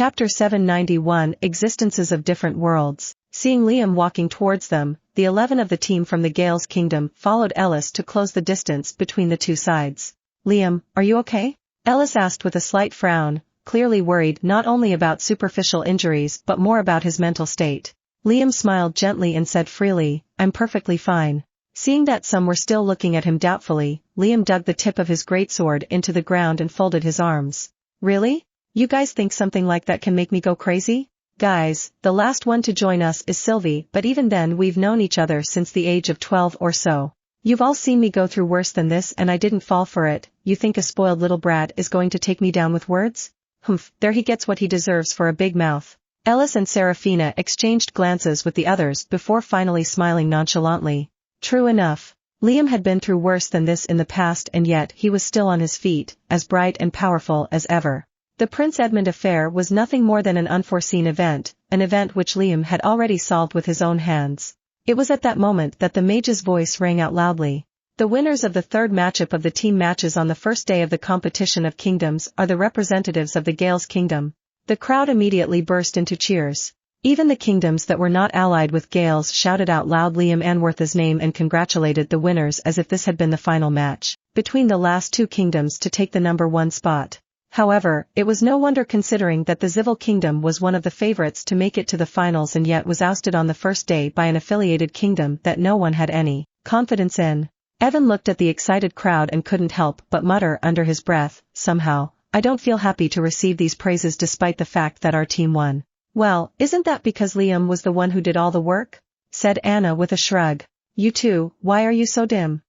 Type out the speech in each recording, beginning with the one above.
Chapter 791 Existences of Different Worlds. Seeing Liam walking towards them, the 11 of the team from the Gale's Kingdom followed Ellis to close the distance between the two sides. Liam, are you okay? Ellis asked with a slight frown, clearly worried not only about superficial injuries but more about his mental state. Liam smiled gently and said freely, I'm perfectly fine. Seeing that some were still looking at him doubtfully, Liam dug the tip of his greatsword into the ground and folded his arms. Really? You guys think something like that can make me go crazy? Guys, the last one to join us is Sylvie, but even then we've known each other since the age of 12 or so. You've all seen me go through worse than this and I didn't fall for it. You think a spoiled little brat is going to take me down with words? Humph, there he gets what he deserves for a big mouth. Ellis and Serafina exchanged glances with the others before finally smiling nonchalantly. True enough. Liam had been through worse than this in the past and yet he was still on his feet, as bright and powerful as ever. The Prince Edmund affair was nothing more than an unforeseen event, an event which Liam had already solved with his own hands. It was at that moment that the mage's voice rang out loudly. The winners of the third matchup of the team matches on the first day of the competition of kingdoms are the representatives of the Gale's Kingdom. The crowd immediately burst into cheers. Even the kingdoms that were not allied with Gales shouted out loud Liam Anwortha's name and congratulated the winners as if this had been the final match between the last two kingdoms to take the number 1 spot. However, it was no wonder considering that the Xietain Kingdom was one of the favorites to make it to the finals and yet was ousted on the first day by an affiliated kingdom that no one had any confidence in. Evan looked at the excited crowd and couldn't help but mutter under his breath, somehow, I don't feel happy to receive these praises despite the fact that our team won. Well, isn't that because Liam was the one who did all the work? Said Anna with a shrug. You two, why are you so dim?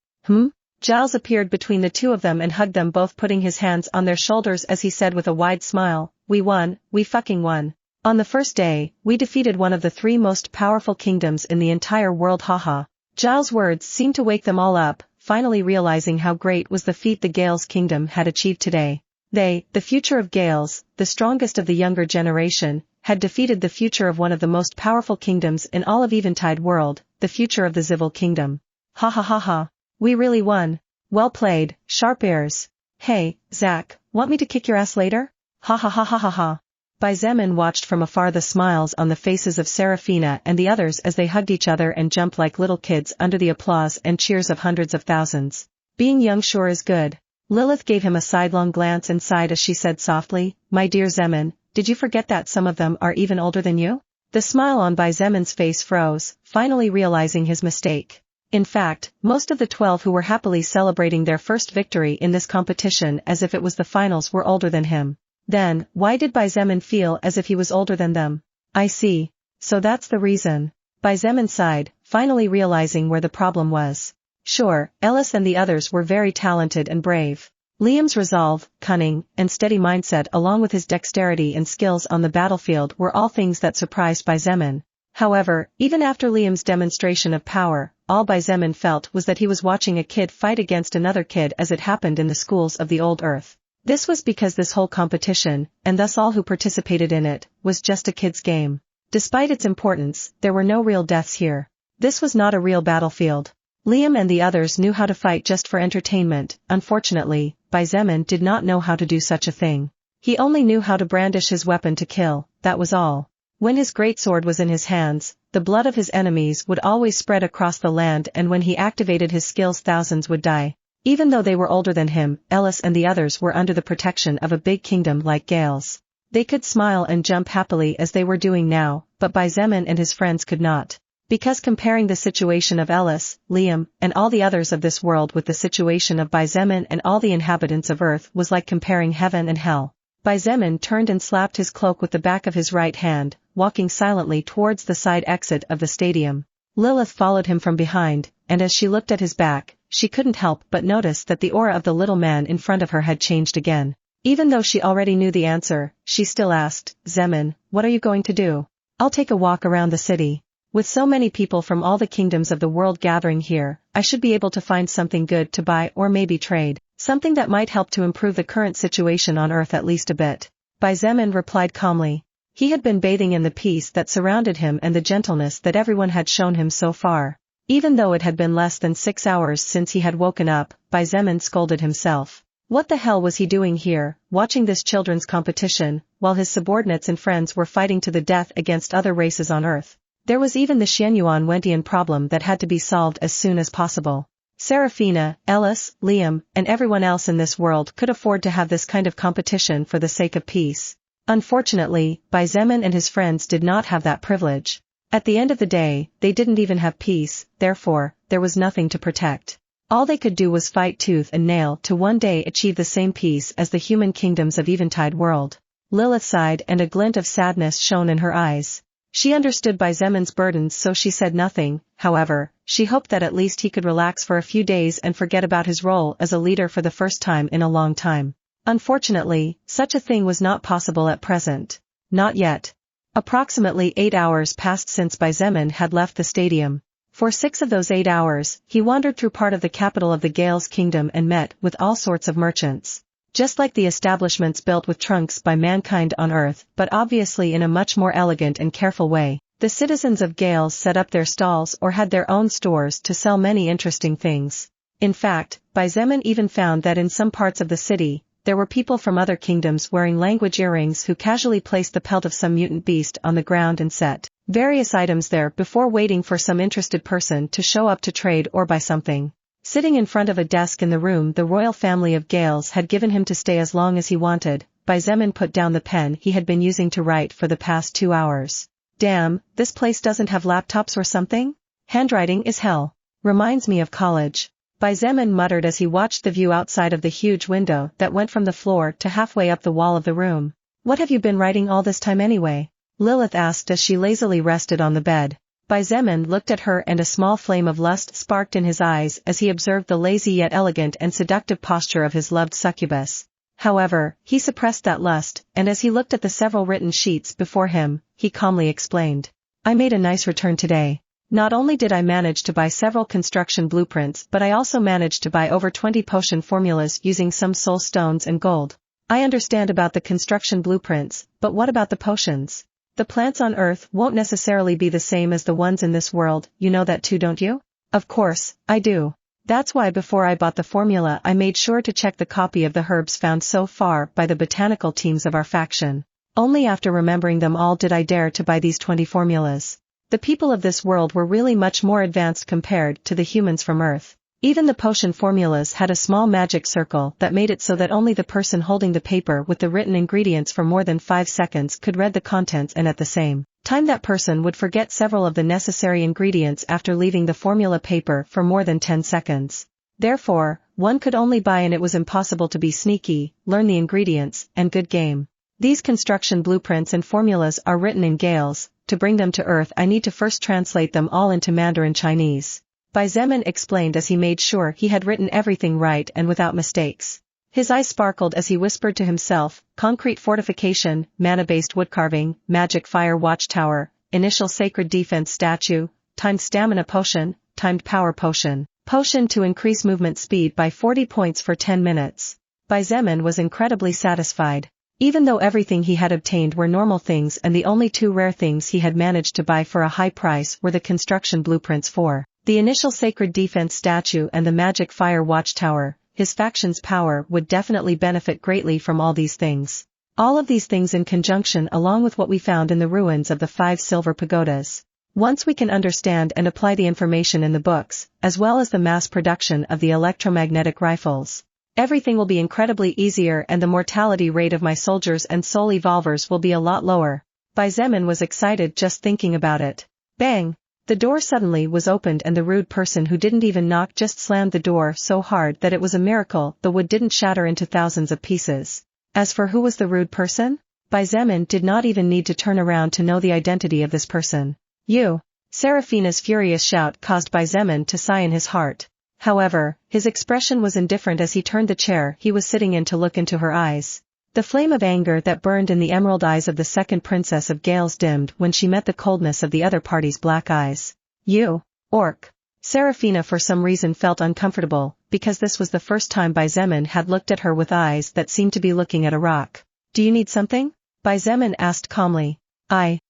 Giles appeared between the two of them and hugged them both, putting his hands on their shoulders as he said with a wide smile, we won, we fucking won. On the first day, we defeated one of the 3 most powerful kingdoms in the entire world, haha. Giles' words seemed to wake them all up, finally realizing how great was the feat the Gale's Kingdom had achieved today. They, the future of Gales, the strongest of the younger generation, had defeated the future of one of the most powerful kingdoms in all of Eventide world, the future of the Xietain Kingdom. Ha ha ha ha. We really won. Well played, sharp ears. Hey, Zach, want me to kick your ass later? Ha ha ha ha ha ha. Xietain watched from afar the smiles on the faces of Serafina and the others as they hugged each other and jumped like little kids under the applause and cheers of hundreds of thousands. Being young sure is good. Lilith gave him a sidelong glance and sighed as she said softly, my dear Xietain, did you forget that some of them are even older than you? The smile on Xietan's face froze, finally realizing his mistake. In fact, most of the 12 who were happily celebrating their first victory in this competition as if it was the finals were older than him. Then, why did Xietain feel as if he was older than them? I see. So that's the reason. Xietain sighed, finally realizing where the problem was. Sure, Ellis and the others were very talented and brave. Liam's resolve, cunning, and steady mindset along with his dexterity and skills on the battlefield were all things that surprised Xietain. However, even after Liam's demonstration of power, all Xietain felt was that he was watching a kid fight against another kid as it happened in the schools of the old Earth. This was because this whole competition, and thus all who participated in it, was just a kid's game. Despite its importance, there were no real deaths here. This was not a real battlefield. Liam and the others knew how to fight just for entertainment. Unfortunately, Xietain did not know how to do such a thing. He only knew how to brandish his weapon to kill, that was all. When his greatsword was in his hands, the blood of his enemies would always spread across the land, and when he activated his skills thousands would die. Even though they were older than him, Ellis and the others were under the protection of a big kingdom like Gales. They could smile and jump happily as they were doing now, but Xietain and his friends could not. Because comparing the situation of Ellis, Liam, and all the others of this world with the situation of Xietain and all the inhabitants of Earth was like comparing heaven and hell. Xietain turned and slapped his cloak with the back of his right hand, walking silently towards the side exit of the stadium. Lilith followed him from behind, and as she looked at his back, she couldn't help but notice that the aura of the little man in front of her had changed again. Even though she already knew the answer, she still asked, Xietain, what are you going to do? I'll take a walk around the city. With so many people from all the kingdoms of the world gathering here, I should be able to find something good to buy or maybe trade, something that might help to improve the current situation on Earth at least a bit. Xietain replied calmly. He had been bathing in the peace that surrounded him and the gentleness that everyone had shown him so far. Even though it had been less than 6 hours since he had woken up, Xietain scolded himself. What the hell was he doing here, watching this children's competition, while his subordinates and friends were fighting to the death against other races on Earth? There was even the Xianyuan Wentian problem that had to be solved as soon as possible. Serafina, Ellis, Liam, and everyone else in this world could afford to have this kind of competition for the sake of peace. Unfortunately, Xietain and his friends did not have that privilege. At the end of the day, they didn't even have peace, therefore, there was nothing to protect. All they could do was fight tooth and nail to one day achieve the same peace as the human kingdoms of Eventide world. Lilith sighed and a glint of sadness shone in her eyes. She understood Xietan's burdens, so she said nothing. However, she hoped that at least he could relax for a few days and forget about his role as a leader for the first time in a long time. Unfortunately, such a thing was not possible at present. Not yet. Approximately 8 hours passed since Xietain had left the stadium. For 6 of those 8 hours, he wandered through part of the capital of the Gales Kingdom and met with all sorts of merchants. Just like the establishments built with trunks by mankind on Earth, but obviously in a much more elegant and careful way, the citizens of Gales set up their stalls or had their own stores to sell many interesting things. In fact, Xietain even found that in some parts of the city, there were people from other kingdoms wearing language earrings who casually placed the pelt of some mutant beast on the ground and set various items there before waiting for some interested person to show up to trade or buy something. Sitting in front of a desk in the room the royal family of Gales had given him to stay as long as he wanted, Xietain put down the pen he had been using to write for the past 2 hours. Damn, this place doesn't have laptops or something? Handwriting is hell. Reminds me of college. Xietain muttered as he watched the view outside of the huge window that went from the floor to halfway up the wall of the room. What have you been writing all this time anyway? Lilith asked as she lazily rested on the bed. Xietain looked at her and a small flame of lust sparked in his eyes as he observed the lazy yet elegant and seductive posture of his loved succubus. However, he suppressed that lust, and as he looked at the several written sheets before him, he calmly explained. I made a nice return today. Not only did I manage to buy several construction blueprints but I also managed to buy over 20 potion formulas using some soul stones and gold. I understand about the construction blueprints, but what about the potions? The plants on Earth won't necessarily be the same as the ones in this world, you know that too, don't you? Of course, I do. That's why before I bought the formula I made sure to check the copy of the herbs found so far by the botanical teams of our faction. Only after remembering them all did I dare to buy these 20 formulas. The people of this world were really much more advanced compared to the humans from Earth. Even the potion formulas had a small magic circle that made it so that only the person holding the paper with the written ingredients for more than 5 seconds could read the contents, and at the same time that person would forget several of the necessary ingredients after leaving the formula paper for more than 10 seconds. Therefore, one could only buy and it was impossible to be sneaky, learn the ingredients, and good game. These construction blueprints and formulas are written in Gales. To bring them to Earth I need to first translate them all into Mandarin Chinese. Xietain explained as he made sure he had written everything right and without mistakes. His eyes sparkled as he whispered to himself, concrete fortification, mana-based woodcarving, magic fire watchtower, initial sacred defense statue, timed stamina potion, timed power potion, potion to increase movement speed by 40 points for 10 minutes. Xietain was incredibly satisfied. Even though everything he had obtained were normal things and the only 2 rare things he had managed to buy for a high price were the construction blueprints for the initial sacred defense statue and the magic fire watchtower, his faction's power would definitely benefit greatly from all these things. All of these things in conjunction along with what we found in the ruins of the 5 silver pagodas. Once we can understand and apply the information in the books, as well as the mass production of the electromagnetic rifles, everything will be incredibly easier and the mortality rate of my soldiers and soul evolvers will be a lot lower. Xietain was excited just thinking about it. Bang! The door suddenly was opened and the rude person who didn't even knock just slammed the door so hard that it was a miracle the wood didn't shatter into thousands of pieces. As for who was the rude person? Xietain did not even need to turn around to know the identity of this person. You! Serafina's furious shout caused Xietain to sigh in his heart. However, his expression was indifferent as he turned the chair he was sitting in to look into her eyes. The flame of anger that burned in the emerald eyes of the second princess of Gales dimmed when she met the coldness of the other party's black eyes. You! Orc! Serafina for some reason felt uncomfortable, because this was the first time Xietain had looked at her with eyes that seemed to be looking at a rock. Do you need something? Xietain asked calmly.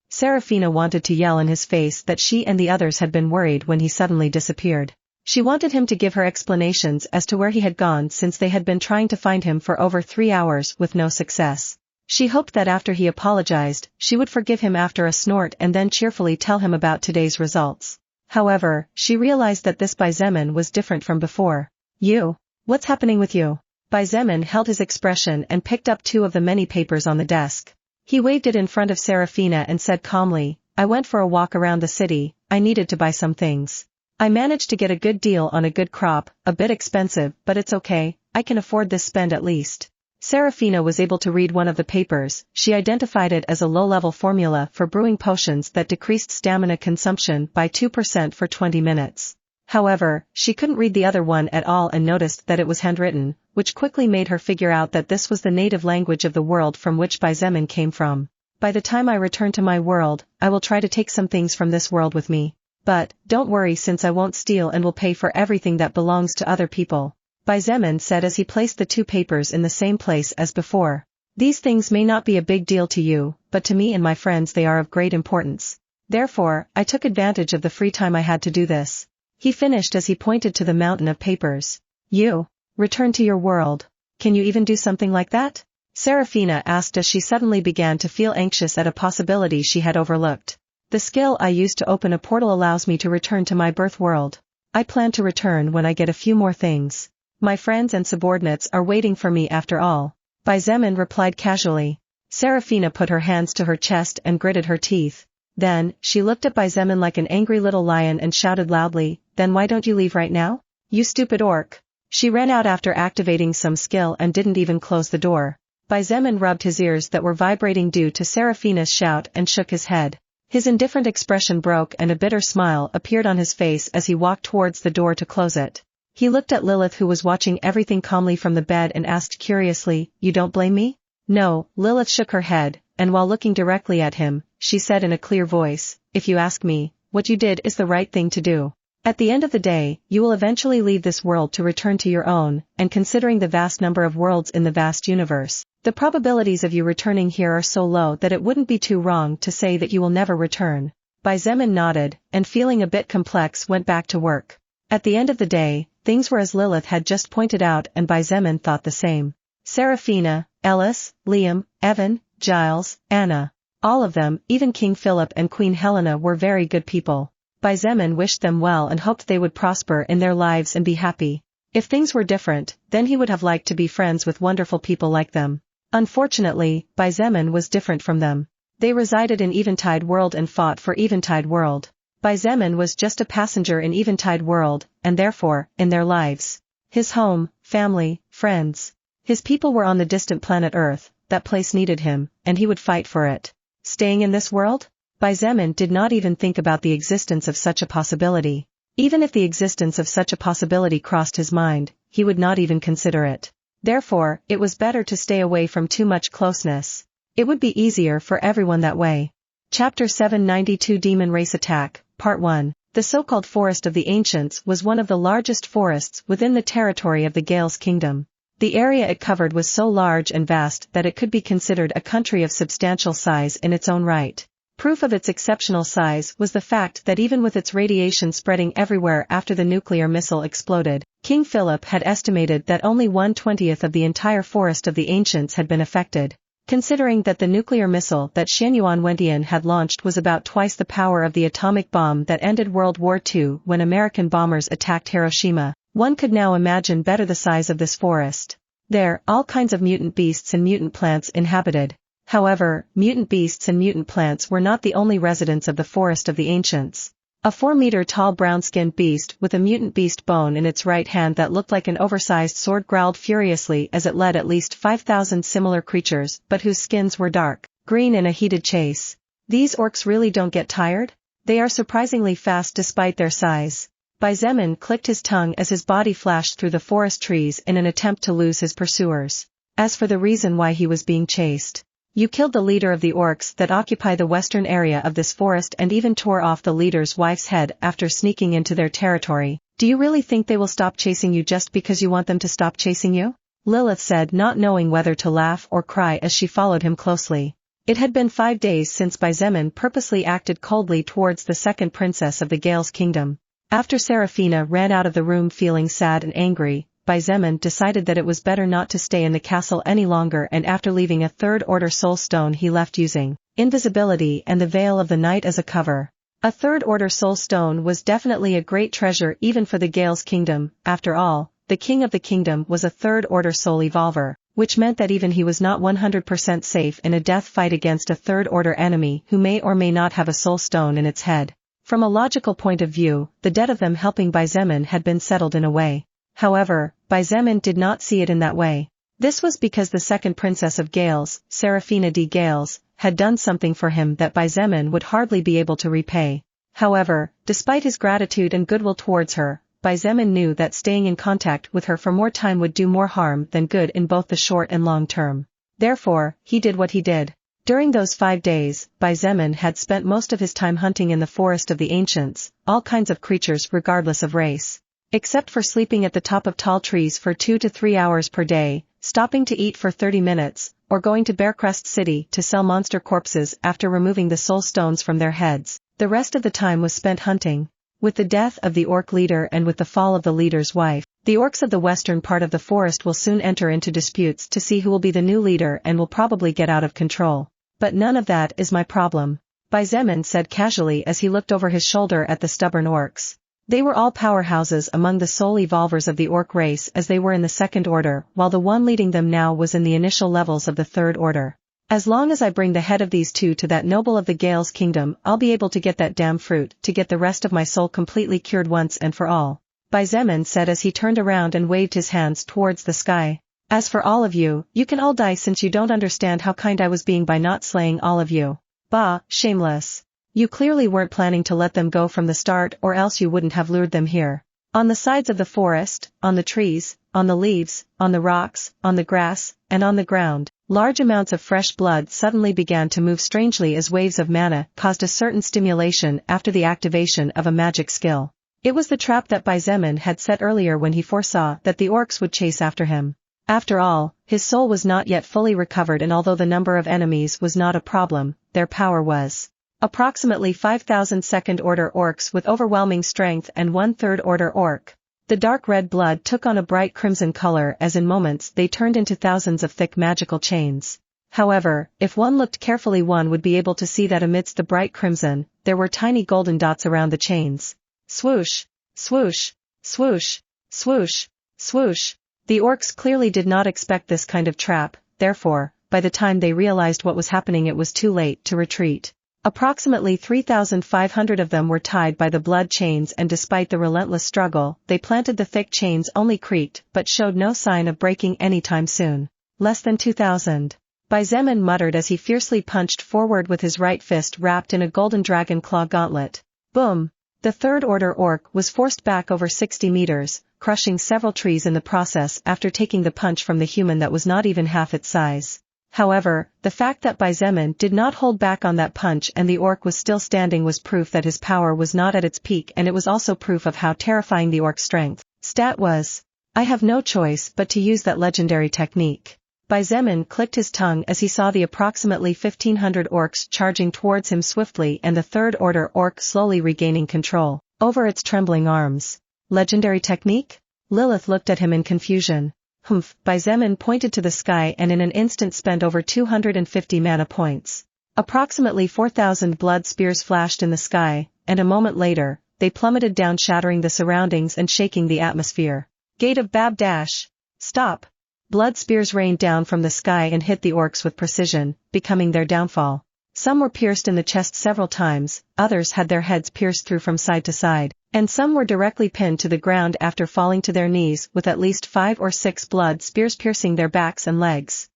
Serafina wanted to yell in his face that she and the others had been worried when he suddenly disappeared. She wanted him to give her explanations as to where he had gone since they had been trying to find him for over 3 hours with no success. She hoped that after he apologized, she would forgive him after a snort and then cheerfully tell him about today's results. However, she realized that this Xietain was different from before. You? What's happening with you? Xietain held his expression and picked up 2 of the many papers on the desk. He waved it in front of Seraphina and said calmly, I went for a walk around the city, I needed to buy some things. I managed to get a good deal on a good crop, a bit expensive, but it's okay, I can afford this spend at least. Seraphina was able to read one of the papers. She identified it as a low-level formula for brewing potions that decreased stamina consumption by 2% for 20 minutes. However, she couldn't read the other one at all and noticed that it was handwritten, which quickly made her figure out that this was the native language of the world from which Xietain came from. By the time I return to my world, I will try to take some things from this world with me. But, don't worry since I won't steal and will pay for everything that belongs to other people. Xietain said as he placed the 2 papers in the same place as before. These things may not be a big deal to you, but to me and my friends they are of great importance. Therefore, I took advantage of the free time I had to do this. He finished as he pointed to the mountain of papers. You? Return to your world. Can you even do something like that? Seraphina asked as she suddenly began to feel anxious at a possibility she had overlooked. The skill I used to open a portal allows me to return to my birth world. I plan to return when I get a few more things. My friends and subordinates are waiting for me after all. Xietain replied casually. Seraphina put her hands to her chest and gritted her teeth. Then, she looked at Xietain like an angry little lion and shouted loudly, then why don't you leave right now? You stupid orc. She ran out after activating some skill and didn't even close the door. Xietain rubbed his ears that were vibrating due to Seraphina's shout and shook his head. His indifferent expression broke and a bitter smile appeared on his face as he walked towards the door to close it. He looked at Lilith who was watching everything calmly from the bed and asked curiously, you don't blame me? No, Lilith shook her head, and while looking directly at him, she said in a clear voice, if you ask me, what you did is the right thing to do. At the end of the day, you will eventually leave this world to return to your own, and considering the vast number of worlds in the vast universe, the probabilities of you returning here are so low that it wouldn't be too wrong to say that you will never return. Xietain nodded, and feeling a bit complex went back to work. At the end of the day, things were as Lilith had just pointed out and Xietain thought the same. Seraphina, Ellis, Liam, Evan, Giles, Anna. All of them, even King Philip and Queen Helena were very good people. Xietain wished them well and hoped they would prosper in their lives and be happy. If things were different, then he would have liked to be friends with wonderful people like them. Unfortunately, Xietain was different from them. They resided in Eventide World and fought for Eventide World. Xietain was just a passenger in Eventide World, and therefore, in their lives. His home, family, friends. His people were on the distant planet Earth, that place needed him, and he would fight for it. Staying in this world? Xietain did not even think about the existence of such a possibility. Even if the existence of such a possibility crossed his mind, he would not even consider it. Therefore, it was better to stay away from too much closeness. It would be easier for everyone that way. Chapter 792 Demon Race Attack, Part 1. The so-called Forest of the Ancients was one of the largest forests within the territory of the Gales Kingdom. The area it covered was so large and vast that it could be considered a country of substantial size in its own right. Proof of its exceptional size was the fact that even with its radiation spreading everywhere after the nuclear missile exploded, King Philip had estimated that only 1/20th of the entire Forest of the Ancients had been affected. Considering that the nuclear missile that Xianyuan Wentian had launched was about twice the power of the atomic bomb that ended World War II when American bombers attacked Hiroshima, one could now imagine better the size of this forest. There, all kinds of mutant beasts and mutant plants inhabited. However, mutant beasts and mutant plants were not the only residents of the Forest of the Ancients. A 4-meter-tall brown-skinned beast with a mutant beast bone in its right hand that looked like an oversized sword growled furiously as it led at least 5,000 similar creatures but whose skins were dark green in a heated chase. These orcs really don't get tired? They are surprisingly fast despite their size. Xietain clicked his tongue as his body flashed through the forest trees in an attempt to lose his pursuers. As for the reason why he was being chased, you killed the leader of the orcs that occupy the western area of this forest and even tore off the leader's wife's head after sneaking into their territory. Do you really think they will stop chasing you just because you want them to stop chasing you? Lilith said, not knowing whether to laugh or cry as she followed him closely. It had been 5 days since Xietain purposely acted coldly towards the second princess of the Gales Kingdom. After Serafina ran out of the room feeling sad and angry, Xietain decided that it was better not to stay in the castle any longer, and after leaving a third-order soul stone he left using invisibility and the veil of the night as a cover. A third-order soul stone was definitely a great treasure even for the Gale's kingdom. After all, the king of the kingdom was a third-order soul evolver, which meant that even he was not 100% safe in a death fight against a third-order enemy who may or may not have a soul stone in its head. From a logical point of view, the debt of them helping Xietain had been settled in a way. However, Xietain did not see it in that way. This was because the second princess of Gales, Serafina de Gales, had done something for him that Xietain would hardly be able to repay. However, despite his gratitude and goodwill towards her, Xietain knew that staying in contact with her for more time would do more harm than good in both the short and long term. Therefore, he did what he did. During those 5 days, Xietain had spent most of his time hunting in the forest of the ancients, all kinds of creatures regardless of race. Except for sleeping at the top of tall trees for 2 to 3 hours per day, stopping to eat for 30 minutes, or going to Bearcrest City to sell monster corpses after removing the soul stones from their heads, the rest of the time was spent hunting. With the death of the orc leader and with the fall of the leader's wife, the orcs of the western part of the forest will soon enter into disputes to see who will be the new leader and will probably get out of control. But none of that is my problem, Xietain said casually as he looked over his shoulder at the stubborn orcs. They were all powerhouses among the soul evolvers of the orc race as they were in the second order, while the one leading them now was in the initial levels of the third order. As long as I bring the head of these two to that noble of the Gale's kingdom, I'll be able to get that damn fruit, to get the rest of my soul completely cured once and for all, Xietain said as he turned around and waved his hands towards the sky. As for all of you, you can all die since you don't understand how kind I was being by not slaying all of you. Bah, shameless. You clearly weren't planning to let them go from the start, or else you wouldn't have lured them here. On the sides of the forest, on the trees, on the leaves, on the rocks, on the grass, and on the ground, large amounts of fresh blood suddenly began to move strangely as waves of mana caused a certain stimulation after the activation of a magic skill. It was the trap that Xietain had set earlier when he foresaw that the orcs would chase after him. After all, his soul was not yet fully recovered, and although the number of enemies was not a problem, their power was. Approximately 5,000 second-order orcs with overwhelming strength and 1/3 order orc. The dark red blood took on a bright crimson color as in moments they turned into thousands of thick magical chains. However, if one looked carefully one would be able to see that amidst the bright crimson, there were tiny golden dots around the chains. Swoosh, swoosh, swoosh, swoosh, swoosh. The orcs clearly did not expect this kind of trap, therefore, by the time they realized what was happening it was too late to retreat. Approximately 3,500 of them were tied by the blood chains, and despite the relentless struggle, they planted the thick chains only creaked but showed no sign of breaking anytime soon. Less than 2,000. Xietain muttered as he fiercely punched forward with his right fist wrapped in a golden dragon claw gauntlet. Boom! The third-order orc was forced back over 60 meters, crushing several trees in the process after taking the punch from the human that was not even half its size. However, the fact that Xietain did not hold back on that punch and the orc was still standing was proof that his power was not at its peak, and it was also proof of how terrifying the orc's strength stat was. I have no choice but to use that legendary technique. Xietain clicked his tongue as he saw the approximately 1,500 orcs charging towards him swiftly, and the third-order orc slowly regaining control over its trembling arms. Legendary technique? Lilith looked at him in confusion. Humph. Xietain pointed to the sky and in an instant spent over 250 mana points. Approximately 4,000 blood spears flashed in the sky, and a moment later, they plummeted down, shattering the surroundings and shaking the atmosphere. Gate of Babdash! Stop! Blood spears rained down from the sky and hit the orcs with precision, becoming their downfall. Some were pierced in the chest several times, others had their heads pierced through from side to side, and some were directly pinned to the ground after falling to their knees with at least 5 or 6 blood spears piercing their backs and legs.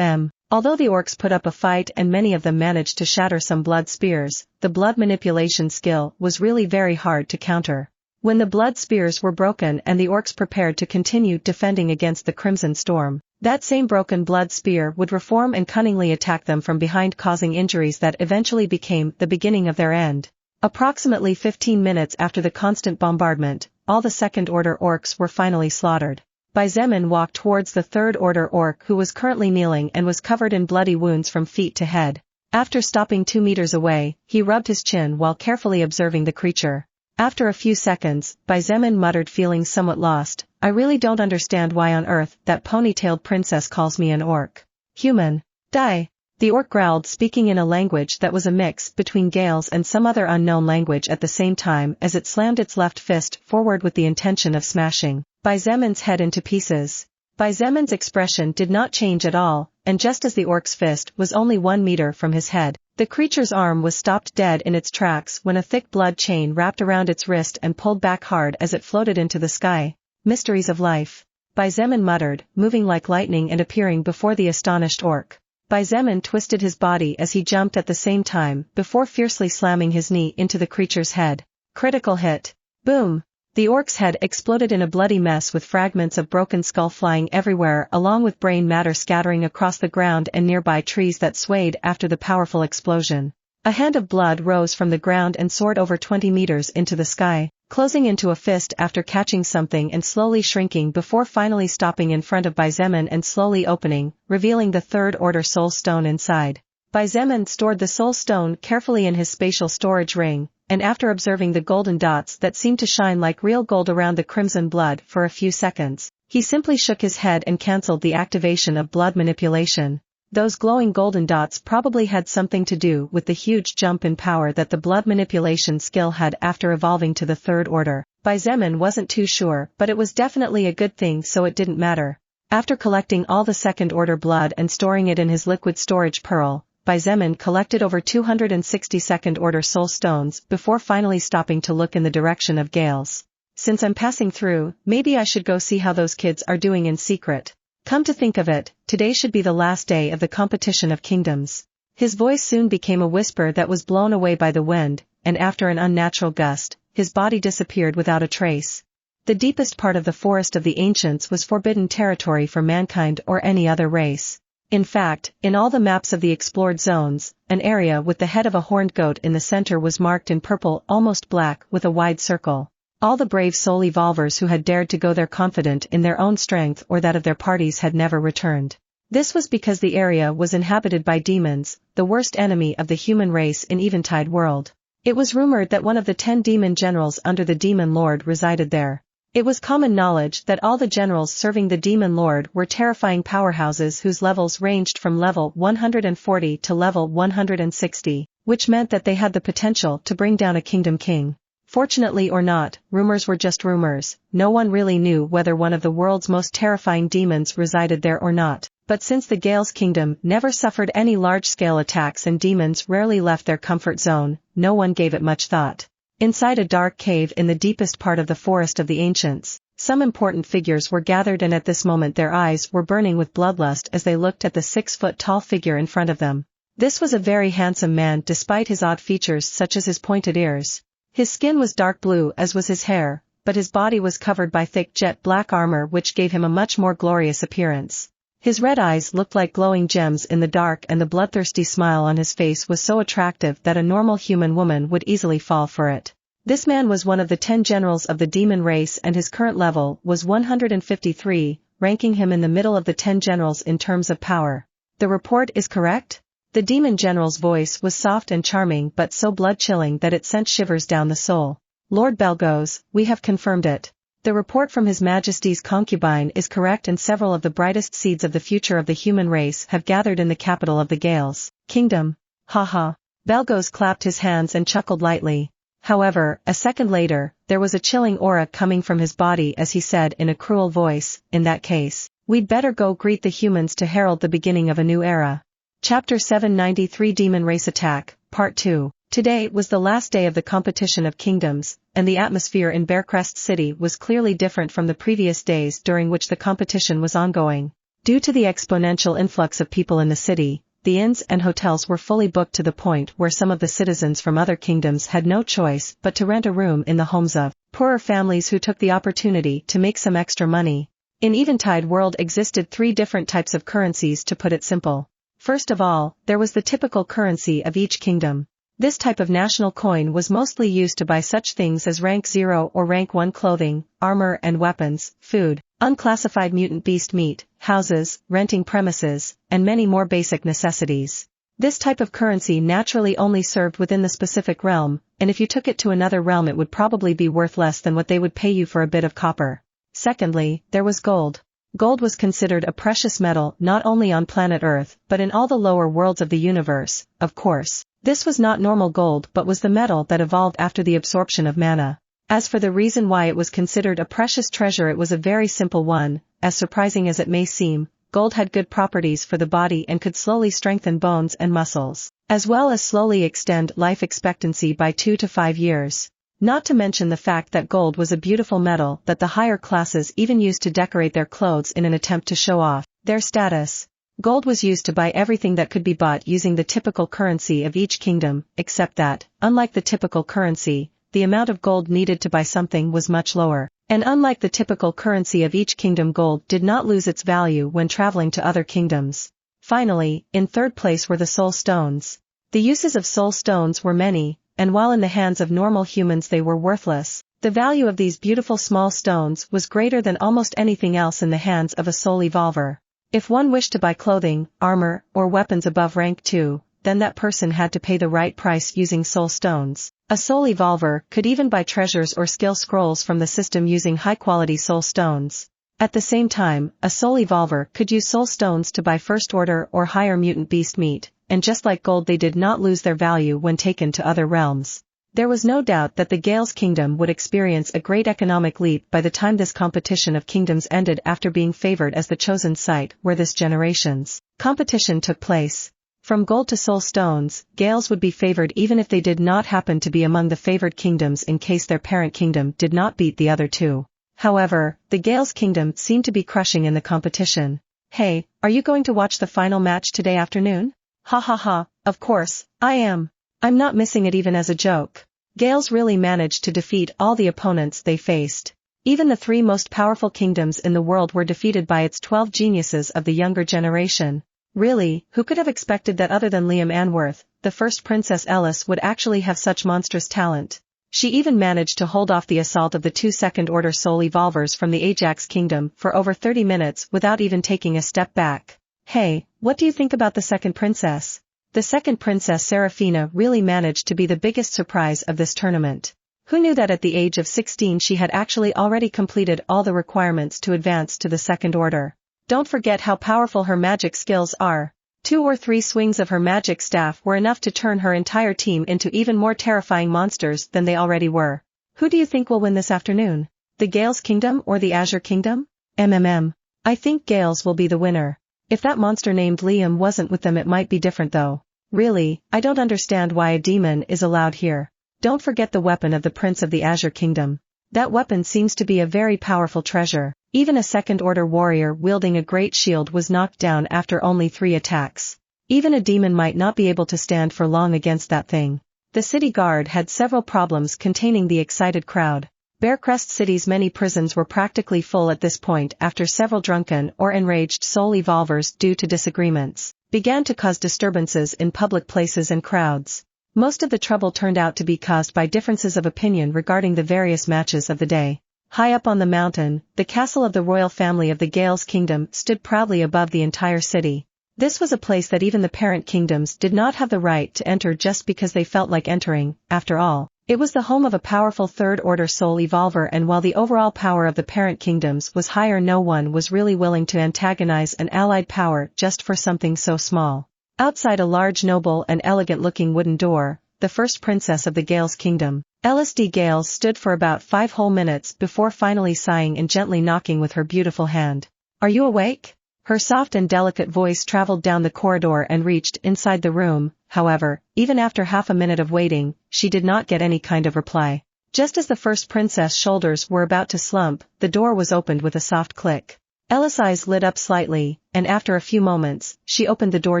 Although the orcs put up a fight and many of them managed to shatter some blood spears, the blood manipulation skill was really very hard to counter. When the blood spears were broken and the orcs prepared to continue defending against the Crimson Storm, that same broken blood spear would reform and cunningly attack them from behind, causing injuries that eventually became the beginning of their end. Approximately 15 minutes after the constant bombardment, all the second-order orcs were finally slaughtered. Xietain walked towards the third-order orc who was currently kneeling and was covered in bloody wounds from feet to head. After stopping 2 meters away, he rubbed his chin while carefully observing the creature. After a few seconds, Xietain muttered, feeling somewhat lost, "I really don't understand why on earth that ponytailed princess calls me an orc." "Human. Die." The orc growled, speaking in a language that was a mix between Gales and some other unknown language at the same time as it slammed its left fist forward with the intention of smashing Xietan's head into pieces. Xietan's expression did not change at all, and just as the orc's fist was only 1 meter from his head, the creature's arm was stopped dead in its tracks when a thick blood chain wrapped around its wrist and pulled back hard as it floated into the sky. "Mysteries of life," Xietain muttered, moving like lightning and appearing before the astonished orc. Xietain twisted his body as he jumped at the same time before fiercely slamming his knee into the creature's head. Critical hit. Boom! The orc's head exploded in a bloody mess with fragments of broken skull flying everywhere along with brain matter scattering across the ground and nearby trees that swayed after the powerful explosion. A hand of blood rose from the ground and soared over 20 meters into the sky, closing into a fist after catching something and slowly shrinking before finally stopping in front of Xietain and slowly opening, revealing the third order soul stone inside. Xietain stored the soul stone carefully in his spatial storage ring, and after observing the golden dots that seemed to shine like real gold around the crimson blood for a few seconds, he simply shook his head and cancelled the activation of blood manipulation. Those glowing golden dots probably had something to do with the huge jump in power that the blood manipulation skill had after evolving to the third order. Xietain wasn't too sure, but it was definitely a good thing, so it didn't matter. After collecting all the second order blood and storing it in his liquid storage pearl, Xietain collected over 260 second order soul stones before finally stopping to look in the direction of Gales. "Since I'm passing through, maybe I should go see how those kids are doing in secret. Come to think of it, today should be the last day of the competition of kingdoms." His voice soon became a whisper that was blown away by the wind, and after an unnatural gust, his body disappeared without a trace. The deepest part of the forest of the ancients was forbidden territory for mankind or any other race. In fact, in all the maps of the explored zones, an area with the head of a horned goat in the center was marked in purple, almost black, with a wide circle. All the brave soul evolvers who had dared to go there confident in their own strength or that of their parties had never returned. This was because the area was inhabited by demons, the worst enemy of the human race in Eventide world. It was rumored that one of the 10 demon generals under the demon lord resided there. It was common knowledge that all the generals serving the demon lord were terrifying powerhouses whose levels ranged from level 140 to level 160, which meant that they had the potential to bring down a kingdom king. Fortunately or not, rumors were just rumors. No one really knew whether one of the world's most terrifying demons resided there or not, but since the Gales kingdom never suffered any large-scale attacks and demons rarely left their comfort zone, no one gave it much thought. Inside a dark cave in the deepest part of the forest of the ancients, some important figures were gathered, and at this moment their eyes were burning with bloodlust as they looked at the 6-foot-tall figure in front of them. This was a very handsome man despite his odd features such as his pointed ears. His skin was dark blue as was his hair, but his body was covered by thick jet black armor which gave him a much more glorious appearance. His red eyes looked like glowing gems in the dark, and the bloodthirsty smile on his face was so attractive that a normal human woman would easily fall for it. This man was one of the 10 generals of the demon race, and his current level was 153, ranking him in the middle of the 10 generals in terms of power. "The report is correct?" The demon general's voice was soft and charming but so blood-chilling that it sent shivers down the soul. "Lord Belgos, we have confirmed it. The report from His Majesty's concubine is correct, and several of the brightest seeds of the future of the human race have gathered in the capital of the Gales kingdom." "Ha." Belgos clapped his hands and chuckled lightly. However, a second later, there was a chilling aura coming from his body as he said in a cruel voice, "In that case, we'd better go greet the humans to herald the beginning of a new era." Chapter 793 Demon Race Attack, Part 2. Today was the last day of the competition of kingdoms, and the atmosphere in Bearcrest City was clearly different from the previous days during which the competition was ongoing. Due to the exponential influx of people in the city, the inns and hotels were fully booked to the point where some of the citizens from other kingdoms had no choice but to rent a room in the homes of poorer families who took the opportunity to make some extra money. In Eventide world existed 3 different types of currencies, to put it simple. First of all, there was the typical currency of each kingdom. This type of national coin was mostly used to buy such things as rank 0 or rank 1 clothing, armor and weapons, food, unclassified mutant beast meat, houses, renting premises, and many more basic necessities. This type of currency naturally only served within the specific realm, and if you took it to another realm it would probably be worth less than what they would pay you for a bit of copper. Secondly, there was gold. Gold was considered a precious metal not only on planet Earth but in all the lower worlds of the universe, of course. This was not normal gold but was the metal that evolved after the absorption of mana. As for the reason why it was considered a precious treasure, it was a very simple one. As surprising as it may seem, gold had good properties for the body and could slowly strengthen bones and muscles, as well as slowly extend life expectancy by 2 to 5 years. Not to mention the fact that gold was a beautiful metal that the higher classes even used to decorate their clothes in an attempt to show off their status. Gold was used to buy everything that could be bought using the typical currency of each kingdom, except that, unlike the typical currency, the amount of gold needed to buy something was much lower. And unlike the typical currency of each kingdom, gold did not lose its value when traveling to other kingdoms. Finally, in third place were the soul stones. The uses of soul stones were many, and while in the hands of normal humans they were worthless, the value of these beautiful small stones was greater than almost anything else in the hands of a soul evolver. If one wished to buy clothing, armor, or weapons above rank 2, then that person had to pay the right price using soul stones. A soul evolver could even buy treasures or skill scrolls from the system using high-quality soul stones. At the same time, a soul evolver could use soul stones to buy first order or higher mutant beast meat, and just like gold they did not lose their value when taken to other realms. There was no doubt that the Gale's kingdom would experience a great economic leap by the time this competition of kingdoms ended, after being favored as the chosen site where this generation's competition took place. From gold to soul stones, Gales would be favored even if they did not happen to be among the favored kingdoms in case their parent kingdom did not beat the other two. However, the Gales kingdom seemed to be crushing in the competition. Hey, are you going to watch the final match today afternoon? Ha ha ha, of course, I am. I'm not missing it even as a joke. Gales really managed to defeat all the opponents they faced. Even the 3 most powerful kingdoms in the world were defeated by its 12 geniuses of the younger generation. Really, who could have expected that other than Liam Anworth, the first Princess Ellis would actually have such monstrous talent? She even managed to hold off the assault of the 2 second-order soul evolvers from the Ajax kingdom for over 30 minutes without even taking a step back. Hey, what do you think about the second princess? The second princess Seraphina really managed to be the biggest surprise of this tournament. Who knew that at the age of 16 she had actually already completed all the requirements to advance to the second order? Don't forget how powerful her magic skills are. 2 or 3 swings of her magic staff were enough to turn her entire team into even more terrifying monsters than they already were. Who do you think will win this afternoon? The Gale's kingdom or the Azure kingdom? I think Gales will be the winner. If that monster named Liam wasn't with them it might be different though. Really, I don't understand why a demon is allowed here. Don't forget the weapon of the Prince of the Azure Kingdom. That weapon seems to be a very powerful treasure. Even a second-order warrior wielding a great shield was knocked down after only 3 attacks. Even a demon might not be able to stand for long against that thing. The city guard had several problems containing the excited crowd. Bearcrest City's many prisons were practically full at this point after several drunken or enraged soul evolvers, due to disagreements, began to cause disturbances in public places and crowds. Most of the trouble turned out to be caused by differences of opinion regarding the various matches of the day. High up on the mountain, the castle of the royal family of the Gale's kingdom stood proudly above the entire city. This was a place that even the parent kingdoms did not have the right to enter just because they felt like entering. After all, it was the home of a powerful third-order soul evolver, and while the overall power of the parent kingdoms was higher, no one was really willing to antagonize an allied power just for something so small. Outside a large, noble and elegant-looking wooden door, the first princess of the Gale's kingdom, Ellis D. Gales, stood for about 5 whole minutes before finally sighing and gently knocking with her beautiful hand. "Are you awake?" Her soft and delicate voice traveled down the corridor and reached inside the room. However, even after half a minute of waiting, she did not get any kind of reply. Just as the first princess' shoulders were about to slump, the door was opened with a soft click. Ellis' eyes lit up slightly, and after a few moments, she opened the door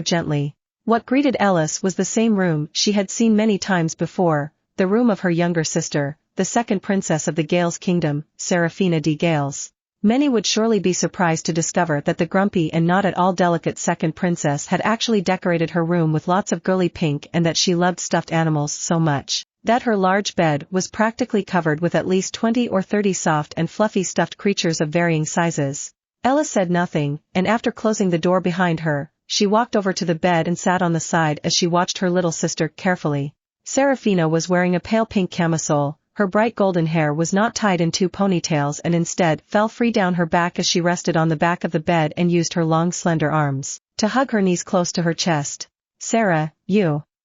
gently. What greeted Ellis was the same room she had seen many times before, the room of her younger sister, the second princess of the Gale's kingdom, Seraphina D. Gales. Many would surely be surprised to discover that the grumpy and not at all delicate second princess had actually decorated her room with lots of girly pink, and that she loved stuffed animals so much that her large bed was practically covered with at least 20 or 30 soft and fluffy stuffed creatures of varying sizes. Ellis said nothing, and after closing the door behind her, she walked over to the bed and sat on the side as she watched her little sister carefully. Seraphina was wearing a pale pink camisole, her bright golden hair was not tied in 2 ponytails and instead fell free down her back as she rested on the back of the bed and used her long slender arms to hug her knees close to her chest. Sarah,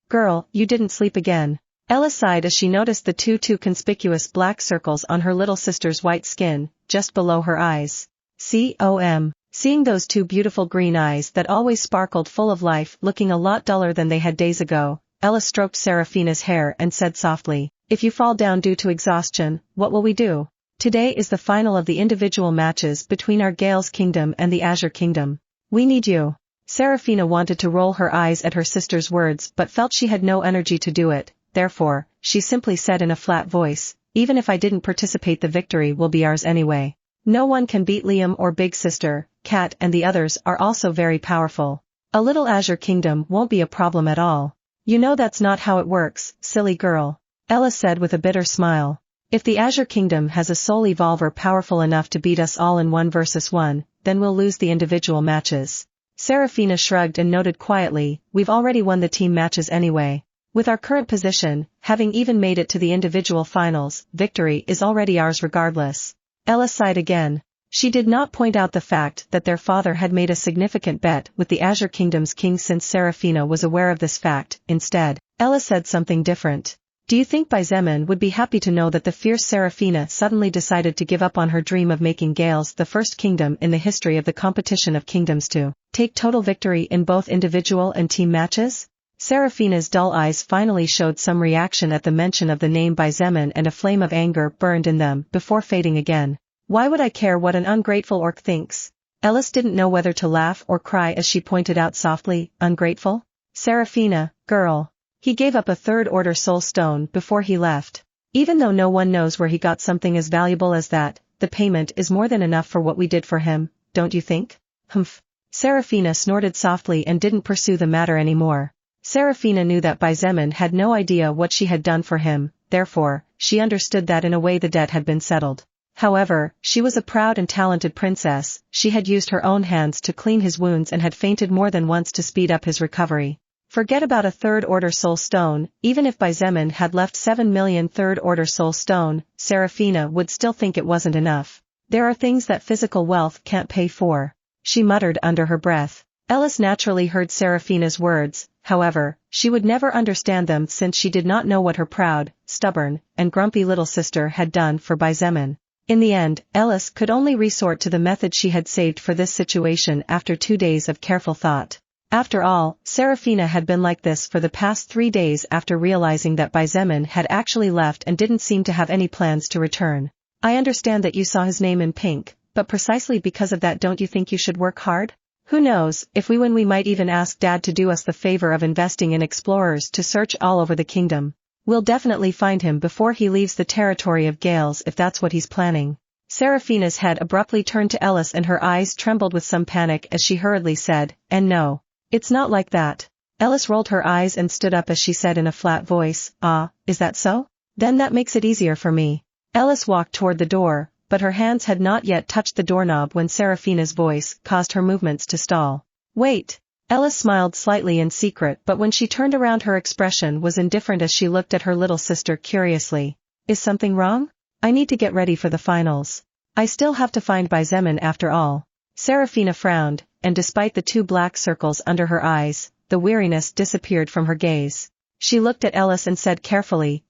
girl, you didn't sleep again. Ella sighed as she noticed the two conspicuous black circles on her little sister's white skin, just below her eyes. Seeing those 2 beautiful green eyes that always sparkled full of life looking a lot duller than they had days ago, Ella stroked Seraphina's hair and said softly, "If you fall down due to exhaustion, what will we do? Today is the final of the individual matches between our Gale's kingdom and the Azure kingdom. We need you." Seraphina wanted to roll her eyes at her sister's words but felt she had no energy to do it, therefore, she simply said in a flat voice, "Even if I didn't participate, the victory will be ours anyway. No one can beat Liam or Big Sister, Cat, and the others are also very powerful. A little Azure kingdom won't be a problem at all. You know that's not how it works, silly girl," Ella said with a bitter smile. "If the Azure kingdom has a soul evolver powerful enough to beat us all in 1 versus 1, then we'll lose the individual matches." Seraphina shrugged and noted quietly, "We've already won the team matches anyway. With our current position, having even made it to the individual finals, victory is already ours regardless." Ella sighed again. She did not point out the fact that their father had made a significant bet with the Azure Kingdom's king since Seraphina was aware of this fact. Instead, Ella said something different. "Do you think Xietain would be happy to know that the fierce Seraphina suddenly decided to give up on her dream of making Gale's the first kingdom in the history of the competition of kingdoms to take total victory in both individual and team matches?" Seraphina's dull eyes finally showed some reaction at the mention of the name Xietain and a flame of anger burned in them before fading again. "Why would I care what an ungrateful orc thinks?" Ellis didn't know whether to laugh or cry as she pointed out softly, "Ungrateful? Seraphina, girl. He gave up a 3rd order soul stone before he left. Even though no one knows where he got something as valuable as that, the payment is more than enough for what we did for him, don't you think?" "Humph." Seraphina snorted softly and didn't pursue the matter anymore. Seraphina knew that Xietain had no idea what she had done for him, therefore, she understood that in a way the debt had been settled. However, she was a proud and talented princess, she had used her own hands to clean his wounds and had fainted more than once to speed up his recovery. Forget about a 3rd order soul stone, even if Xietain had left 7 million 3rd order soul stone, Seraphina would still think it wasn't enough. "There are things that physical wealth can't pay for," she muttered under her breath. Ellis naturally heard Seraphina's words, however, she would never understand them since she did not know what her proud, stubborn, and grumpy little sister had done for Xietain. In the end, Ellis could only resort to the method she had saved for this situation after 2 days of careful thought. After all, Seraphina had been like this for the past 3 days after realizing that Xietain had actually left and didn't seem to have any plans to return. "I understand that you saw his name in pink, but precisely because of that don't you think you should work hard? Who knows, if we win we might even ask Dad to do us the favor of investing in explorers to search all over the kingdom. We'll definitely find him before he leaves the territory of Gales if that's what he's planning." Seraphina's head abruptly turned to Ellis and her eyes trembled with some panic as she hurriedly said, "And no. It's not like that." Ellis rolled her eyes and stood up as she said in a flat voice, "Ah, is that so? Then that makes it easier for me." Ellis walked toward the door, but her hands had not yet touched the doorknob when Seraphina's voice caused her movements to stall. "Wait." Ellis smiled slightly in secret but when she turned around her expression was indifferent as she looked at her little sister curiously. "Is something wrong? I need to get ready for the finals. I still have to find Xietain after all." Seraphina frowned, and despite the 2 black circles under her eyes, the weariness disappeared from her gaze. She looked at Ellis and said carefully,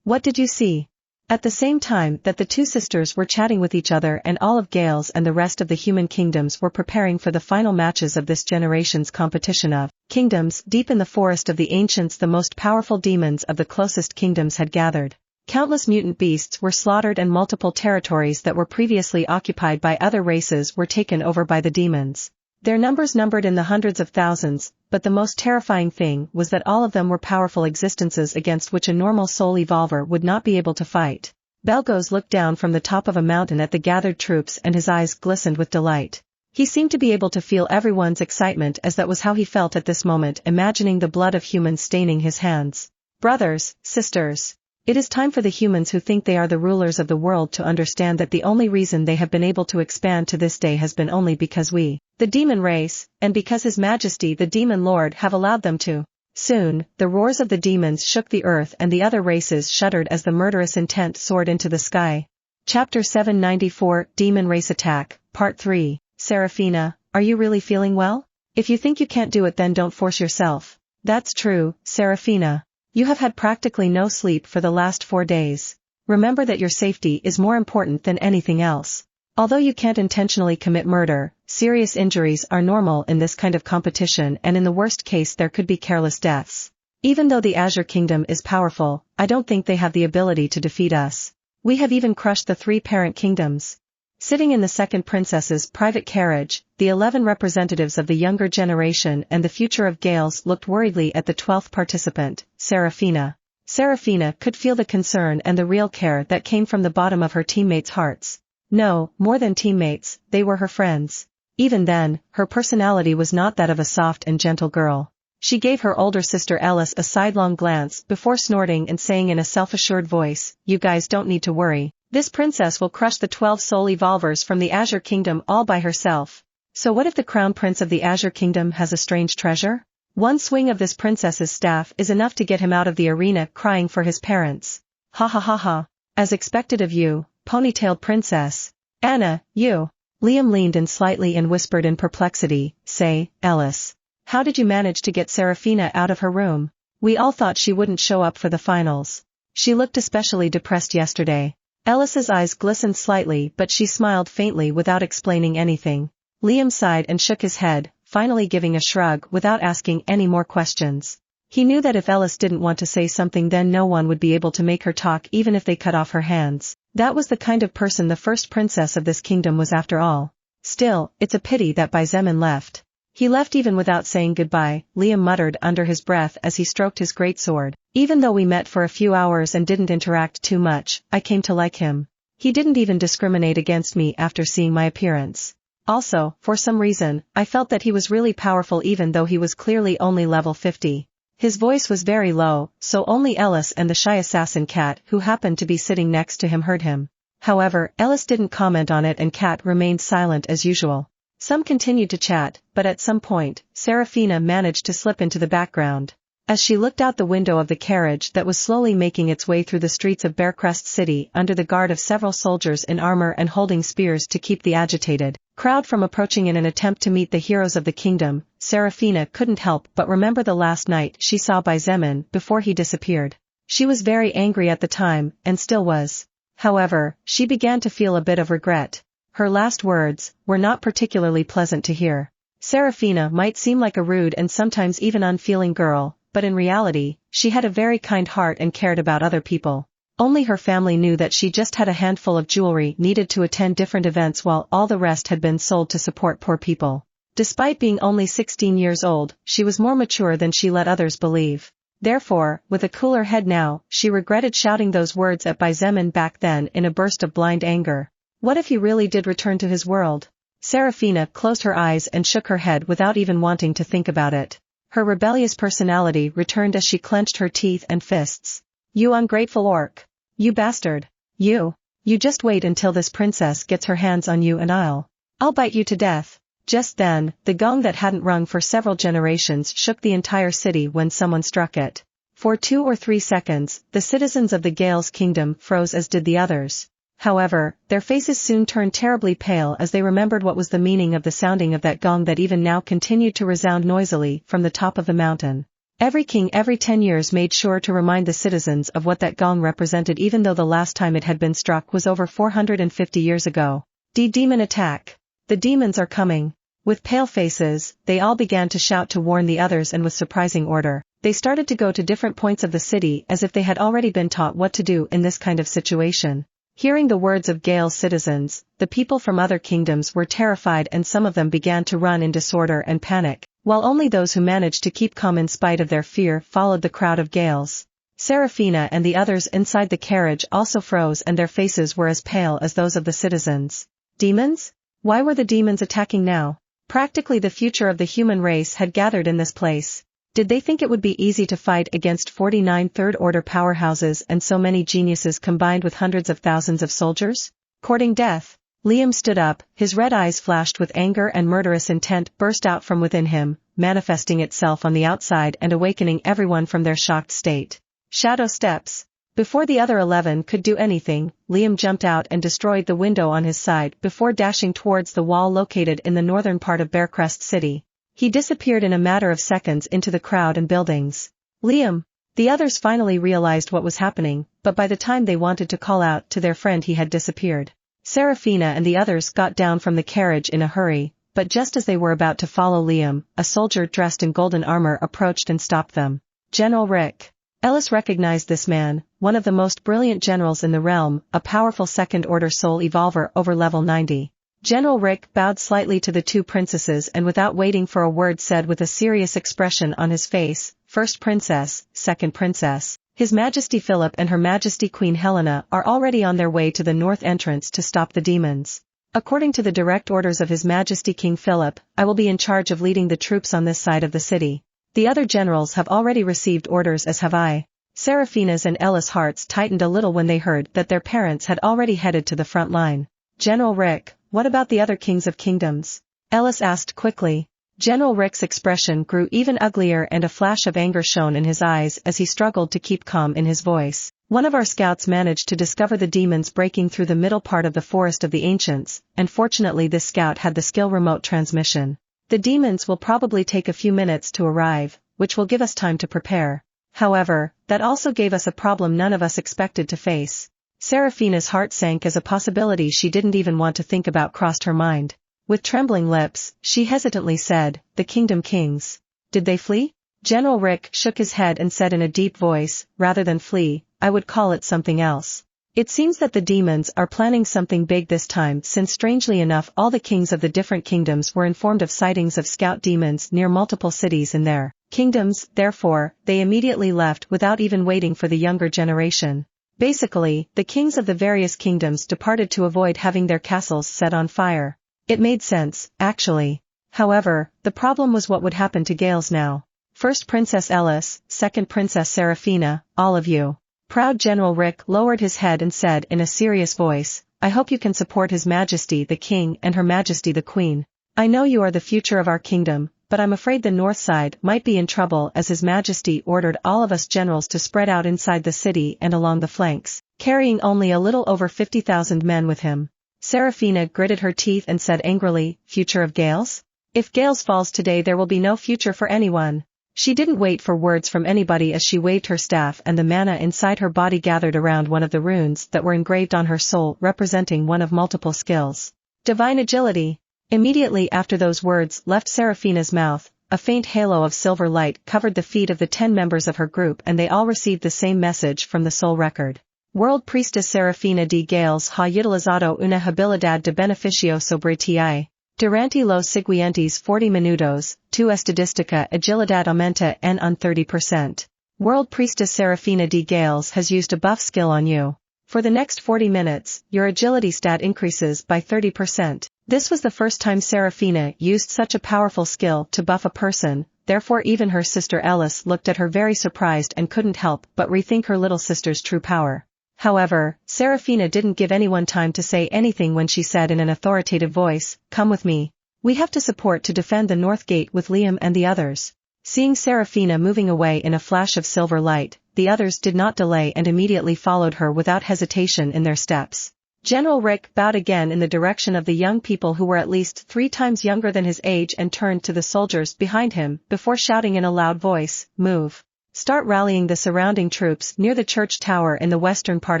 What did you see?" At the same time that the 2 sisters were chatting with each other and all of Gales and the rest of the human kingdoms were preparing for the final matches of this generation's competition of kingdoms, deep in the forest of the ancients the most powerful demons of the closest kingdoms had gathered. Countless mutant beasts were slaughtered and multiple territories that were previously occupied by other races were taken over by the demons. Their numbers numbered in the hundreds of thousands, but the most terrifying thing was that all of them were powerful existences against which a normal soul evolver would not be able to fight. Belgos looked down from the top of a mountain at the gathered troops and his eyes glistened with delight. He seemed to be able to feel everyone's excitement as that was how he felt at this moment, imagining the blood of humans staining his hands. "Brothers, sisters. It is time for the humans who think they are the rulers of the world to understand that the only reason they have been able to expand to this day has been only because we, the demon race, and because His Majesty the Demon Lord have allowed them to. Soon, the roars of the demons shook the earth and the other races shuddered as the murderous intent soared into the sky. Chapter 794, Demon Race Attack, Part 3. Seraphina, are you really feeling well? If you think you can't do it, then don't force yourself. That's true, Seraphina. You have had practically no sleep for the last 4 days. Remember that your safety is more important than anything else. Although you can't intentionally commit murder, serious injuries are normal in this kind of competition, and in the worst case there could be careless deaths. Even though the Azure Kingdom is powerful, I don't think they have the ability to defeat us. We have even crushed the 3 parent kingdoms. Sitting in the second princess's private carriage, the 11 representatives of the younger generation and the future of Gales looked worriedly at the 12th participant, Seraphina. Seraphina could feel the concern and the real care that came from the bottom of her teammates' hearts. No, more than teammates, they were her friends. Even then, her personality was not that of a soft and gentle girl. She gave her older sister Ellis a sidelong glance before snorting and saying in a self-assured voice, "You guys don't need to worry. This princess will crush the 12 soul evolvers from the Azure Kingdom all by herself." So what if the crown prince of the Azure Kingdom has a strange treasure? One swing of this princess's staff is enough to get him out of the arena crying for his parents. Ha ha ha ha. As expected of you, ponytailed princess. Anna, you. Liam leaned in slightly and whispered in perplexity, "Say, Ellis. How did you manage to get Seraphina out of her room? We all thought she wouldn't show up for the finals. She looked especially depressed yesterday." Ellis's eyes glistened slightly, but she smiled faintly without explaining anything. Liam sighed and shook his head, finally giving a shrug without asking any more questions. He knew that if Ellis didn't want to say something, then no one would be able to make her talk even if they cut off her hands. That was the kind of person the first princess of this kingdom was after all. Still, it's a pity that Baizemin left. He left even without saying goodbye, Liam muttered under his breath as he stroked his greatsword. Even though we met for a few hours and didn't interact too much, I came to like him. He didn't even discriminate against me after seeing my appearance. Also, for some reason, I felt that he was really powerful even though he was clearly only level 50. His voice was very low, so only Ellis and the shy assassin Cat, who happened to be sitting next to him, heard him. However, Ellis didn't comment on it and Cat remained silent as usual. Some continued to chat, but at some point, Seraphina managed to slip into the background. As she looked out the window of the carriage that was slowly making its way through the streets of Bearcrest City under the guard of several soldiers in armor and holding spears to keep the agitated crowd from approaching in an attempt to meet the heroes of the kingdom, Seraphina couldn't help but remember the last night she saw Baizemin before he disappeared. She was very angry at the time, and still was. However, she began to feel a bit of regret. Her last words were not particularly pleasant to hear. Seraphina might seem like a rude and sometimes even unfeeling girl, but in reality, she had a very kind heart and cared about other people. Only her family knew that she just had a handful of jewelry needed to attend different events while all the rest had been sold to support poor people. Despite being only 16 years old, she was more mature than she let others believe. Therefore, with a cooler head now, she regretted shouting those words at Baizemin back then in a burst of blind anger. What if he really did return to his world? Seraphina closed her eyes and shook her head without even wanting to think about it. Her rebellious personality returned as she clenched her teeth and fists. "You ungrateful orc! You bastard! You just wait until this princess gets her hands on you and I'll bite you to death." Just then, the gong that hadn't rung for several generations shook the entire city when someone struck it. For 2 or 3 seconds, the citizens of the Gales Kingdom froze, as did the others. However, their faces soon turned terribly pale as they remembered what was the meaning of the sounding of that gong that even now continued to resound noisily from the top of the mountain. Every king every 10 years made sure to remind the citizens of what that gong represented, even though the last time it had been struck was over 450 years ago. Demon attack! The demons are coming! With pale faces, they all began to shout to warn the others, and with surprising order, they started to go to different points of the city as if they had already been taught what to do in this kind of situation. Hearing the words of Gale's citizens, the people from other kingdoms were terrified and some of them began to run in disorder and panic, while only those who managed to keep calm in spite of their fear followed the crowd of Gales. Seraphina and the others inside the carriage also froze, and their faces were as pale as those of the citizens. Demons? Why were the demons attacking now? Practically the future of the human race had gathered in this place. Did they think it would be easy to fight against 49 third-order powerhouses and so many geniuses combined with hundreds of thousands of soldiers? Courting death. Liam stood up, his red eyes flashed with anger and murderous intent burst out from within him, manifesting itself on the outside and awakening everyone from their shocked state. Shadow steps. Before the other 11 could do anything, Liam jumped out and destroyed the window on his side before dashing towards the wall located in the northern part of Bearcrest City. He disappeared in a matter of seconds into the crowd and buildings. Liam! The others finally realized what was happening, but by the time they wanted to call out to their friend he had disappeared. Seraphina and the others got down from the carriage in a hurry, but just as they were about to follow Liam, a soldier dressed in golden armor approached and stopped them. General Rick. Ellis recognized this man, one of the most brilliant generals in the realm, a powerful second-order soul evolver over level 90. General Rick bowed slightly to the two princesses and without waiting for a word said with a serious expression on his face, First Princess, Second Princess. His Majesty Philip and Her Majesty Queen Helena are already on their way to the north entrance to stop the demons. According to the direct orders of His Majesty King Philip, I will be in charge of leading the troops on this side of the city. The other generals have already received orders as have I. Seraphina's and Ella's hearts tightened a little when they heard that their parents had already headed to the front line. General Rick, what about the other kings of kingdoms? Ellis asked quickly. General Rick's expression grew even uglier and a flash of anger shone in his eyes as he struggled to keep calm in his voice. One of our scouts managed to discover the demons breaking through the middle part of the Forest of the Ancients, and fortunately this scout had the skill remote transmission. The demons will probably take a few minutes to arrive, which will give us time to prepare. However, that also gave us a problem none of us expected to face. Seraphina's heart sank as a possibility she didn't even want to think about crossed her mind. With trembling lips, she hesitantly said, the Kingdom Kings. Did they flee? General Rick shook his head and said in a deep voice, rather than flee, I would call it something else. It seems that the demons are planning something big this time since strangely enough all the kings of the different kingdoms were informed of sightings of scout demons near multiple cities in their kingdoms, therefore, they immediately left without even waiting for the younger generation. Basically, the kings of the various kingdoms departed to avoid having their castles set on fire. It made sense, actually. However, the problem was what would happen to Gales now. First Princess Ellis, Second Princess Seraphina, all of you. Proud General Rick lowered his head and said in a serious voice, I hope you can support His Majesty the King and Her Majesty the Queen. I know you are the future of our kingdom, but I'm afraid the north side might be in trouble as His Majesty ordered all of us generals to spread out inside the city and along the flanks, carrying only a little over 50,000 men with him. Seraphina gritted her teeth and said angrily, future of Gales? If Gales falls today there will be no future for anyone. She didn't wait for words from anybody as she waved her staff and the mana inside her body gathered around one of the runes that were engraved on her soul representing one of multiple skills. Divine Agility. Immediately after those words left Seraphina's mouth, a faint halo of silver light covered the feet of the 10 members of her group and they all received the same message from the soul record. World Priestess Serafina de Gales ha utilizado una habilidad de beneficio sobre ti. Durante los siguientes 40 minutos, tu estadística agilidad aumenta en un 30%. World Priestess Serafina de Gales has used a buff skill on you. For the next 40 minutes, your agility stat increases by 30%. This was the first time Seraphina used such a powerful skill to buff a person, therefore even her sister Ellis looked at her very surprised and couldn't help but rethink her little sister's true power. However, Seraphina didn't give anyone time to say anything when she said in an authoritative voice, come with me. We have to support to defend the North Gate with Liam and the others. Seeing Seraphina moving away in a flash of silver light, the others did not delay and immediately followed her without hesitation in their steps. General Rick bowed again in the direction of the young people who were at least 3 times younger than his age and turned to the soldiers behind him before shouting in a loud voice, move. Start rallying the surrounding troops near the church tower in the western part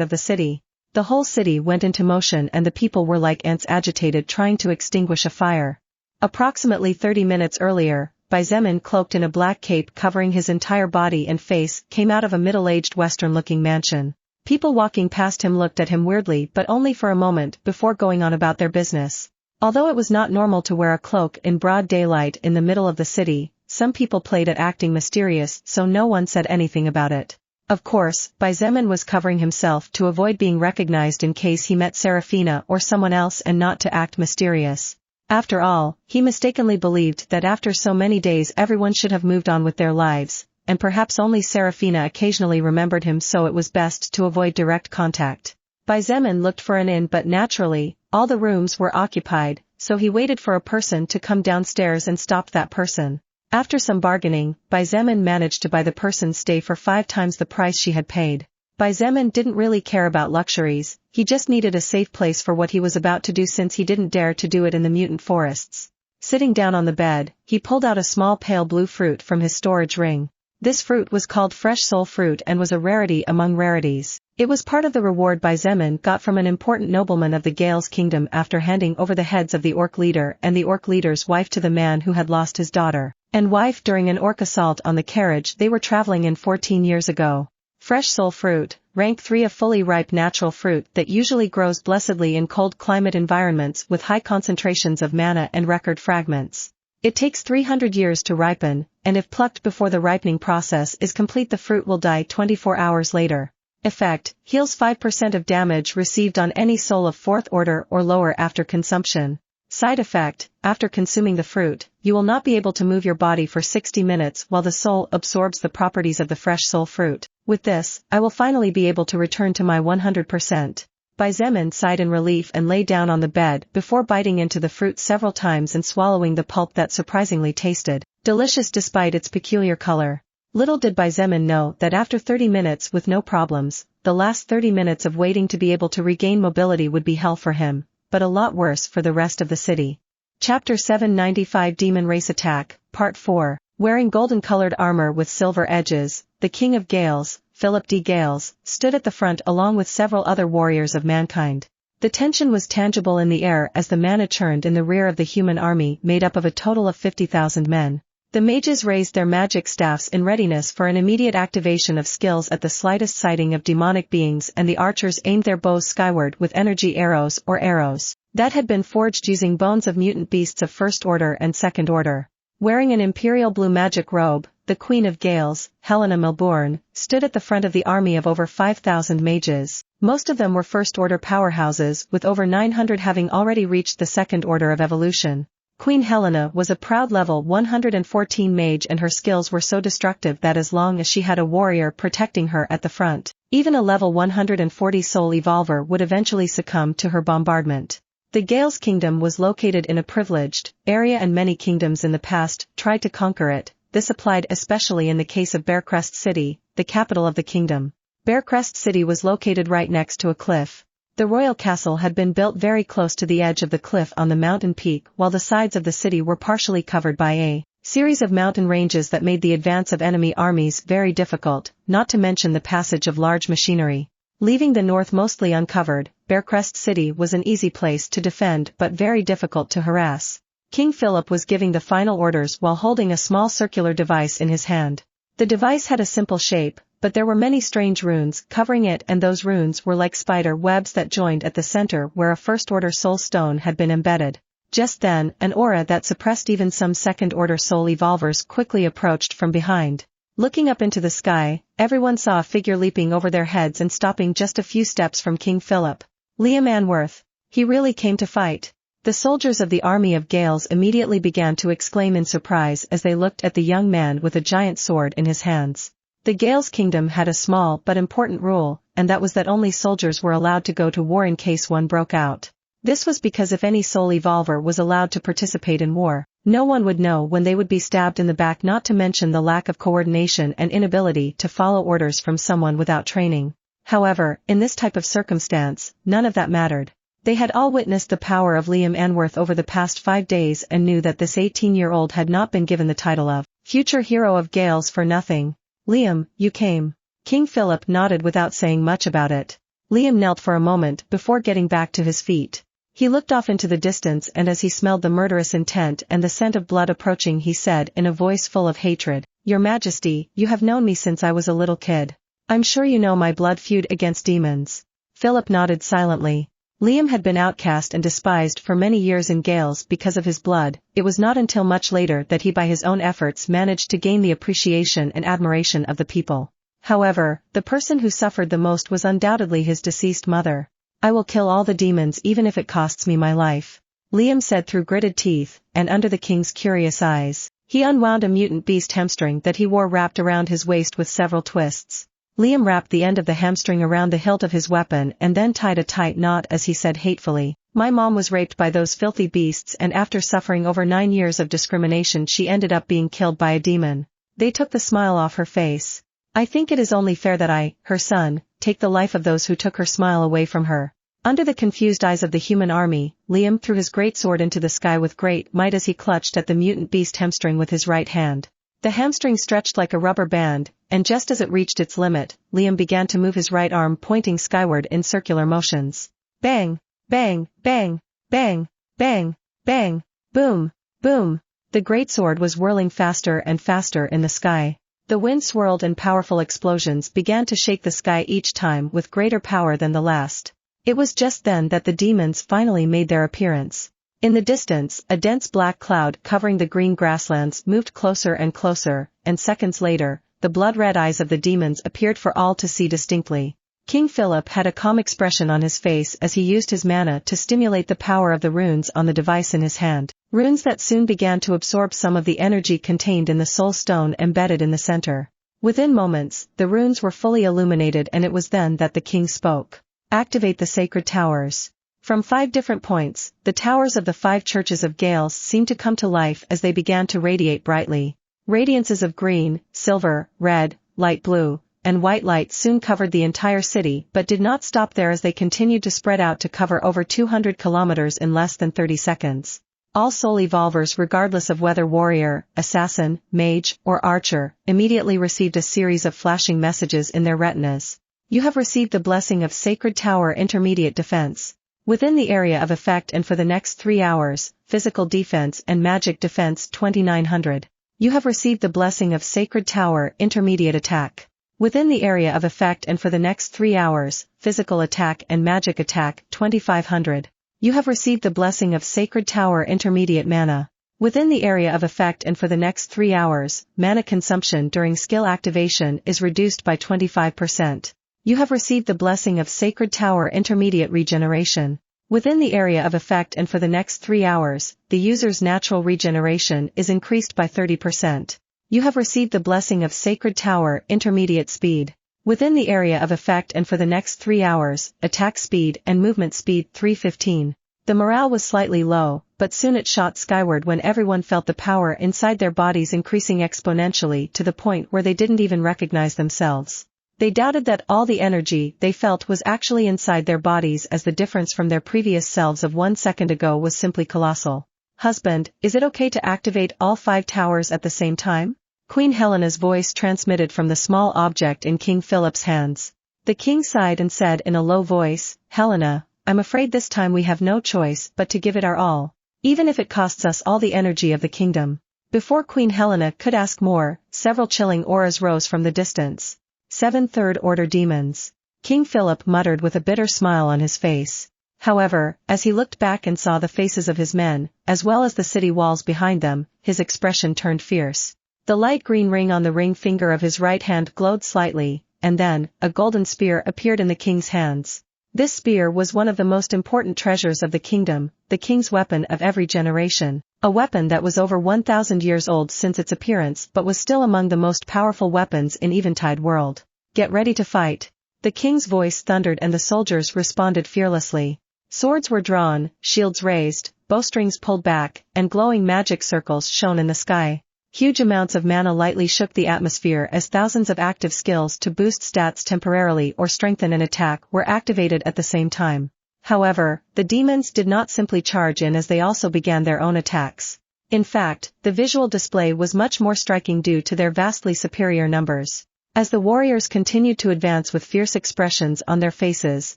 of the city. The whole city went into motion and the people were like ants agitated trying to extinguish a fire. Approximately 30 minutes earlier, Xietain cloaked in a black cape covering his entire body and face came out of a middle-aged western-looking mansion. People walking past him looked at him weirdly but only for a moment before going on about their business. Although it was not normal to wear a cloak in broad daylight in the middle of the city, some people played at acting mysterious so no one said anything about it. Of course, Xietain was covering himself to avoid being recognized in case he met Seraphina or someone else and not to act mysterious. After all, he mistakenly believed that after so many days everyone should have moved on with their lives, and perhaps only Serafina occasionally remembered him, so it was best to avoid direct contact. Xietain looked for an inn, but naturally, all the rooms were occupied, so he waited for a person to come downstairs and stopped that person. After some bargaining, Xietain managed to buy the person's stay for 5 times the price she had paid. Xietain didn't really care about luxuries, he just needed a safe place for what he was about to do, since he didn't dare to do it in the mutant forests. Sitting down on the bed, he pulled out a small pale blue fruit from his storage ring. This fruit was called fresh soul fruit and was a rarity among rarities. It was part of the reward Xietain got from an important nobleman of the Gales kingdom after handing over the heads of the orc leader and the orc leader's wife to the man who had lost his daughter and wife during an orc assault on the carriage they were traveling in 14 years ago. Fresh soul fruit, rank 3, a fully ripe natural fruit that usually grows blessedly in cold climate environments with high concentrations of mana and record fragments. It takes 300 years to ripen, and if plucked before the ripening process is complete, the fruit will die 24 hours later. Effect: heals 5% of damage received on any soul of 4th order or lower after consumption. Side effect: after consuming the fruit, you will not be able to move your body for 60 minutes while the soul absorbs the properties of the fresh soul fruit. With this, I will finally be able to return to my 100%. Xietain sighed in relief and lay down on the bed before biting into the fruit several times and swallowing the pulp that surprisingly tasted delicious despite its peculiar color. Little did Xietain know that after 30 minutes with no problems, the last 30 minutes of waiting to be able to regain mobility would be hell for him, but a lot worse for the rest of the city. Chapter 795 Demon Race Attack, Part 4. Wearing golden-colored armor with silver edges, the King of Gales, Philip D. Gales, stood at the front along with several other warriors of mankind. The tension was tangible in the air as the mana churned in the rear of the human army made up of a total of 50,000 men. The mages raised their magic staffs in readiness for an immediate activation of skills at the slightest sighting of demonic beings, and the archers aimed their bows skyward with energy arrows or arrows that had been forged using bones of mutant beasts of 1st order and 2nd order. Wearing an imperial blue magic robe, the Queen of Gales, Helena Milbourne, stood at the front of the army of over 5,000 mages. Most of them were 1st order powerhouses, with over 900 having already reached the 2nd order of evolution. Queen Helena was a proud level 114 mage, and her skills were so destructive that as long as she had a warrior protecting her at the front, even a level 140 soul evolver would eventually succumb to her bombardment. The Gales kingdom was located in a privileged area, and many kingdoms in the past tried to conquer it. This applied especially in the case of Bearcrest City, the capital of the kingdom. Bearcrest City was located right next to a cliff. The royal castle had been built very close to the edge of the cliff on the mountain peak, while the sides of the city were partially covered by a series of mountain ranges that made the advance of enemy armies very difficult, not to mention the passage of large machinery. Leaving the north mostly uncovered, Bearcrest City was an easy place to defend but very difficult to harass. King Philip was giving the final orders while holding a small circular device in his hand. The device had a simple shape, but there were many strange runes covering it, and those runes were like spider webs that joined at the center where a 1st order soul stone had been embedded. Just then, an aura that suppressed even some 2nd order soul evolvers quickly approached from behind. Looking up into the sky, everyone saw a figure leaping over their heads and stopping just a few steps from King Philip. Liam Anworth. He really came to fight. The soldiers of the army of Gales immediately began to exclaim in surprise as they looked at the young man with a giant sword in his hands. The Gales kingdom had a small but important rule, and that was that only soldiers were allowed to go to war in case one broke out. This was because if any soul evolver was allowed to participate in war, no one would know when they would be stabbed in the back, not to mention the lack of coordination and inability to follow orders from someone without training. However, in this type of circumstance, none of that mattered. They had all witnessed the power of Liam Anworth over the past 5 days and knew that this 18-year-old had not been given the title of future hero of Gales for nothing. Liam, you came. King Philip nodded without saying much about it. Liam knelt for a moment before getting back to his feet. He looked off into the distance, and as he smelled the murderous intent and the scent of blood approaching, he said in a voice full of hatred, "Your Majesty, you have known me since I was a little kid. I'm sure you know my blood feud against demons." Philip nodded silently. Liam had been outcast and despised for many years in Gales because of his blood. It was not until much later that he by his own efforts managed to gain the appreciation and admiration of the people. However, the person who suffered the most was undoubtedly his deceased mother. "I will kill all the demons even if it costs me my life." Liam said through gritted teeth, and under the king's curious eyes. He unwound a mutant beast hamstring that he wore wrapped around his waist with several twists. Liam wrapped the end of the hamstring around the hilt of his weapon and then tied a tight knot as he said hatefully, "My mom was raped by those filthy beasts, and after suffering over 9 years of discrimination she ended up being killed by a demon." They took the smile off her face. "I think it is only fair that I, her son, take the life of those who took her smile away from her." Under the confused eyes of the human army, Liam threw his great sword into the sky with great might as he clutched at the mutant beast hamstring with his right hand. The hamstring stretched like a rubber band, and just as it reached its limit, Liam began to move his right arm pointing skyward in circular motions. Bang! Bang! Bang! Bang! Bang! Bang! Boom! Boom! The great sword was whirling faster and faster in the sky. The wind swirled and powerful explosions began to shake the sky each time with greater power than the last. It was just then that the demons finally made their appearance. In the distance, a dense black cloud covering the green grasslands moved closer and closer, and seconds later, the blood-red eyes of the demons appeared for all to see distinctly. King Philip had a calm expression on his face as he used his mana to stimulate the power of the runes on the device in his hand. Runes that soon began to absorb some of the energy contained in the soul stone embedded in the center. Within moments, the runes were fully illuminated, and it was then that the king spoke. Activate the sacred towers. From 5 different points, the towers of the 5 churches of Gales seemed to come to life as they began to radiate brightly. Radiances of green, silver, red, light blue, and white light soon covered the entire city, but did not stop there as they continued to spread out to cover over 200 kilometers in less than 30 seconds. All soul evolvers, regardless of whether warrior, assassin, mage, or archer, immediately received a series of flashing messages in their retinas. You have received the blessing of Sacred Tower Intermediate Defense. Within the area of effect and for the next 3 hours, Physical Defense and Magic Defense 2900. You have received the blessing of Sacred Tower Intermediate Attack. Within the area of effect and for the next 3 hours, Physical Attack and Magic Attack 2500. You have received the blessing of Sacred Tower Intermediate Mana. Within the area of effect and for the next 3 hours, mana consumption during skill activation is reduced by 25%. You have received the blessing of Sacred Tower Intermediate Regeneration. Within the area of effect and for the next 3 hours, the user's natural regeneration is increased by 30%. You have received the blessing of Sacred Tower Intermediate Speed. Within the area of effect and for the next 3 hours, attack speed and movement speed 315. The morale was slightly low, but soon it shot skyward when everyone felt the power inside their bodies increasing exponentially to the point where they didn't even recognize themselves. They doubted that all the energy they felt was actually inside their bodies, as the difference from their previous selves of 1 second ago was simply colossal. "Husband, is it okay to activate all 5 towers at the same time?" Queen Helena's voice transmitted from the small object in King Philip's hands. The king sighed and said in a low voice, "Helena, I'm afraid this time we have no choice but to give it our all, even if it costs us all the energy of the kingdom." Before Queen Helena could ask more, several chilling auras rose from the distance. 7 third-order demons. King Philip muttered with a bitter smile on his face. However, as he looked back and saw the faces of his men, as well as the city walls behind them, his expression turned fierce. The light green ring on the ring finger of his right hand glowed slightly, and then, a golden spear appeared in the king's hands. This spear was one of the most important treasures of the kingdom, the king's weapon of every generation. A weapon that was over 1,000 years old since its appearance but was still among the most powerful weapons in Eventide world. "Get ready to fight." The king's voice thundered and the soldiers responded fearlessly. Swords were drawn, shields raised, bowstrings pulled back, and glowing magic circles shone in the sky. Huge amounts of mana lightly shook the atmosphere as thousands of active skills to boost stats temporarily or strengthen an attack were activated at the same time. However, the demons did not simply charge in, as they also began their own attacks. In fact, the visual display was much more striking due to their vastly superior numbers. As the warriors continued to advance with fierce expressions on their faces,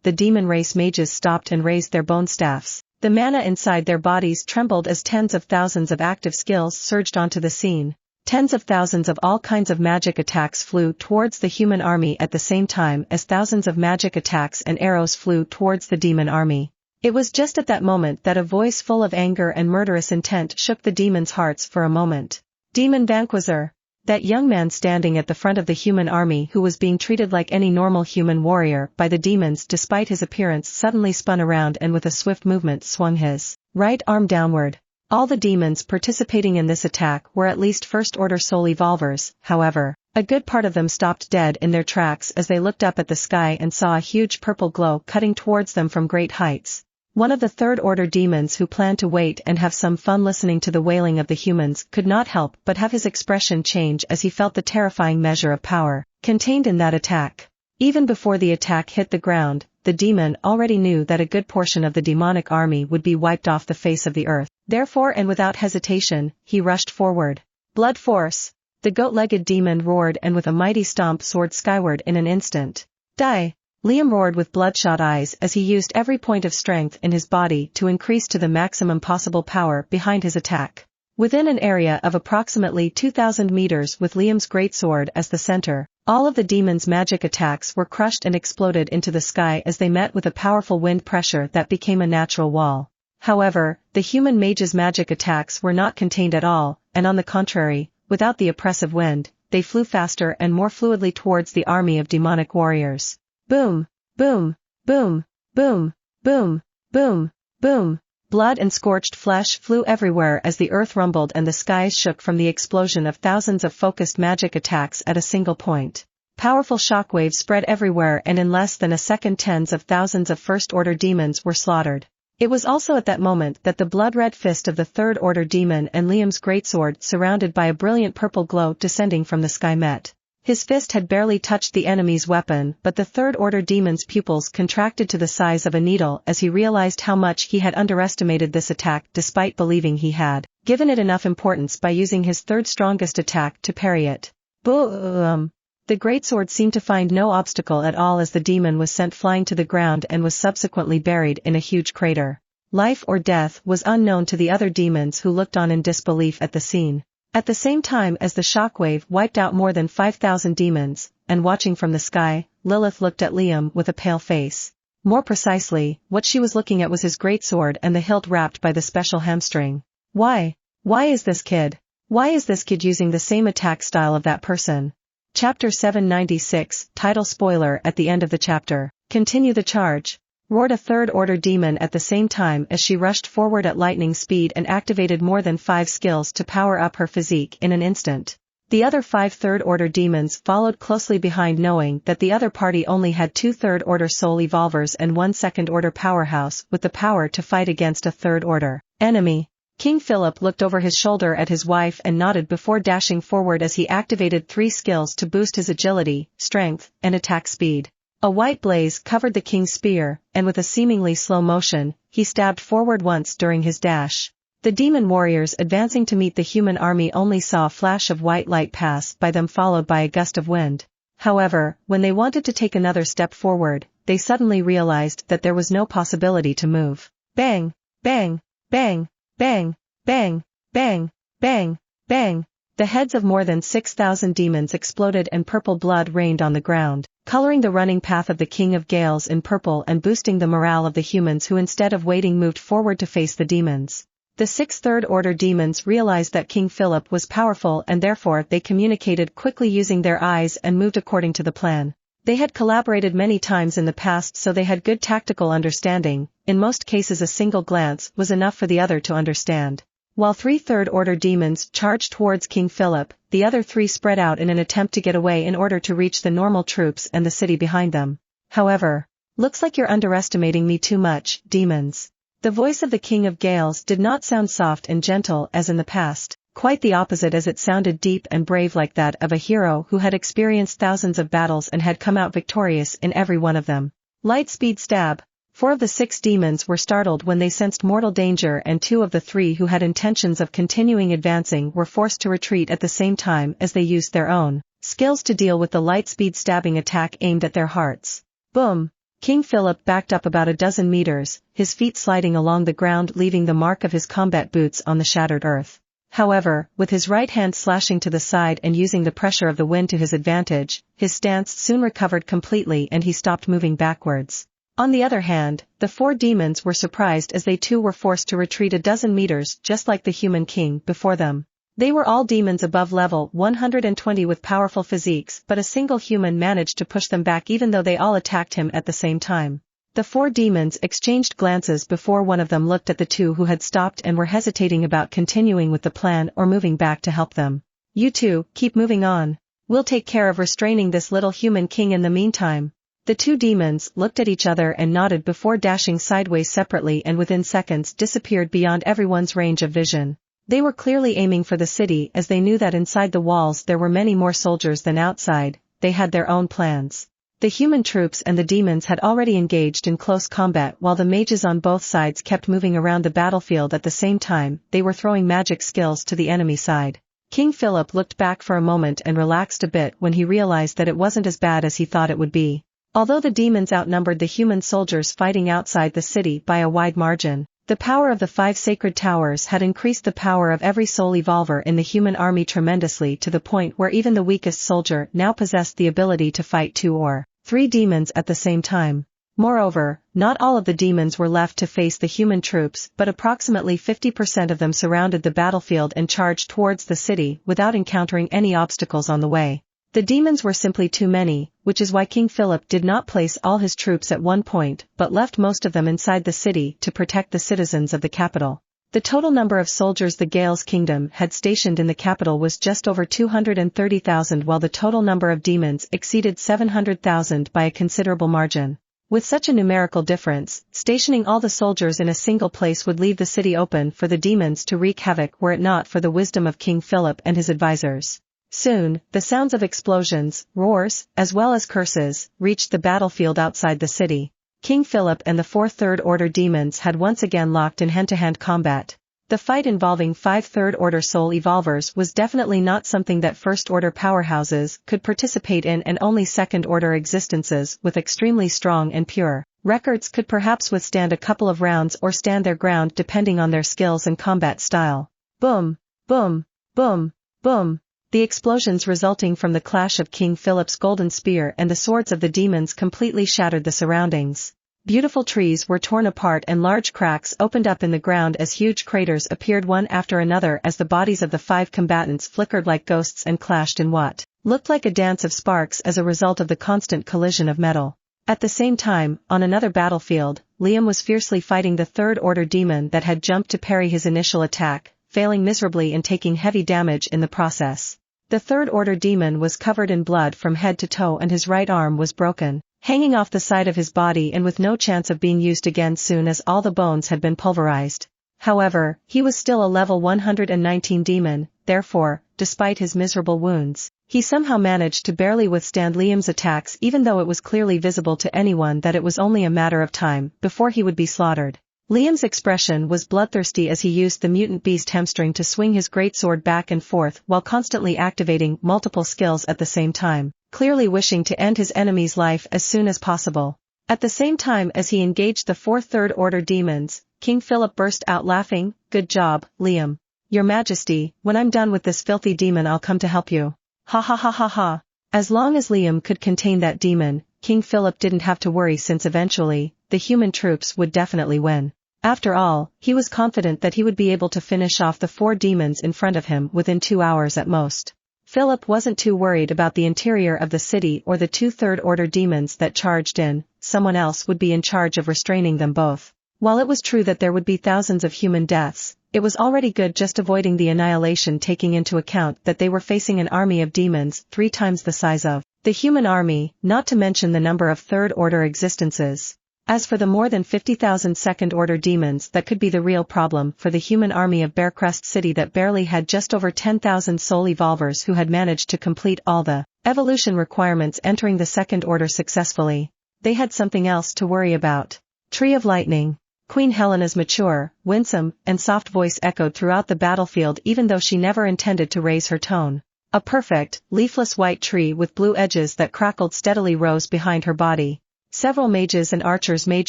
the demon race mages stopped and raised their bone staffs. The mana inside their bodies trembled as tens of thousands of active skills surged onto the scene. Tens of thousands of all kinds of magic attacks flew towards the human army at the same time as thousands of magic attacks and arrows flew towards the demon army. It was just at that moment that a voice full of anger and murderous intent shook the demons' hearts for a moment. "Demon Vanquisher!" That young man standing at the front of the human army, who was being treated like any normal human warrior by the demons despite his appearance, suddenly spun around and with a swift movement swung his right arm downward. All the demons participating in this attack were at least first-order soul evolvers, however. A good part of them stopped dead in their tracks as they looked up at the sky and saw a huge purple glow cutting towards them from great heights. One of the third-order demons who planned to wait and have some fun listening to the wailing of the humans could not help but have his expression change as he felt the terrifying measure of power contained in that attack. Even before the attack hit the ground, the demon already knew that a good portion of the demonic army would be wiped off the face of the earth. Therefore, and without hesitation, he rushed forward. Blood force! The goat-legged demon roared and with a mighty stomp soared skyward in an instant. Die! Liam roared with bloodshot eyes as he used every point of strength in his body to increase to the maximum possible power behind his attack. Within an area of approximately 2,000 meters with Liam's greatsword as the center, all of the demon's magic attacks were crushed and exploded into the sky as they met with a powerful wind pressure that became a natural wall. However, the human mage's magic attacks were not contained at all, and on the contrary, without the oppressive wind, they flew faster and more fluidly towards the army of demonic warriors. Boom! Boom! Boom! Boom! Boom! Boom! Boom! Blood and scorched flesh flew everywhere as the earth rumbled and the skies shook from the explosion of thousands of focused magic attacks at a single point. Powerful shockwaves spread everywhere and in less than a second tens of thousands of first-order demons were slaughtered. It was also at that moment that the blood-red fist of the third-order demon and Liam's greatsword surrounded by a brilliant purple glow descending from the sky met. His fist had barely touched the enemy's weapon, but the third-order demon's pupils contracted to the size of a needle as he realized how much he had underestimated this attack despite believing he had given it enough importance by using his third strongest attack to parry it. Boom! The greatsword seemed to find no obstacle at all as the demon was sent flying to the ground and was subsequently buried in a huge crater. Life or death was unknown to the other demons who looked on in disbelief at the scene. At the same time as the shockwave wiped out more than 5,000 demons, and watching from the sky, Lilith looked at Liam with a pale face. More precisely, what she was looking at was his greatsword and the hilt wrapped by the special hamstring. Why? Why is this kid? Why is this kid using the same attack style of that person? Chapter 796, title spoiler at the end of the chapter. Continue the charge. Roared a third-order demon at the same time as she rushed forward at lightning speed and activated more than 5 skills to power up her physique in an instant. The other 5 third-order demons followed closely behind knowing that the other party only had 2 third-order soul evolvers and 1 second-order powerhouse with the power to fight against a third-order enemy. King Philip looked over his shoulder at his wife and nodded before dashing forward as he activated 3 skills to boost his agility, strength, and attack speed. A white blaze covered the king's spear, and with a seemingly slow motion, he stabbed forward once during his dash. The demon warriors advancing to meet the human army only saw a flash of white light pass by them followed by a gust of wind. However, when they wanted to take another step forward, they suddenly realized that there was no possibility to move. Bang! Bang! Bang! Bang! Bang! Bang! Bang! Bang! The heads of more than 6,000 demons exploded and purple blood rained on the ground, coloring the running path of the King of Gales in purple and boosting the morale of the humans who instead of waiting moved forward to face the demons. The 6 third-order demons realized that King Philip was powerful and therefore they communicated quickly using their eyes and moved according to the plan. They had collaborated many times in the past so they had good tactical understanding. In most cases a single glance was enough for the other to understand. While 3 third-order demons charged towards King Philip, the other 3 spread out in an attempt to get away in order to reach the normal troops and the city behind them. However, looks like you're underestimating me too much, demons. The voice of the King of Gales did not sound soft and gentle as in the past, quite the opposite as it sounded deep and brave like that of a hero who had experienced thousands of battles and had come out victorious in every one of them. Light speed stab. 4 of the 6 demons were startled when they sensed mortal danger and 2 of the 3 who had intentions of continuing advancing were forced to retreat at the same time as they used their own skills to deal with the light speed stabbing attack aimed at their hearts. Boom! King Philip backed up about a dozen meters, his feet sliding along the ground leaving the mark of his combat boots on the shattered earth. However, with his right hand slashing to the side and using the pressure of the wind to his advantage, his stance soon recovered completely and he stopped moving backwards. On the other hand, the 4 demons were surprised as they too were forced to retreat a dozen meters just like the human king before them. They were all demons above level 120 with powerful physiques but a single human managed to push them back even though they all attacked him at the same time. The 4 demons exchanged glances before one of them looked at the 2 who had stopped and were hesitating about continuing with the plan or moving back to help them. "You 2, keep moving on. We'll take care of restraining this little human king in the meantime." The 2 demons looked at each other and nodded before dashing sideways separately and within seconds disappeared beyond everyone's range of vision. They were clearly aiming for the city as they knew that inside the walls there were many more soldiers than outside. They had their own plans. The human troops and the demons had already engaged in close combat while the mages on both sides kept moving around the battlefield at the same time. They were throwing magic skills to the enemy side. King Philip looked back for a moment and relaxed a bit when he realized that it wasn't as bad as he thought it would be. Although the demons outnumbered the human soldiers fighting outside the city by a wide margin, the power of the 5 sacred towers had increased the power of every soul evolver in the human army tremendously to the point where even the weakest soldier now possessed the ability to fight 2 or 3 demons at the same time. Moreover, not all of the demons were left to face the human troops, but approximately 50% of them surrounded the battlefield and charged towards the city without encountering any obstacles on the way. The demons were simply too many, which is why King Philip did not place all his troops at one point but left most of them inside the city to protect the citizens of the capital. The total number of soldiers the Gales Kingdom had stationed in the capital was just over 230,000 while the total number of demons exceeded 700,000 by a considerable margin. With such a numerical difference, stationing all the soldiers in a single place would leave the city open for the demons to wreak havoc were it not for the wisdom of King Philip and his advisors. Soon, the sounds of explosions, roars, as well as curses, reached the battlefield outside the city. King Philip and the 4 Third Order demons had once again locked in hand-to-hand combat. The fight involving 5 Third Order soul evolvers was definitely not something that First Order powerhouses could participate in, and only Second Order existences with extremely strong and pure records could perhaps withstand a couple of rounds or stand their ground depending on their skills and combat style. Boom! Boom! Boom! Boom! The explosions resulting from the clash of King Philip's golden spear and the swords of the demons completely shattered the surroundings. Beautiful trees were torn apart and large cracks opened up in the ground as huge craters appeared one after another as the bodies of the 5 combatants flickered like ghosts and clashed in what looked like a dance of sparks as a result of the constant collision of metal. At the same time, on another battlefield, Liam was fiercely fighting the Third Order demon that had jumped to parry his initial attack, failing miserably and taking heavy damage in the process. The Third Order demon was covered in blood from head to toe and his right arm was broken, hanging off the side of his body and with no chance of being used again soon as all the bones had been pulverized. However, he was still a level 119 demon, therefore, despite his miserable wounds, he somehow managed to barely withstand Liam's attacks even though it was clearly visible to anyone that it was only a matter of time before he would be slaughtered. Liam's expression was bloodthirsty as he used the mutant beast hamstring to swing his greatsword back and forth while constantly activating multiple skills at the same time, clearly wishing to end his enemy's life as soon as possible. At the same time as he engaged the 4 Third Order demons, King Philip burst out laughing. "Good job, Liam. Your Majesty, when I'm done with this filthy demon I'll come to help you. Ha ha ha ha ha." As long as Liam could contain that demon, King Philip didn't have to worry since eventually, the human troops would definitely win. After all, he was confident that he would be able to finish off the 4 demons in front of him within 2 hours at most. Philip wasn't too worried about the interior of the city or the 2 Third Order demons that charged in. Someone else would be in charge of restraining them both. While it was true that there would be thousands of human deaths, it was already good just avoiding the annihilation, taking into account that they were facing an army of demons 3 times the size of the human army, not to mention the number of Third Order existences. As for the more than 50,000 Second Order demons, that could be the real problem for the human army of Bearcrest City that barely had just over 10,000 soul evolvers who had managed to complete all the evolution requirements entering the Second Order successfully. They had something else to worry about. Tree of Lightning. Queen Helena's mature, winsome, and soft voice echoed throughout the battlefield even though she never intended to raise her tone. A perfect, leafless white tree with blue edges that crackled steadily rose behind her body. Several mages and archers made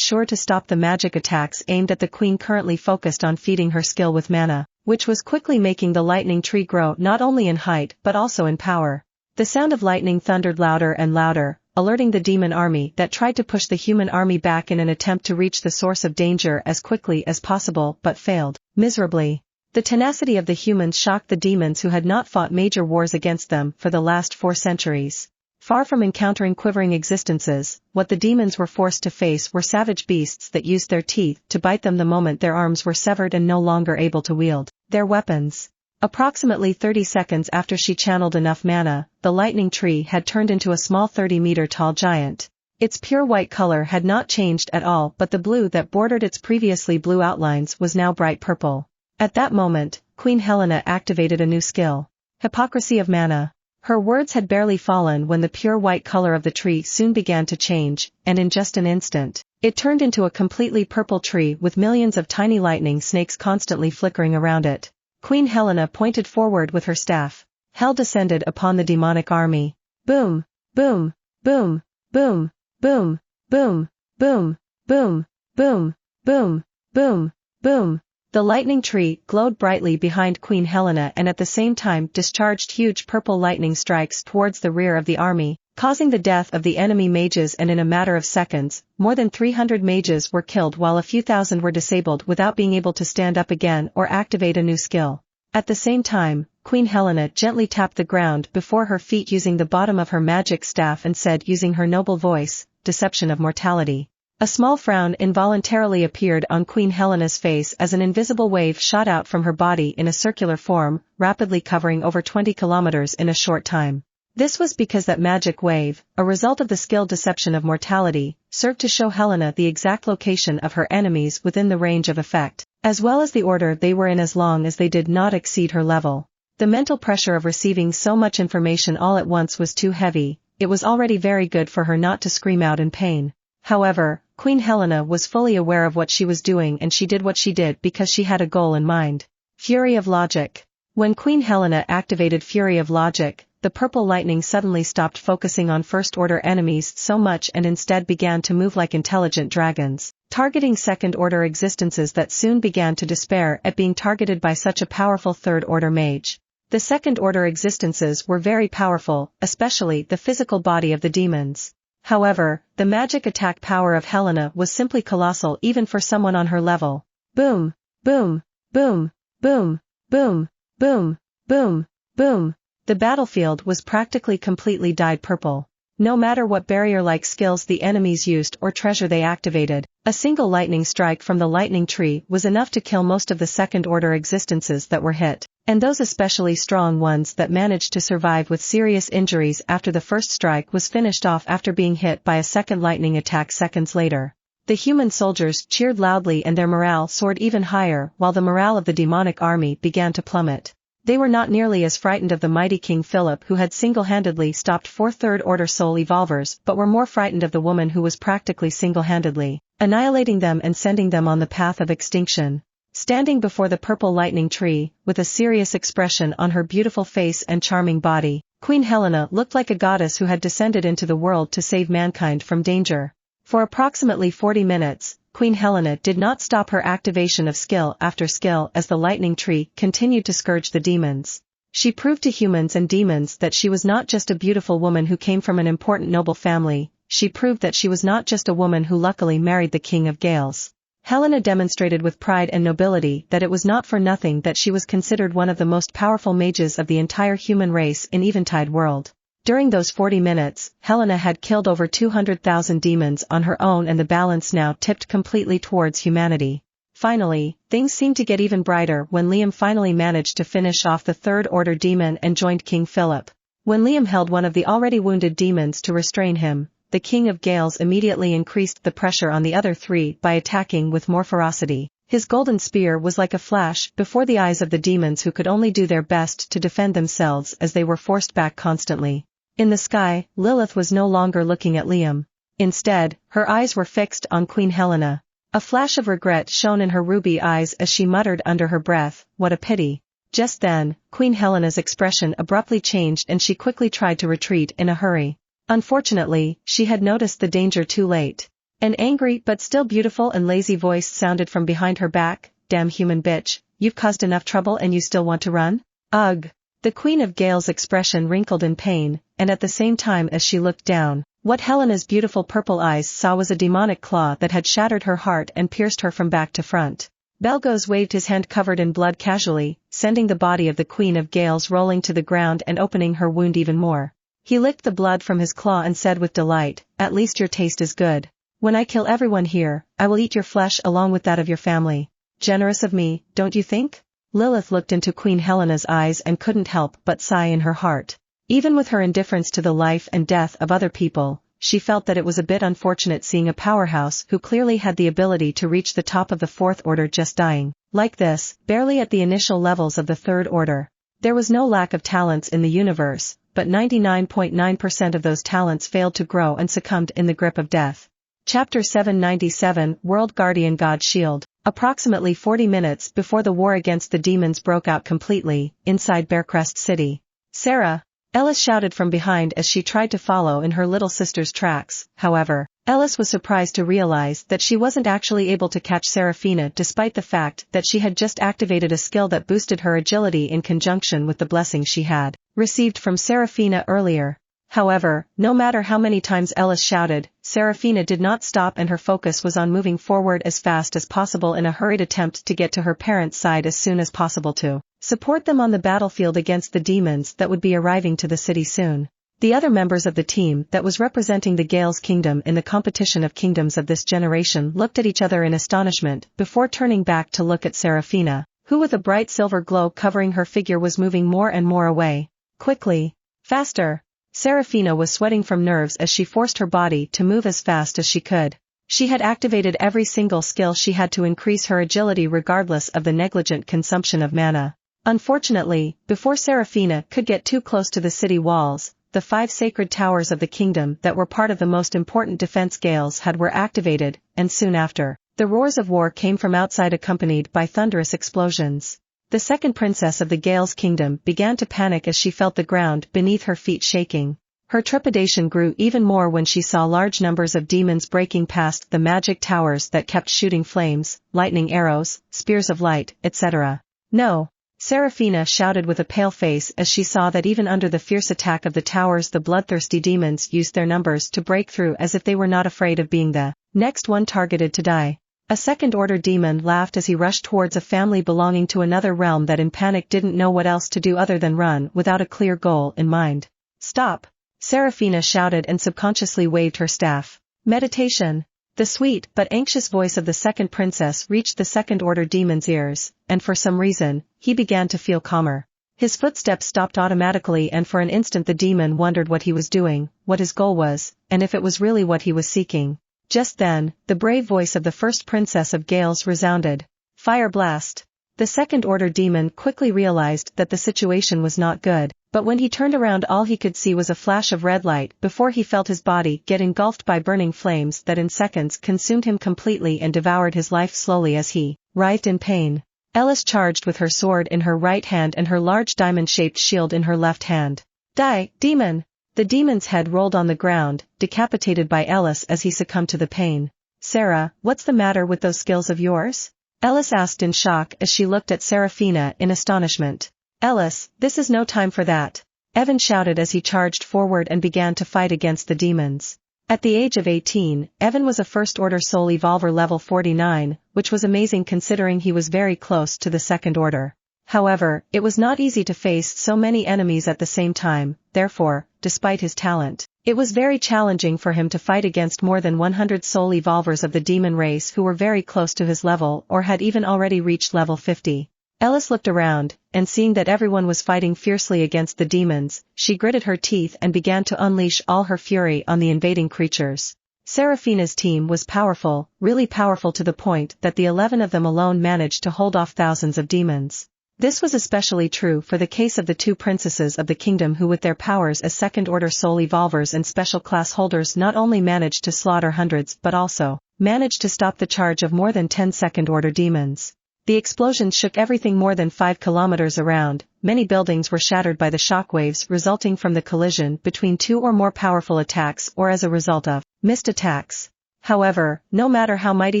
sure to stop the magic attacks aimed at the queen, currently focused on feeding her skill with mana, which was quickly making the lightning tree grow not only in height but also in power. The sound of lightning thundered louder and louder, alerting the demon army that tried to push the human army back in an attempt to reach the source of danger as quickly as possible but failed miserably. The tenacity of the humans shocked the demons who had not fought major wars against them for the last 4 centuries. Far from encountering quivering existences, what the demons were forced to face were savage beasts that used their teeth to bite them the moment their arms were severed and no longer able to wield their weapons. Approximately 30 seconds after she channeled enough mana, the lightning tree had turned into a small 30-meter-tall giant. Its pure white color had not changed at all, but the blue that bordered its previously blue outlines was now bright purple. At that moment, Queen Helena activated a new skill. Hypocrisy of mana. Her words had barely fallen when the pure white color of the tree soon began to change, and in just an instant, it turned into a completely purple tree with millions of tiny lightning snakes constantly flickering around it. Queen Helena pointed forward with her staff. Hell descended upon the demonic army. Boom, boom, boom, boom, boom, boom, boom, boom, boom, boom, boom, boom. The lightning tree glowed brightly behind Queen Helena and at the same time discharged huge purple lightning strikes towards the rear of the army, causing the death of the enemy mages, and in a matter of seconds, more than 300 mages were killed while a few thousand were disabled without being able to stand up again or activate a new skill. At the same time, Queen Helena gently tapped the ground before her feet using the bottom of her magic staff and said using her noble voice, "Deception of mortality." A small frown involuntarily appeared on Queen Helena's face as an invisible wave shot out from her body in a circular form, rapidly covering over 20 kilometers in a short time. This was because that magic wave, a result of the skill Deception of Mortality, served to show Helena the exact location of her enemies within the range of effect, as well as the order they were in as long as they did not exceed her level. The mental pressure of receiving so much information all at once was too heavy. It was already very good for her not to scream out in pain. However, Queen Helena was fully aware of what she was doing, and she did what she did because she had a goal in mind. Fury of Logic. When Queen Helena activated Fury of Logic, the purple lightning suddenly stopped focusing on first-order enemies so much and instead began to move like intelligent dragons, targeting second-order existences that soon began to despair at being targeted by such a powerful third-order mage. The second-order existences were very powerful, especially the physical body of the demons. However, the magic attack power of Helena was simply colossal even for someone on her level. Boom, boom, boom, boom, boom, boom, boom, boom. The battlefield was practically completely dyed purple. No matter what barrier-like skills the enemies used or treasure they activated, a single lightning strike from the lightning tree was enough to kill most of the second-order existences that were hit, and those especially strong ones that managed to survive with serious injuries after the first strike was finished off after being hit by a second lightning attack seconds later. The human soldiers cheered loudly and their morale soared even higher while the morale of the demonic army began to plummet. They were not nearly as frightened of the mighty King Philip who had single-handedly stopped 4 third-order soul evolvers, but were more frightened of the woman who was practically single-handedly annihilating them and sending them on the path of extinction. Standing before the purple lightning tree, with a serious expression on her beautiful face and charming body, Queen Helena looked like a goddess who had descended into the world to save mankind from danger. For approximately 40 minutes, Queen Helena did not stop her activation of skill after skill as the lightning tree continued to scourge the demons. She proved to humans and demons that she was not just a beautiful woman who came from an important noble family, she proved that she was not just a woman who luckily married the King of Gales. Helena demonstrated with pride and nobility that it was not for nothing that she was considered one of the most powerful mages of the entire human race in Eventide world. During those 40 minutes, Helena had killed over 200,000 demons on her own, and the balance now tipped completely towards humanity. Finally, things seemed to get even brighter when Liam finally managed to finish off the third-order demon and joined King Philip. When Liam held one of the already wounded demons to restrain him, the King of Gales immediately increased the pressure on the other 3 by attacking with more ferocity. His golden spear was like a flash before the eyes of the demons who could only do their best to defend themselves as they were forced back constantly. In the sky, Lilith was no longer looking at Liam. Instead, her eyes were fixed on Queen Helena. A flash of regret shone in her ruby eyes as she muttered under her breath, "What a pity." Just then, Queen Helena's expression abruptly changed and she quickly tried to retreat in a hurry. Unfortunately, she had noticed the danger too late. An angry but still beautiful and lazy voice sounded from behind her back, "Damn human bitch, you've caused enough trouble and you still want to run? Ugh." The Queen of Gales' expression wrinkled in pain, and at the same time as she looked down, what Helena's beautiful purple eyes saw was a demonic claw that had shattered her heart and pierced her from back to front. Belgos waved his hand covered in blood casually, sending the body of the Queen of Gales rolling to the ground and opening her wound even more. He licked the blood from his claw and said with delight, "At least your taste is good. When I kill everyone here, I will eat your flesh along with that of your family. Generous of me, don't you think?" Lilith looked into Queen Helena's eyes and couldn't help but sigh in her heart. Even with her indifference to the life and death of other people, she felt that it was a bit unfortunate seeing a powerhouse who clearly had the ability to reach the top of the Fourth Order just dying, like this, barely at the initial levels of the Third Order. There was no lack of talents in the universe, but 99.9% of those talents failed to grow and succumbed in the grip of death. Chapter 797 World Guardian God Shield. Approximately 40 minutes before the war against the demons broke out completely, inside Bearcrest City. "Sarah!" Ellis shouted from behind as she tried to follow in her little sister's tracks. However, Ellis was surprised to realize that she wasn't actually able to catch Seraphina despite the fact that she had just activated a skill that boosted her agility in conjunction with the blessing she had received from Seraphina earlier. However, no matter how many times Ellis shouted, Seraphina did not stop and her focus was on moving forward as fast as possible in a hurried attempt to get to her parents' side as soon as possible to support them on the battlefield against the demons that would be arriving to the city soon. The other members of the team that was representing the Gales Kingdom in the competition of kingdoms of this generation looked at each other in astonishment before turning back to look at Seraphina, who with a bright silver glow covering her figure was moving more and more away. Quickly. Faster. Seraphina was sweating from nerves as she forced her body to move as fast as she could. She had activated every single skill she had to increase her agility regardless of the negligent consumption of mana. Unfortunately, before Seraphina could get too close to the city walls, the 5 sacred towers of the kingdom that were part of the most important defense Gales had were activated, and soon after, the roars of war came from outside accompanied by thunderous explosions. The second princess of the Gales kingdom began to panic as she felt the ground beneath her feet shaking. Her trepidation grew even more when she saw large numbers of demons breaking past the magic towers that kept shooting flames, lightning arrows, spears of light, etc. "No!" Seraphina shouted with a pale face as she saw that even under the fierce attack of the towers the bloodthirsty demons used their numbers to break through as if they were not afraid of being the next one targeted to die. A second-order demon laughed as he rushed towards a family belonging to another realm that in panic didn't know what else to do other than run without a clear goal in mind. "Stop!" Seraphina shouted and subconsciously waved her staff. "Meditation!" The sweet but anxious voice of the second princess reached the second-order demon's ears, and for some reason, he began to feel calmer. His footsteps stopped automatically and for an instant the demon wondered what he was doing, what his goal was, and if it was really what he was seeking. Just then, the brave voice of the first princess of Gales resounded. "Fire blast!" The second-order demon quickly realized that the situation was not good, but when he turned around all he could see was a flash of red light before he felt his body get engulfed by burning flames that in seconds consumed him completely and devoured his life slowly as he writhed in pain. Ellis charged with her sword in her right hand and her large diamond-shaped shield in her left hand. "Die, demon!" The demon's head rolled on the ground, decapitated by Ellis as he succumbed to the pain. "Sarah, what's the matter with those skills of yours?" Ellis asked in shock as she looked at Seraphina in astonishment. "Ellis, this is no time for that." Evan shouted as he charged forward and began to fight against the demons. At the age of 18, Evan was a first-order soul evolver level 49, which was amazing considering he was very close to the second order. However, it was not easy to face so many enemies at the same time, therefore, despite his talent, it was very challenging for him to fight against more than 100 soul evolvers of the demon race who were very close to his level or had even already reached level 50. Ellis looked around, and seeing that everyone was fighting fiercely against the demons, she gritted her teeth and began to unleash all her fury on the invading creatures. Seraphina's team was powerful, really powerful to the point that the 11 of them alone managed to hold off thousands of demons. This was especially true for the case of the 2 princesses of the kingdom who with their powers as second-order soul evolvers and special class holders not only managed to slaughter hundreds but also managed to stop the charge of more than 10 second-order demons. The explosions shook everything more than 5 kilometers around, many buildings were shattered by the shockwaves resulting from the collision between 2 or more powerful attacks or as a result of missed attacks. However, no matter how mighty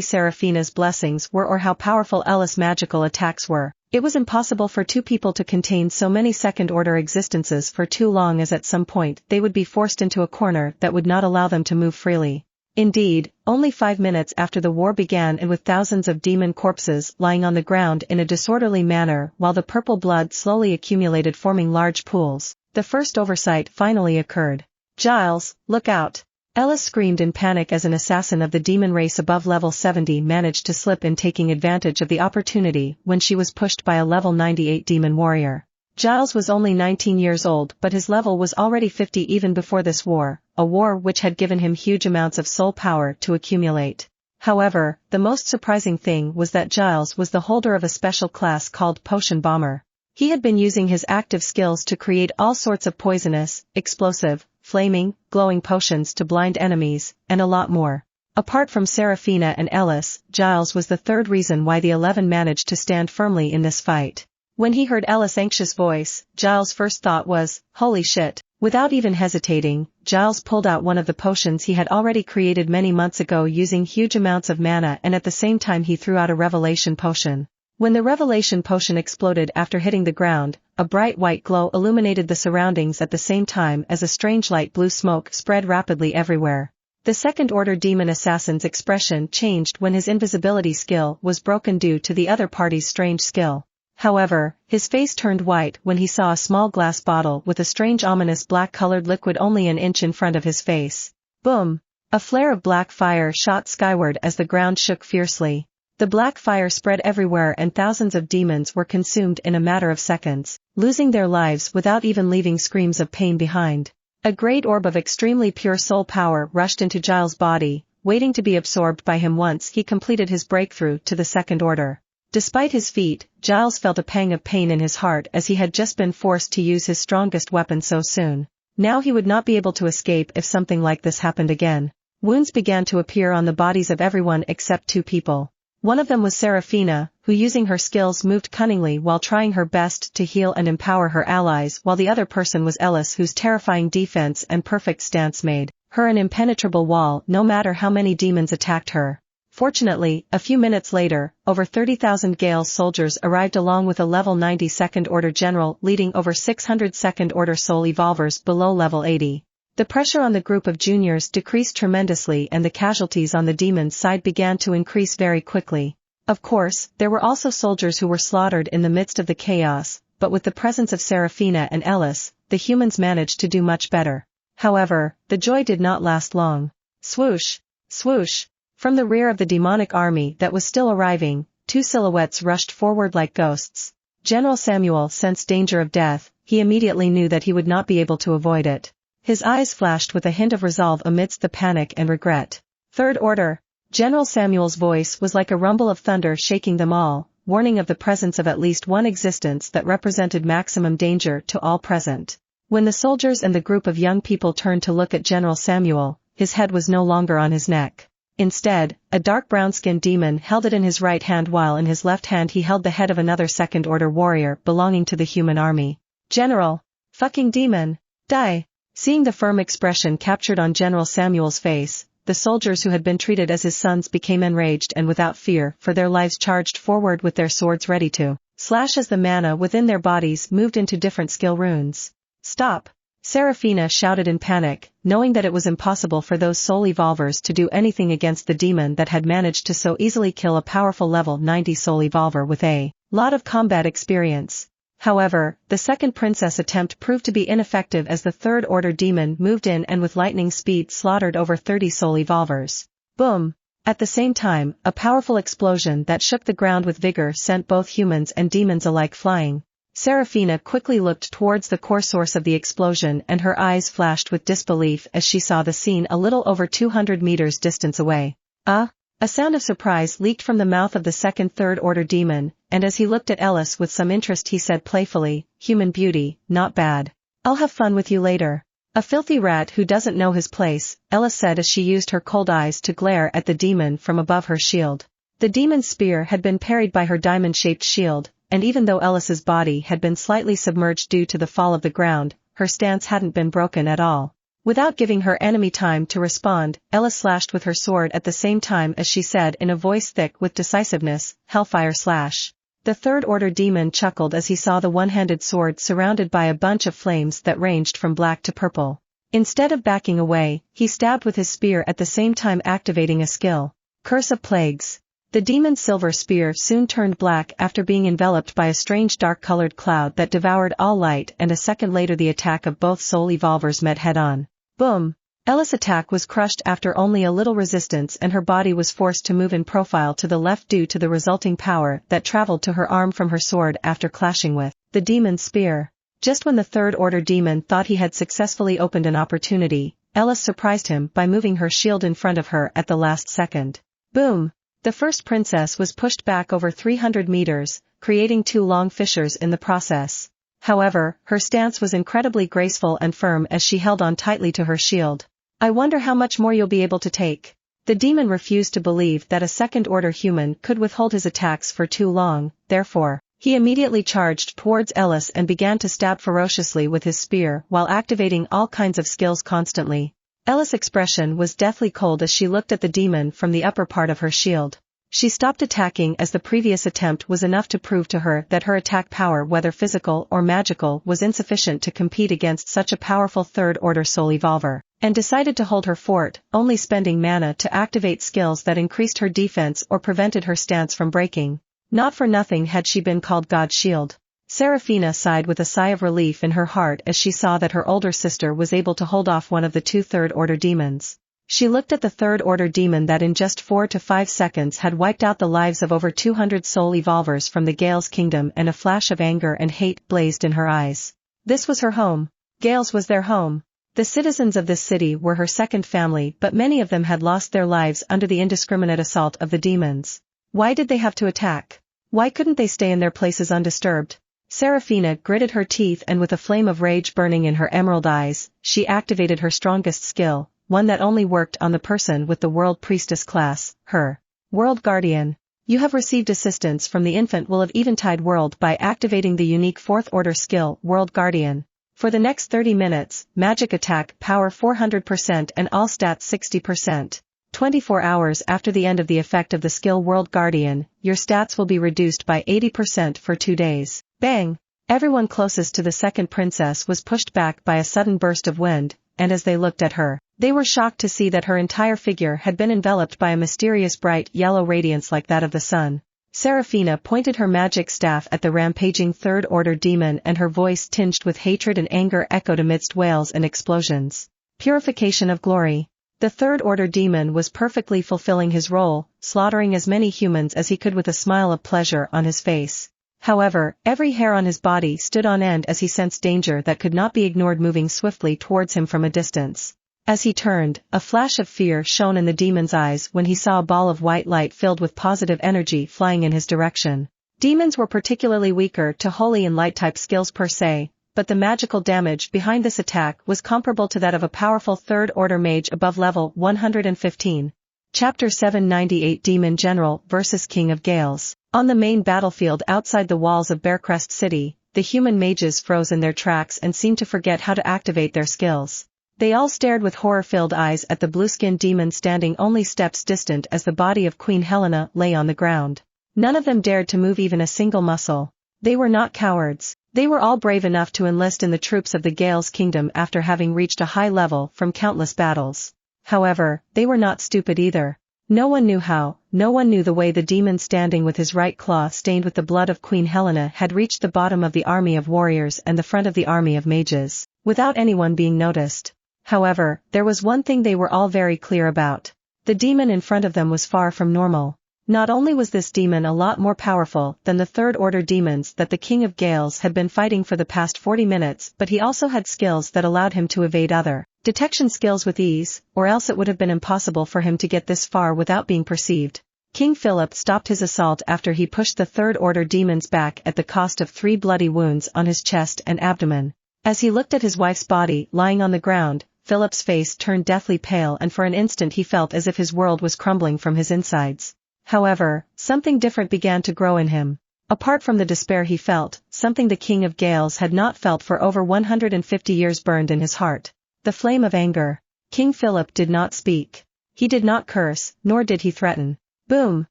Seraphina's blessings were or how powerful Ellis' magical attacks were, it was impossible for 2 people to contain so many second-order existences for too long as at some point they would be forced into a corner that would not allow them to move freely. Indeed, only 5 minutes after the war began and with thousands of demon corpses lying on the ground in a disorderly manner while the purple blood slowly accumulated forming large pools, the first oversight finally occurred. "Giles, look out!" Ellis screamed in panic as an assassin of the demon race above level 70 managed to slip in, taking advantage of the opportunity when she was pushed by a level 98 demon warrior. Giles was only 19 years old, but his level was already 50 even before this war, a war which had given him huge amounts of soul power to accumulate. However, the most surprising thing was that Giles was the holder of a special class called Potion Bomber. He had been using his active skills to create all sorts of poisonous, explosive, flaming, glowing potions to blind enemies, and a lot more. Apart from Seraphina and Ellis, Giles was the third reason why the 11 managed to stand firmly in this fight. When he heard Ellis' anxious voice, Giles' first thought was, "Holy shit." Without even hesitating, Giles pulled out one of the potions he had already created many months ago using huge amounts of mana, and at the same time he threw out a revelation potion. When the revelation potion exploded after hitting the ground, a bright white glow illuminated the surroundings at the same time as a strange light blue smoke spread rapidly everywhere. The second-order demon assassin's expression changed when his invisibility skill was broken due to the other party's strange skill. However, his face turned white when he saw a small glass bottle with a strange ominous black-colored liquid only an inch in front of his face. Boom! A flare of black fire shot skyward as the ground shook fiercely. The black fire spread everywhere and thousands of demons were consumed in a matter of seconds, losing their lives without even leaving screams of pain behind. A great orb of extremely pure soul power rushed into Giles' body, waiting to be absorbed by him once he completed his breakthrough to the second order. Despite his feat, Giles felt a pang of pain in his heart as he had just been forced to use his strongest weapon so soon. Now he would not be able to escape if something like this happened again. Wounds began to appear on the bodies of everyone except 2 people. One of them was Seraphina, who using her skills moved cunningly while trying her best to heal and empower her allies, while the other person was Ellis, whose terrifying defense and perfect stance made her an impenetrable wall no matter how many demons attacked her. Fortunately, a few minutes later, over 30,000 Gale's soldiers arrived along with a level 90 second-order general leading over 600 second-order soul evolvers below level 80. The pressure on the group of juniors decreased tremendously and the casualties on the demons' side began to increase very quickly. Of course, there were also soldiers who were slaughtered in the midst of the chaos, but with the presence of Seraphina and Ellis, the humans managed to do much better. However, the joy did not last long. Swoosh! Swoosh! From the rear of the demonic army that was still arriving, 2 silhouettes rushed forward like ghosts. General Samuel sensed danger of death. He immediately knew that he would not be able to avoid it. His eyes flashed with a hint of resolve amidst the panic and regret. Third order. General Samuel's voice was like a rumble of thunder shaking them all, warning of the presence of at least one existence that represented maximum danger to all present. When the soldiers and the group of young people turned to look at General Samuel, his head was no longer on his neck. Instead, a dark brown-skinned demon held it in his right hand while in his left hand he held the head of another second-order warrior belonging to the human army. "General! Fucking demon! Die!" Seeing the firm expression captured on General Samuel's face, the soldiers who had been treated as his sons became enraged and without fear for their lives charged forward with their swords ready to slash as the mana within their bodies moved into different skill runes. "Stop!" Seraphina shouted in panic, knowing that it was impossible for those soul evolvers to do anything against the demon that had managed to so easily kill a powerful level 90 soul evolver with a lot of combat experience. However, the second princess attempt proved to be ineffective as the third-order demon moved in and with lightning speed slaughtered over 30 soul evolvers. Boom! At the same time, a powerful explosion that shook the ground with vigor sent both humans and demons alike flying. Seraphina quickly looked towards the core source of the explosion and her eyes flashed with disbelief as she saw the scene a little over 200 meters distance away. A sound of surprise leaked from the mouth of the second third-order demon, and as he looked at Ellis with some interest he said playfully, "Human beauty, not bad. I'll have fun with you later." "A filthy rat who doesn't know his place," Ellis said as she used her cold eyes to glare at the demon from above her shield. The demon's spear had been parried by her diamond-shaped shield, and even though Ellis's body had been slightly submerged due to the fall of the ground, her stance hadn't been broken at all. Without giving her enemy time to respond, Ellis slashed with her sword at the same time as she said in a voice thick with decisiveness, "Hellfire slash." The third-order demon chuckled as he saw the one-handed sword surrounded by a bunch of flames that ranged from black to purple. Instead of backing away, he stabbed with his spear at the same time activating a skill. Curse of Plagues. The demon's silver spear soon turned black after being enveloped by a strange dark-colored cloud that devoured all light, and a second later the attack of both soul evolvers met head-on. Boom! Ella's attack was crushed after only a little resistance, and her body was forced to move in profile to the left due to the resulting power that traveled to her arm from her sword after clashing with the demon's spear. Just when the third-order demon thought he had successfully opened an opportunity, Ella surprised him by moving her shield in front of her at the last second. Boom! The first princess was pushed back over 300 meters, creating 2 long fissures in the process. However, her stance was incredibly graceful and firm as she held on tightly to her shield. I wonder how much more you'll be able to take. The demon refused to believe that a second-order human could withhold his attacks for too long, therefore, he immediately charged towards Ellis and began to stab ferociously with his spear while activating all kinds of skills constantly. Ella's expression was deathly cold as she looked at the demon from the upper part of her shield. She stopped attacking as the previous attempt was enough to prove to her that her attack power, whether physical or magical, was insufficient to compete against such a powerful third-order soul evolver, and decided to hold her fort, only spending mana to activate skills that increased her defense or prevented her stance from breaking. Not for nothing had she been called God's Shield. Seraphina sighed with a sigh of relief in her heart as she saw that her older sister was able to hold off one of the 2 third-order demons. She looked at the third-order demon that in just 4 to 5 seconds had wiped out the lives of over 200 soul evolvers from the Gale's kingdom, and a flash of anger and hate blazed in her eyes. This was her home. Gale's was their home. The citizens of this city were her second family, but many of them had lost their lives under the indiscriminate assault of the demons. Why did they have to attack? Why couldn't they stay in their places undisturbed? Seraphina gritted her teeth, and with a flame of rage burning in her emerald eyes, she activated her strongest skill, one that only worked on the person with the World Priestess class, her World Guardian. You have received assistance from the infant will of Eventide World by activating the unique 4th order skill, World Guardian. For the next 30 minutes, magic attack power 400% and all stats 60%. 24 hours after the end of the effect of the skill World Guardian, your stats will be reduced by 80% for 2 days. Bang! Everyone closest to the second princess was pushed back by a sudden burst of wind, and as they looked at her, they were shocked to see that her entire figure had been enveloped by a mysterious bright yellow radiance like that of the sun. Seraphina pointed her magic staff at the rampaging third-order demon, and her voice tinged with hatred and anger echoed amidst wails and explosions. Purification of glory. The third-order demon was perfectly fulfilling his role, slaughtering as many humans as he could with a smile of pleasure on his face. However, every hair on his body stood on end as he sensed danger that could not be ignored moving swiftly towards him from a distance. As he turned, a flash of fear shone in the demon's eyes when he saw a ball of white light filled with positive energy flying in his direction. Demons were particularly weaker to holy and light-type skills per se, but the magical damage behind this attack was comparable to that of a powerful third-order mage above level 115. Chapter 798 Demon General vs. King of Gales. On the main battlefield outside the walls of Bearcrest City, the human mages froze in their tracks and seemed to forget how to activate their skills. They all stared with horror-filled eyes at the blue-skinned demon standing only steps distant as the body of Queen Helena lay on the ground. None of them dared to move even a single muscle. They were not cowards. They were all brave enough to enlist in the troops of the Gale's kingdom after having reached a high level from countless battles. However, they were not stupid either. No one knew how, no one knew the way the demon standing with his right claw stained with the blood of Queen Helena had reached the bottom of the army of warriors and the front of the army of mages, without anyone being noticed. However, there was one thing they were all very clear about. The demon in front of them was far from normal. Not only was this demon a lot more powerful than the third-order demons that the King of Gales had been fighting for the past 40 minutes, but he also had skills that allowed him to evade other detection skills with ease, or else it would have been impossible for him to get this far without being perceived. King Philip stopped his assault after he pushed the third-order demons back at the cost of 3 bloody wounds on his chest and abdomen. As he looked at his wife's body lying on the ground, Philip's face turned deathly pale, and for an instant he felt as if his world was crumbling from his insides. However, something different began to grow in him. Apart from the despair he felt, something the King of Gales had not felt for over 150 years burned in his heart. The flame of anger. King Philip did not speak. He did not curse, nor did he threaten. Boom!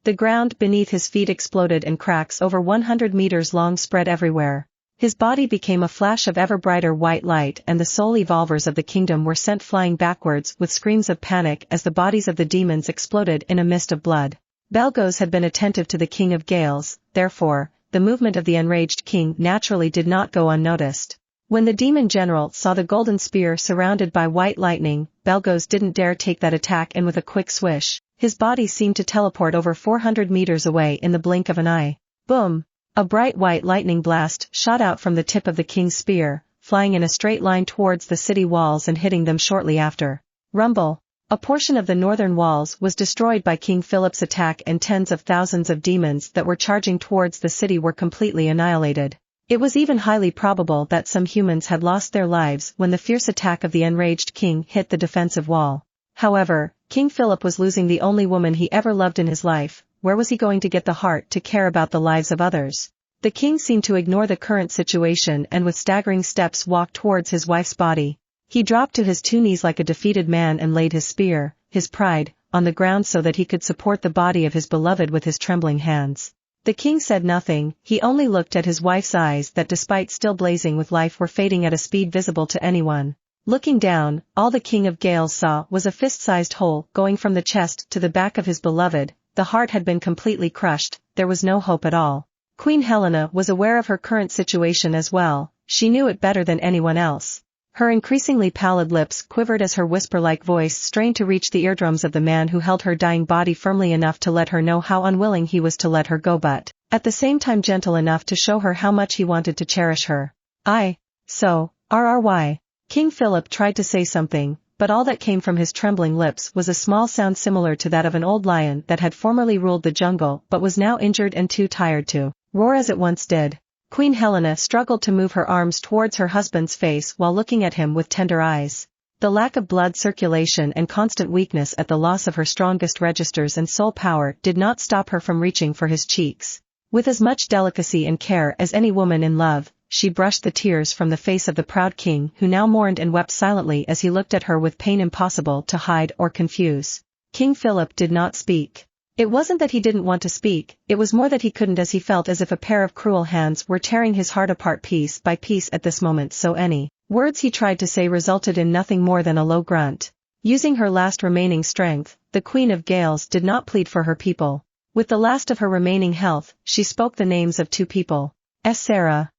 The ground beneath his feet exploded and cracks over 100 meters long spread everywhere. His body became a flash of ever brighter white light, and the soul evolvers of the kingdom were sent flying backwards with screams of panic as the bodies of the demons exploded in a mist of blood. Belgos had been attentive to the King of Gales, therefore, the movement of the enraged king naturally did not go unnoticed. When the demon general saw the golden spear surrounded by white lightning, Belgos didn't dare take that attack, and with a quick swish, his body seemed to teleport over 400 meters away in the blink of an eye. Boom! A bright white lightning blast shot out from the tip of the king's spear, flying in a straight line towards the city walls and hitting them shortly after. Rumble! A portion of the northern walls was destroyed by King Philip's attack, and tens of thousands of demons that were charging towards the city were completely annihilated. It was even highly probable that some humans had lost their lives when the fierce attack of the enraged king hit the defensive wall. However, King Philip was losing the only woman he ever loved in his life. Where was he going to get the heart to care about the lives of others? The king seemed to ignore the current situation and with staggering steps walked towards his wife's body. He dropped to his 2 knees like a defeated man and laid his spear, his pride, on the ground so that he could support the body of his beloved with his trembling hands. The king said nothing, he only looked at his wife's eyes that despite still blazing with life were fading at a speed visible to anyone. Looking down, all the King of Gales saw was a fist-sized hole going from the chest to the back of his beloved. The heart had been completely crushed, there was no hope at all. Queen Helena was aware of her current situation as well, she knew it better than anyone else. Her increasingly pallid lips quivered as her whisper-like voice strained to reach the eardrums of the man who held her dying body firmly enough to let her know how unwilling he was to let her go, but, at the same time gentle enough to show her how much he wanted to cherish her. RRY. King Philip tried to say something, but all that came from his trembling lips was a small sound similar to that of an old lion that had formerly ruled the jungle but was now injured and too tired to roar as it once did. Queen Helena struggled to move her arms towards her husband's face while looking at him with tender eyes. The lack of blood circulation and constant weakness at the loss of her strongest registers and soul power did not stop her from reaching for his cheeks. With as much delicacy and care as any woman in love, she brushed the tears from the face of the proud king who now mourned and wept silently as he looked at her with pain impossible to hide or confuse. King Philip did not speak. It wasn't that he didn't want to speak, it was more that he couldn't, as he felt as if a pair of cruel hands were tearing his heart apart piece by piece at this moment, so any words he tried to say resulted in nothing more than a low grunt. Using her last remaining strength, the Queen of Gales did not plead for her people. With the last of her remaining health, she spoke the names of 2 people. Sarah,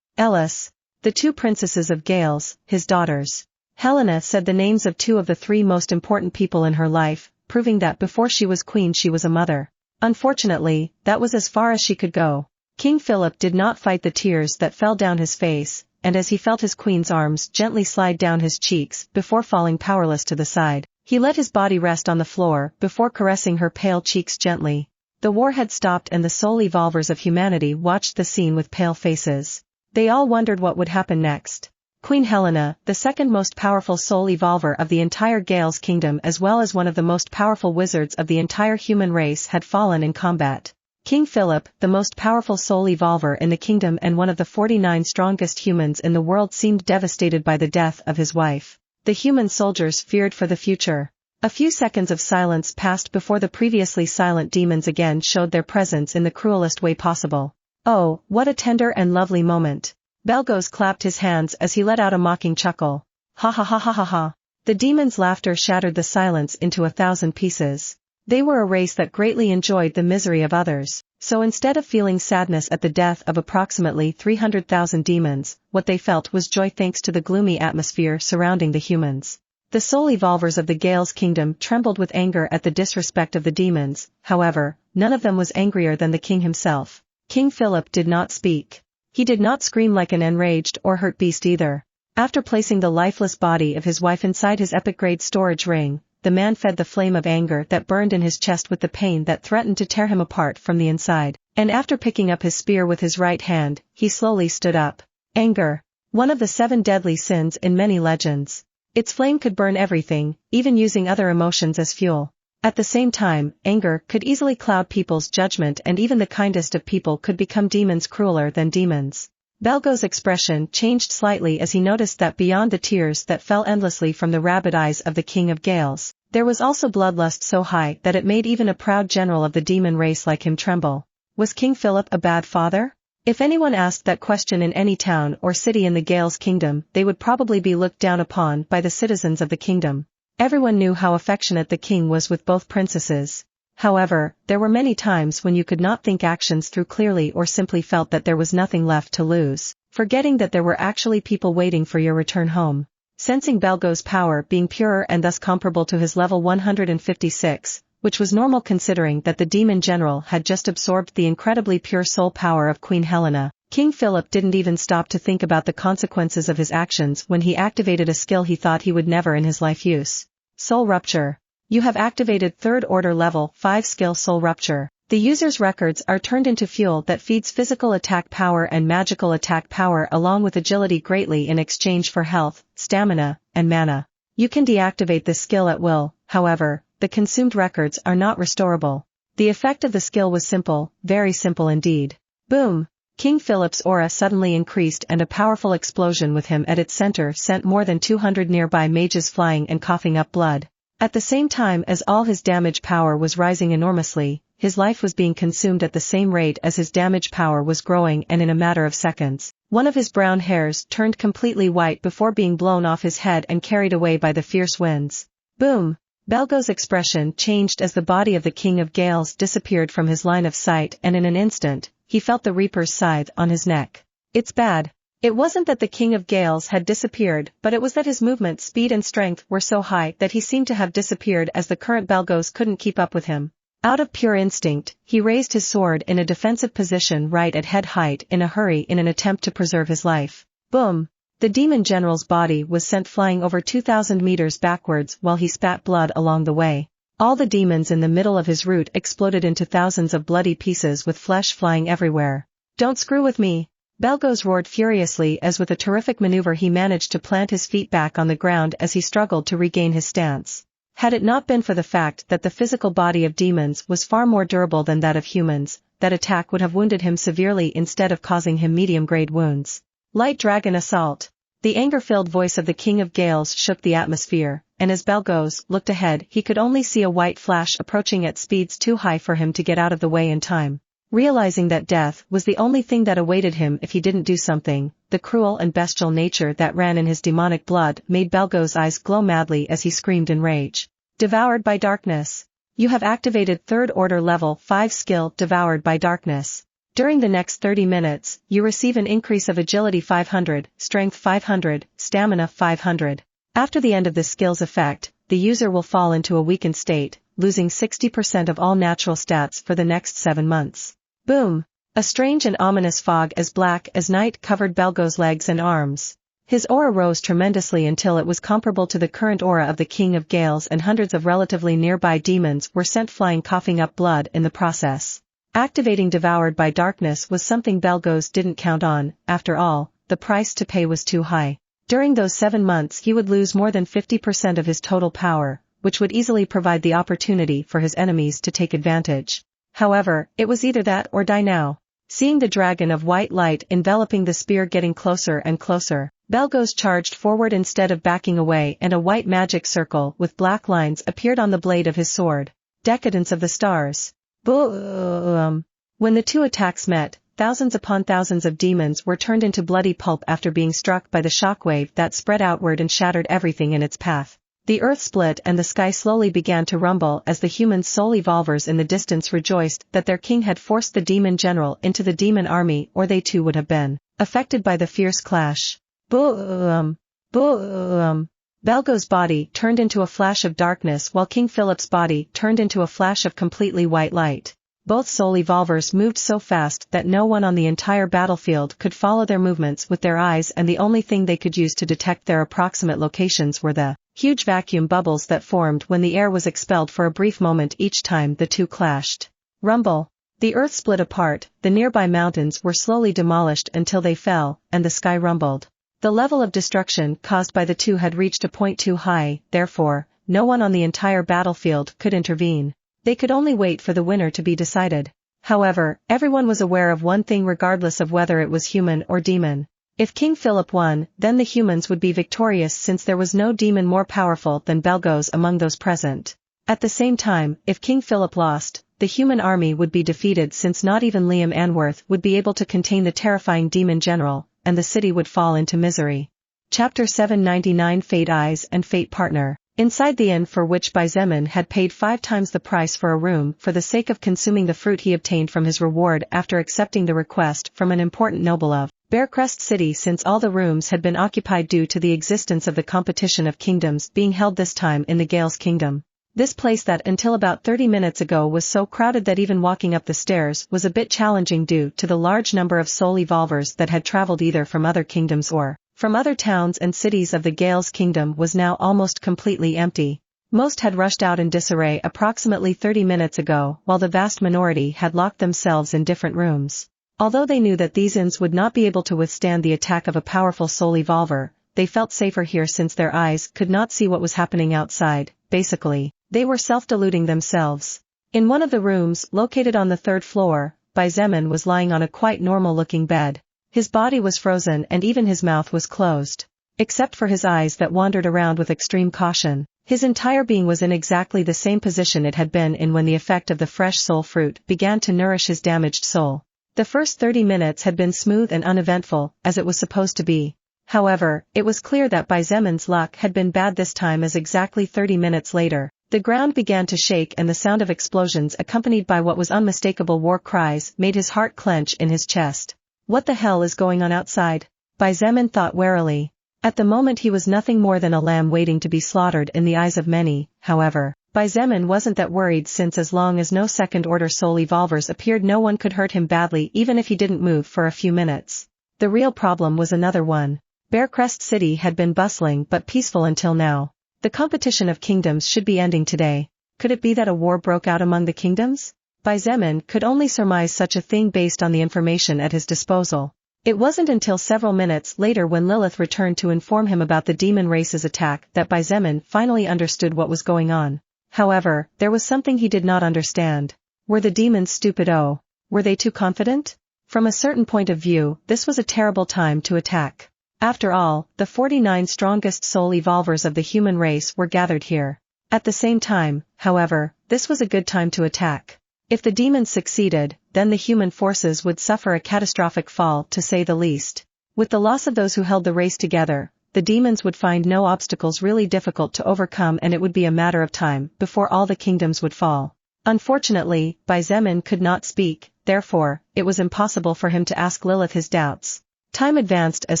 Ellis, the 2 princesses of Gales, his daughters. Helena said the names of 2 of the 3 most important people in her life, proving that before she was queen she was a mother. Unfortunately, that was as far as she could go. King Philip did not fight the tears that fell down his face, and as he felt his queen's arms gently slide down his cheeks before falling powerless to the side, he let his body rest on the floor before caressing her pale cheeks gently. The war had stopped and the soul evolvers of humanity watched the scene with pale faces. They all wondered what would happen next. Queen Helena, the second most powerful soul evolver of the entire Gales kingdom as well as one of the most powerful wizards of the entire human race, had fallen in combat. King Philip, the most powerful soul evolver in the kingdom and one of the 49 strongest humans in the world, seemed devastated by the death of his wife. The human soldiers feared for the future. A few seconds of silence passed before the previously silent demons again showed their presence in the cruelest way possible. Oh, what a tender and lovely moment. Belgos clapped his hands as he let out a mocking chuckle. Ha ha ha ha ha ha. The demons' laughter shattered the silence into 1,000 pieces. They were a race that greatly enjoyed the misery of others, so instead of feeling sadness at the death of approximately 300,000 demons, what they felt was joy thanks to the gloomy atmosphere surrounding the humans. The soul evolvers of the Gales kingdom trembled with anger at the disrespect of the demons, however, none of them was angrier than the king himself. King Philip did not speak. He did not scream like an enraged or hurt beast either. After placing the lifeless body of his wife inside his epic-grade storage ring, the man fed the flame of anger that burned in his chest with the pain that threatened to tear him apart from the inside, and after picking up his spear with his right hand, he slowly stood up. Anger. One of the 7 deadly sins in many legends. Its flame could burn everything, even using other emotions as fuel. At the same time, anger could easily cloud people's judgment and even the kindest of people could become demons crueler than demons. Belgos' expression changed slightly as he noticed that beyond the tears that fell endlessly from the rabid eyes of the King of Gales, there was also bloodlust so high that it made even a proud general of the demon race like him tremble. Was King Philip a bad father? If anyone asked that question in any town or city in the Gales kingdom, they would probably be looked down upon by the citizens of the kingdom. Everyone knew how affectionate the king was with both princesses. However, there were many times when you could not think actions through clearly or simply felt that there was nothing left to lose, forgetting that there were actually people waiting for your return home. Sensing Belgo's power being purer and thus comparable to his level 156, which was normal considering that the demon general had just absorbed the incredibly pure soul power of Queen Helena, King Philip didn't even stop to think about the consequences of his actions when he activated a skill he thought he would never in his life use. Soul Rupture. You have activated 3rd order level 5 skill Soul Rupture. The user's records are turned into fuel that feeds physical attack power and magical attack power along with agility greatly in exchange for health, stamina, and mana. You can deactivate this skill at will, however, the consumed records are not restorable. The effect of the skill was simple, very simple indeed. Boom! King Philip's aura suddenly increased and a powerful explosion with him at its center sent more than 200 nearby mages flying and coughing up blood. At the same time as all his damage power was rising enormously, his life was being consumed at the same rate as his damage power was growing, and in a matter of seconds, one of his brown hairs turned completely white before being blown off his head and carried away by the fierce winds. Boom! Belgo's expression changed as the body of the King of Gales disappeared from his line of sight, and in an instant, he felt the Reaper's scythe on his neck. It's bad. It wasn't that the King of Gales had disappeared, but it was that his movement speed and strength were so high that he seemed to have disappeared as the current Belgos couldn't keep up with him. Out of pure instinct, he raised his sword in a defensive position right at head height in a hurry in an attempt to preserve his life. Boom! The demon general's body was sent flying over 2,000 meters backwards while he spat blood along the way. All the demons in the middle of his route exploded into thousands of bloody pieces with flesh flying everywhere. Don't screw with me! Belgos roared furiously as with a terrific maneuver he managed to plant his feet back on the ground as he struggled to regain his stance. Had it not been for the fact that the physical body of demons was far more durable than that of humans, that attack would have wounded him severely instead of causing him medium-grade wounds. Light Dragon Assault. The anger-filled voice of the King of Gales shook the atmosphere, and as Belgos looked ahead he could only see a white flash approaching at speeds too high for him to get out of the way in time. Realizing that death was the only thing that awaited him if he didn't do something, the cruel and bestial nature that ran in his demonic blood made Belgos' eyes glow madly as he screamed in rage. Devoured by Darkness. You have activated 3rd order level 5 skill Devoured by Darkness. During the next 30 minutes, you receive an increase of agility 500, strength 500, stamina 500. After the end of this skill's effect, the user will fall into a weakened state, losing 60% of all natural stats for the next 7 months. Boom! A strange and ominous fog as black as night covered Belgos' legs and arms. His aura rose tremendously until it was comparable to the current aura of the King of Gales, and hundreds of relatively nearby demons were sent flying coughing up blood in the process. Activating Devoured by Darkness was something Belgos didn't count on. After all, the price to pay was too high. During those 7 months he would lose more than 50% of his total power, which would easily provide the opportunity for his enemies to take advantage. However, it was either that or die now. Seeing the dragon of white light enveloping the spear getting closer and closer, Belgos charged forward instead of backing away, and a white magic circle with black lines appeared on the blade of his sword. Decadence of the Stars. Boom! When the two attacks met, thousands upon thousands of demons were turned into bloody pulp after being struck by the shockwave that spread outward and shattered everything in its path. The earth split and the sky slowly began to rumble as the human soul evolvers in the distance rejoiced that their king had forced the demon general into the demon army, or they too would have been affected by the fierce clash. Boom! Boom! Belgos' body turned into a flash of darkness while King Philip's body turned into a flash of completely white light. Both soul evolvers moved so fast that no one on the entire battlefield could follow their movements with their eyes, and the only thing they could use to detect their approximate locations were the huge vacuum bubbles that formed when the air was expelled for a brief moment each time the two clashed. Rumble. The earth split apart, the nearby mountains were slowly demolished until they fell, and the sky rumbled. The level of destruction caused by the two had reached a point too high, therefore, no one on the entire battlefield could intervene. They could only wait for the winner to be decided. However, everyone was aware of one thing regardless of whether it was human or demon. If King Philip won, then the humans would be victorious since there was no demon more powerful than Belgos among those present. At the same time, if King Philip lost, the human army would be defeated since not even Liam Anworth would be able to contain the terrifying demon general, and the city would fall into misery. Chapter 799 Fate Eyes and Fate Partner. Inside the inn for which Xietain had paid 5 times the price for a room for the sake of consuming the fruit he obtained from his reward after accepting the request from an important noble of Bearcrest City, since all the rooms had been occupied due to the existence of the competition of kingdoms being held this time in the Gales Kingdom. This place that until about 30 minutes ago was so crowded that even walking up the stairs was a bit challenging due to the large number of soul evolvers that had traveled either from other kingdoms or from other towns and cities of the Gales Kingdom was now almost completely empty. Most had rushed out in disarray approximately 30 minutes ago, while the vast minority had locked themselves in different rooms. Although they knew that these inns would not be able to withstand the attack of a powerful soul evolver, they felt safer here since their eyes could not see what was happening outside. Basically, they were self-deluding themselves. In one of the rooms, located on the 3rd floor, Xietain was lying on a quite normal-looking bed. His body was frozen and even his mouth was closed. Except for his eyes that wandered around with extreme caution, his entire being was in exactly the same position it had been in when the effect of the fresh soul fruit began to nourish his damaged soul. The first 30 minutes had been smooth and uneventful, as it was supposed to be. However, it was clear that Xietan's luck had been bad this time, as exactly 30 minutes later, the ground began to shake and the sound of explosions accompanied by what was unmistakable war cries made his heart clench in his chest. What the hell is going on outside? Xietain thought warily. At the moment he was nothing more than a lamb waiting to be slaughtered in the eyes of many. However, Xietain wasn't that worried, since as long as no second-order soul evolvers appeared, no one could hurt him badly even if he didn't move for a few minutes. The real problem was another one. Bearcrest City had been bustling but peaceful until now. The competition of kingdoms should be ending today. Could it be that a war broke out among the kingdoms? Xietain could only surmise such a thing based on the information at his disposal. It wasn't until several minutes later, when Lilith returned to inform him about the demon race's attack, that Xietain finally understood what was going on. However, there was something he did not understand. Were the demons stupid? Oh, were they too confident? From a certain point of view, this was a terrible time to attack. After all, the 49 strongest soul evolvers of the human race were gathered here. At the same time, however, this was a good time to attack. If the demons succeeded, then the human forces would suffer a catastrophic fall, to say the least. With the loss of those who held the race together, the demons would find no obstacles really difficult to overcome, and it would be a matter of time before all the kingdoms would fall. Unfortunately, Xietain could not speak, therefore, it was impossible for him to ask Lilith his doubts. Time advanced as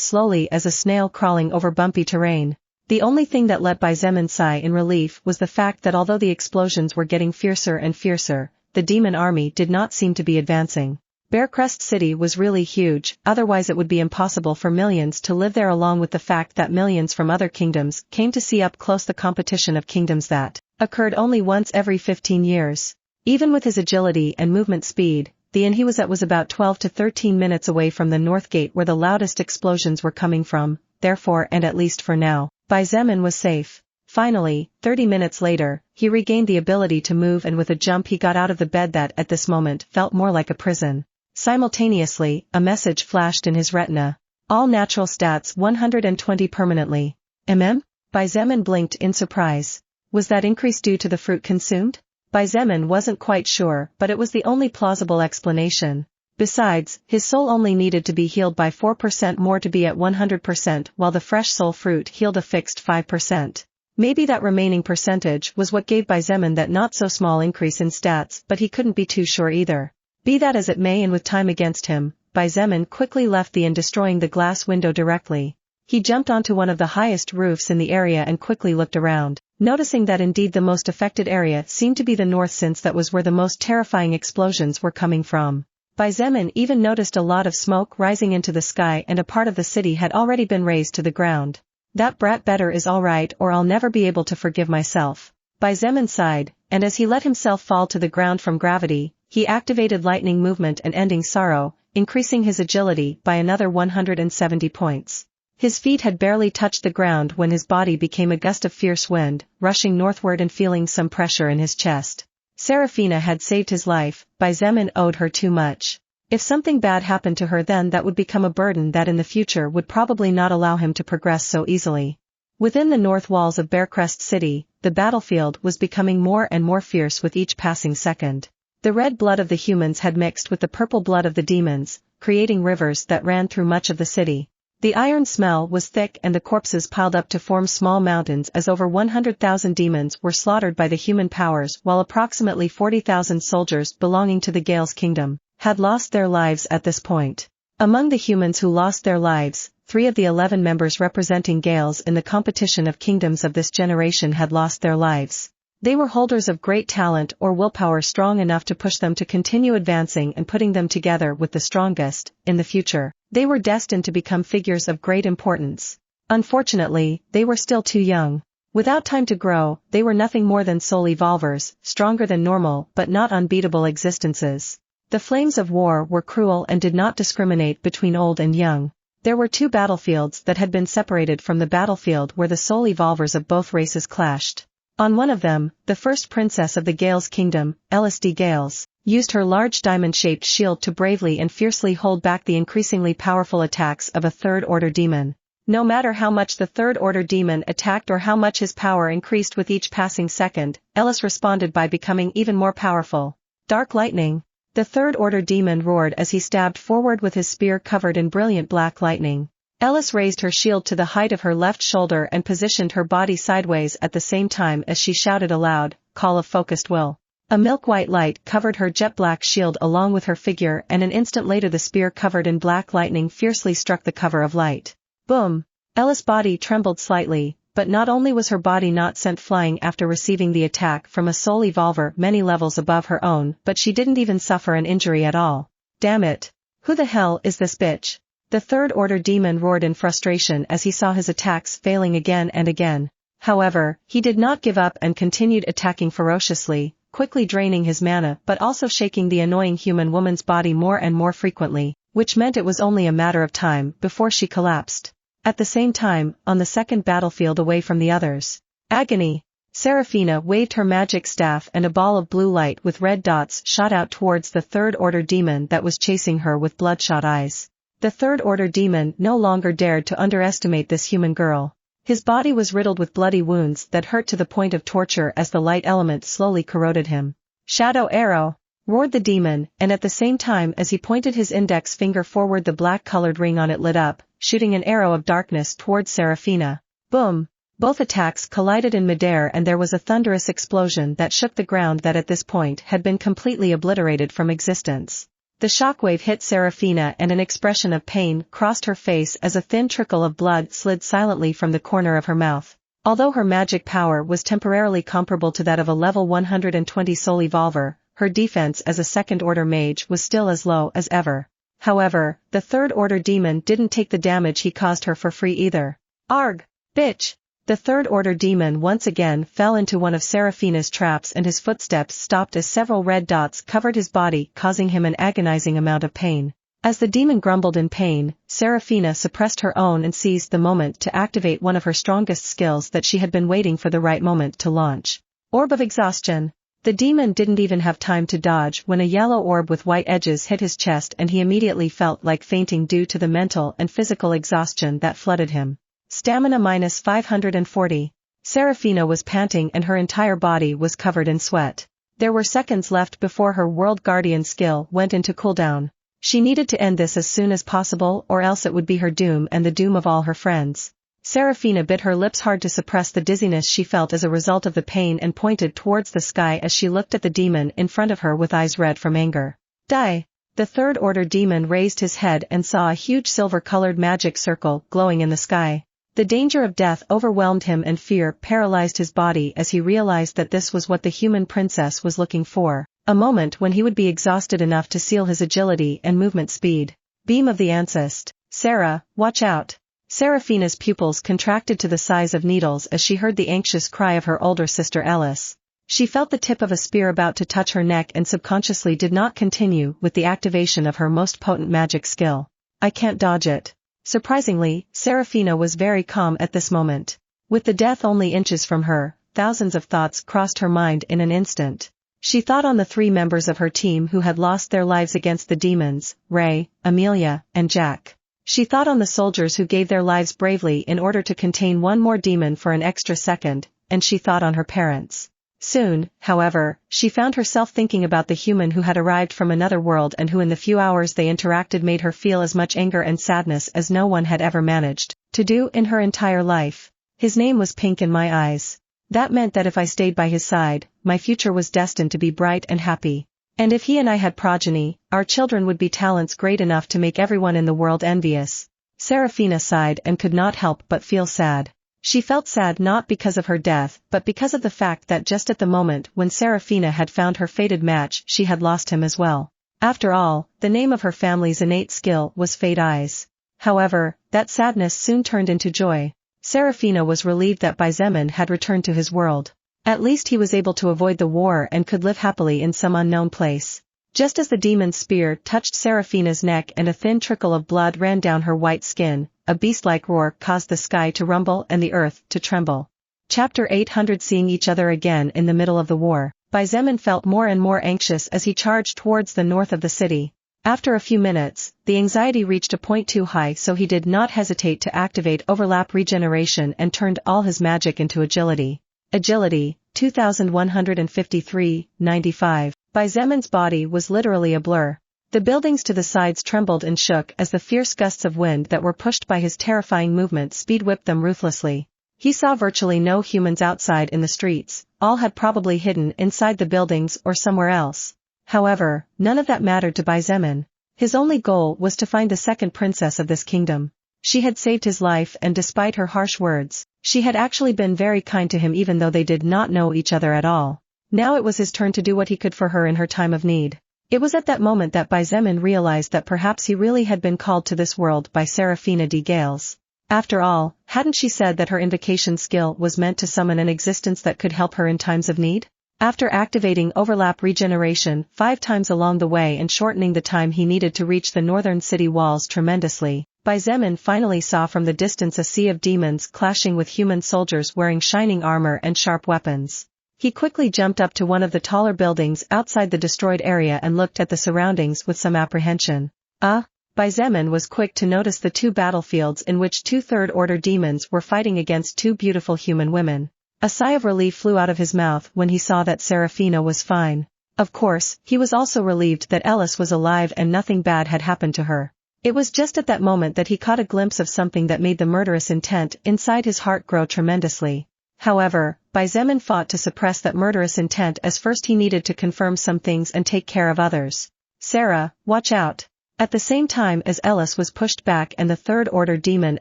slowly as a snail crawling over bumpy terrain. The only thing that let Xietain sigh in relief was the fact that although the explosions were getting fiercer and fiercer, the demon army did not seem to be advancing. Bearcrest City was really huge, otherwise it would be impossible for millions to live there, along with the fact that millions from other kingdoms came to see up close the competition of kingdoms that occurred only once every 15 years. Even with his agility and movement speed, the inn he was at was about 12 to 13 minutes away from the north gate where the loudest explosions were coming from. Therefore, and at least for now, Xietain was safe. Finally, 30 minutes later, he regained the ability to move, and with a jump he got out of the bed that at this moment felt more like a prison. Simultaneously, a message flashed in his retina. All natural stats 120 permanently. Xietain blinked in surprise. Was that increase due to the fruit consumed? Xietain wasn't quite sure, but it was the only plausible explanation. Besides, his soul only needed to be healed by 4% more to be at 100%, while the fresh soul fruit healed a fixed 5%. Maybe that remaining percentage was what gave Xietain that not so small increase in stats, but he couldn't be too sure either. Be that as it may, and with time against him, Xietain quickly left the inn, destroying the glass window directly. He jumped onto one of the highest roofs in the area and quickly looked around, noticing that indeed the most affected area seemed to be the north, since that was where the most terrifying explosions were coming from. Xietain even noticed a lot of smoke rising into the sky, and a part of the city had already been razed to the ground. That brat better is alright, or I'll never be able to forgive myself. Xietain sighed, and as he let himself fall to the ground from gravity, he activated lightning movement and ending sorrow, increasing his agility by another 170 points. His feet had barely touched the ground when his body became a gust of fierce wind, rushing northward and feeling some pressure in his chest. Seraphina had saved his life. Xietain owed her too much. If something bad happened to her, then that would become a burden that in the future would probably not allow him to progress so easily. Within the north walls of Bearcrest City, the battlefield was becoming more and more fierce with each passing second. The red blood of the humans had mixed with the purple blood of the demons, creating rivers that ran through much of the city. The iron smell was thick and the corpses piled up to form small mountains as over 100,000 demons were slaughtered by the human powers, while approximately 40,000 soldiers belonging to the Gale's kingdom had lost their lives at this point. Among the humans who lost their lives, 3 of the 11 members representing Gales in the competition of kingdoms of this generation had lost their lives. They were holders of great talent or willpower strong enough to push them to continue advancing and putting them together with the strongest. In the future, they were destined to become figures of great importance. Unfortunately, they were still too young. Without time to grow, they were nothing more than soul evolvers, stronger than normal but not unbeatable existences. The flames of war were cruel and did not discriminate between old and young. There were 2 battlefields that had been separated from the battlefield where the soul evolvers of both races clashed. On one of them, the first princess of the Gale's kingdom, LSD Gales, used her large diamond-shaped shield to bravely and fiercely hold back the increasingly powerful attacks of a third-order demon. No matter how much the third-order demon attacked or how much his power increased with each passing second, Ellis responded by becoming even more powerful. Dark lightning. The third-order demon roared as he stabbed forward with his spear covered in brilliant black lightning. Ellis raised her shield to the height of her left shoulder and positioned her body sideways at the same time as she shouted aloud, "Call of focused will." A milk-white light covered her jet-black shield along with her figure, and an instant later the spear covered in black lightning fiercely struck the cover of light. Boom! Ellis' body trembled slightly, but not only was her body not sent flying after receiving the attack from a soul evolver many levels above her own, but she didn't even suffer an injury at all. Damn it! Who the hell is this bitch? The third-order demon roared in frustration as he saw his attacks failing again and again. However, he did not give up and continued attacking ferociously, quickly draining his mana but also shaking the annoying human woman's body more and more frequently, which meant it was only a matter of time before she collapsed. At the same time, on the second battlefield away from the others, agony. Seraphina waved her magic staff and a ball of blue light with red dots shot out towards the third-order demon that was chasing her with bloodshot eyes. The third-order demon no longer dared to underestimate this human girl. His body was riddled with bloody wounds that hurt to the point of torture as the light element slowly corroded him. "Shadow arrow!" roared the demon, and at the same time as he pointed his index finger forward the black-colored ring on it lit up, shooting an arrow of darkness towards Seraphina. Boom! Both attacks collided in midair and there was a thunderous explosion that shook the ground that at this point had been completely obliterated from existence. The shockwave hit Seraphina and an expression of pain crossed her face as a thin trickle of blood slid silently from the corner of her mouth. Although her magic power was temporarily comparable to that of a level 120 soul evolver, her defense as a second-order mage was still as low as ever. However, the third-order demon didn't take the damage he caused her for free either. "Arg! Bitch!" The third-order demon once again fell into one of Seraphina's traps and his footsteps stopped as several red dots covered his body, causing him an agonizing amount of pain. As the demon grumbled in pain, Seraphina suppressed her own and seized the moment to activate one of her strongest skills that she had been waiting for the right moment to launch. Orb of Exhaustion. The demon didn't even have time to dodge when a yellow orb with white edges hit his chest and he immediately felt like fainting due to the mental and physical exhaustion that flooded him. Stamina minus 540. Seraphina was panting and her entire body was covered in sweat. There were seconds left before her World Guardian skill went into cooldown. She needed to end this as soon as possible or else it would be her doom and the doom of all her friends. Seraphina bit her lips hard to suppress the dizziness she felt as a result of the pain and pointed towards the sky as she looked at the demon in front of her with eyes red from anger. Die! The third-order demon raised his head and saw a huge silver-colored magic circle glowing in the sky. The danger of death overwhelmed him and fear paralyzed his body as he realized that this was what the human princess was looking for, a moment when he would be exhausted enough to seal his agility and movement speed. Beam of the Ancient. Sarah, watch out. Seraphina's pupils contracted to the size of needles as she heard the anxious cry of her older sister Ellis. She felt the tip of a spear about to touch her neck and subconsciously did not continue with the activation of her most potent magic skill. I can't dodge it. Surprisingly, Seraphina was very calm at this moment. With the death only inches from her, thousands of thoughts crossed her mind in an instant. She thought on the 3 members of her team who had lost their lives against the demons, Ray, Amelia, and Jack. She thought on the soldiers who gave their lives bravely in order to contain one more demon for an extra second, and she thought on her parents. Soon, however, she found herself thinking about the human who had arrived from another world and who in the few hours they interacted made her feel as much anger and sadness as no one had ever managed to do in her entire life. His name was Pink in my eyes. That meant that if I stayed by his side, my future was destined to be bright and happy. And if he and I had progeny, our children would be talents great enough to make everyone in the world envious. Seraphina sighed and could not help but feel sad. She felt sad not because of her death but because of the fact that just at the moment when Seraphina had found her fated match she had lost him as well. After all, the name of her family's innate skill was Fate Eyes. However, that sadness soon turned into joy. Seraphina was relieved that Xietain had returned to his world. At least he was able to avoid the war and could live happily in some unknown place. Just as the demon's spear touched Seraphina's neck and a thin trickle of blood ran down her white skin, a beast-like roar caused the sky to rumble and the earth to tremble. Chapter 800. Seeing each other again in the middle of the war, Xietain felt more and more anxious as he charged towards the north of the city. After a few minutes, the anxiety reached a point too high so he did not hesitate to activate overlap regeneration and turned all his magic into agility. Agility, 2153, 95. Xietan's body was literally a blur. The buildings to the sides trembled and shook as the fierce gusts of wind that were pushed by his terrifying movement speed whipped them ruthlessly. He saw virtually no humans outside in the streets, all had probably hidden inside the buildings or somewhere else. However, none of that mattered to Xietain. His only goal was to find the second princess of this kingdom. She had saved his life and despite her harsh words, she had actually been very kind to him even though they did not know each other at all. Now it was his turn to do what he could for her in her time of need. It was at that moment that Xietain realized that perhaps he really had been called to this world by Seraphina de Gales. After all, hadn't she said that her invocation skill was meant to summon an existence that could help her in times of need? After activating overlap regeneration 5 times along the way and shortening the time he needed to reach the northern city walls tremendously, Xietain finally saw from the distance a sea of demons clashing with human soldiers wearing shining armor and sharp weapons. He quickly jumped up to one of the taller buildings outside the destroyed area and looked at the surroundings with some apprehension. Xietain was quick to notice the 2 battlefields in which 2 third-order demons were fighting against 2 beautiful human women. A sigh of relief flew out of his mouth when he saw that Seraphina was fine. Of course, he was also relieved that Ellis was alive and nothing bad had happened to her. It was just at that moment that he caught a glimpse of something that made the murderous intent inside his heart grow tremendously. However, Xietain fought to suppress that murderous intent as first he needed to confirm some things and take care of others. Sarah, watch out. At the same time as Ellis was pushed back and the third-order demon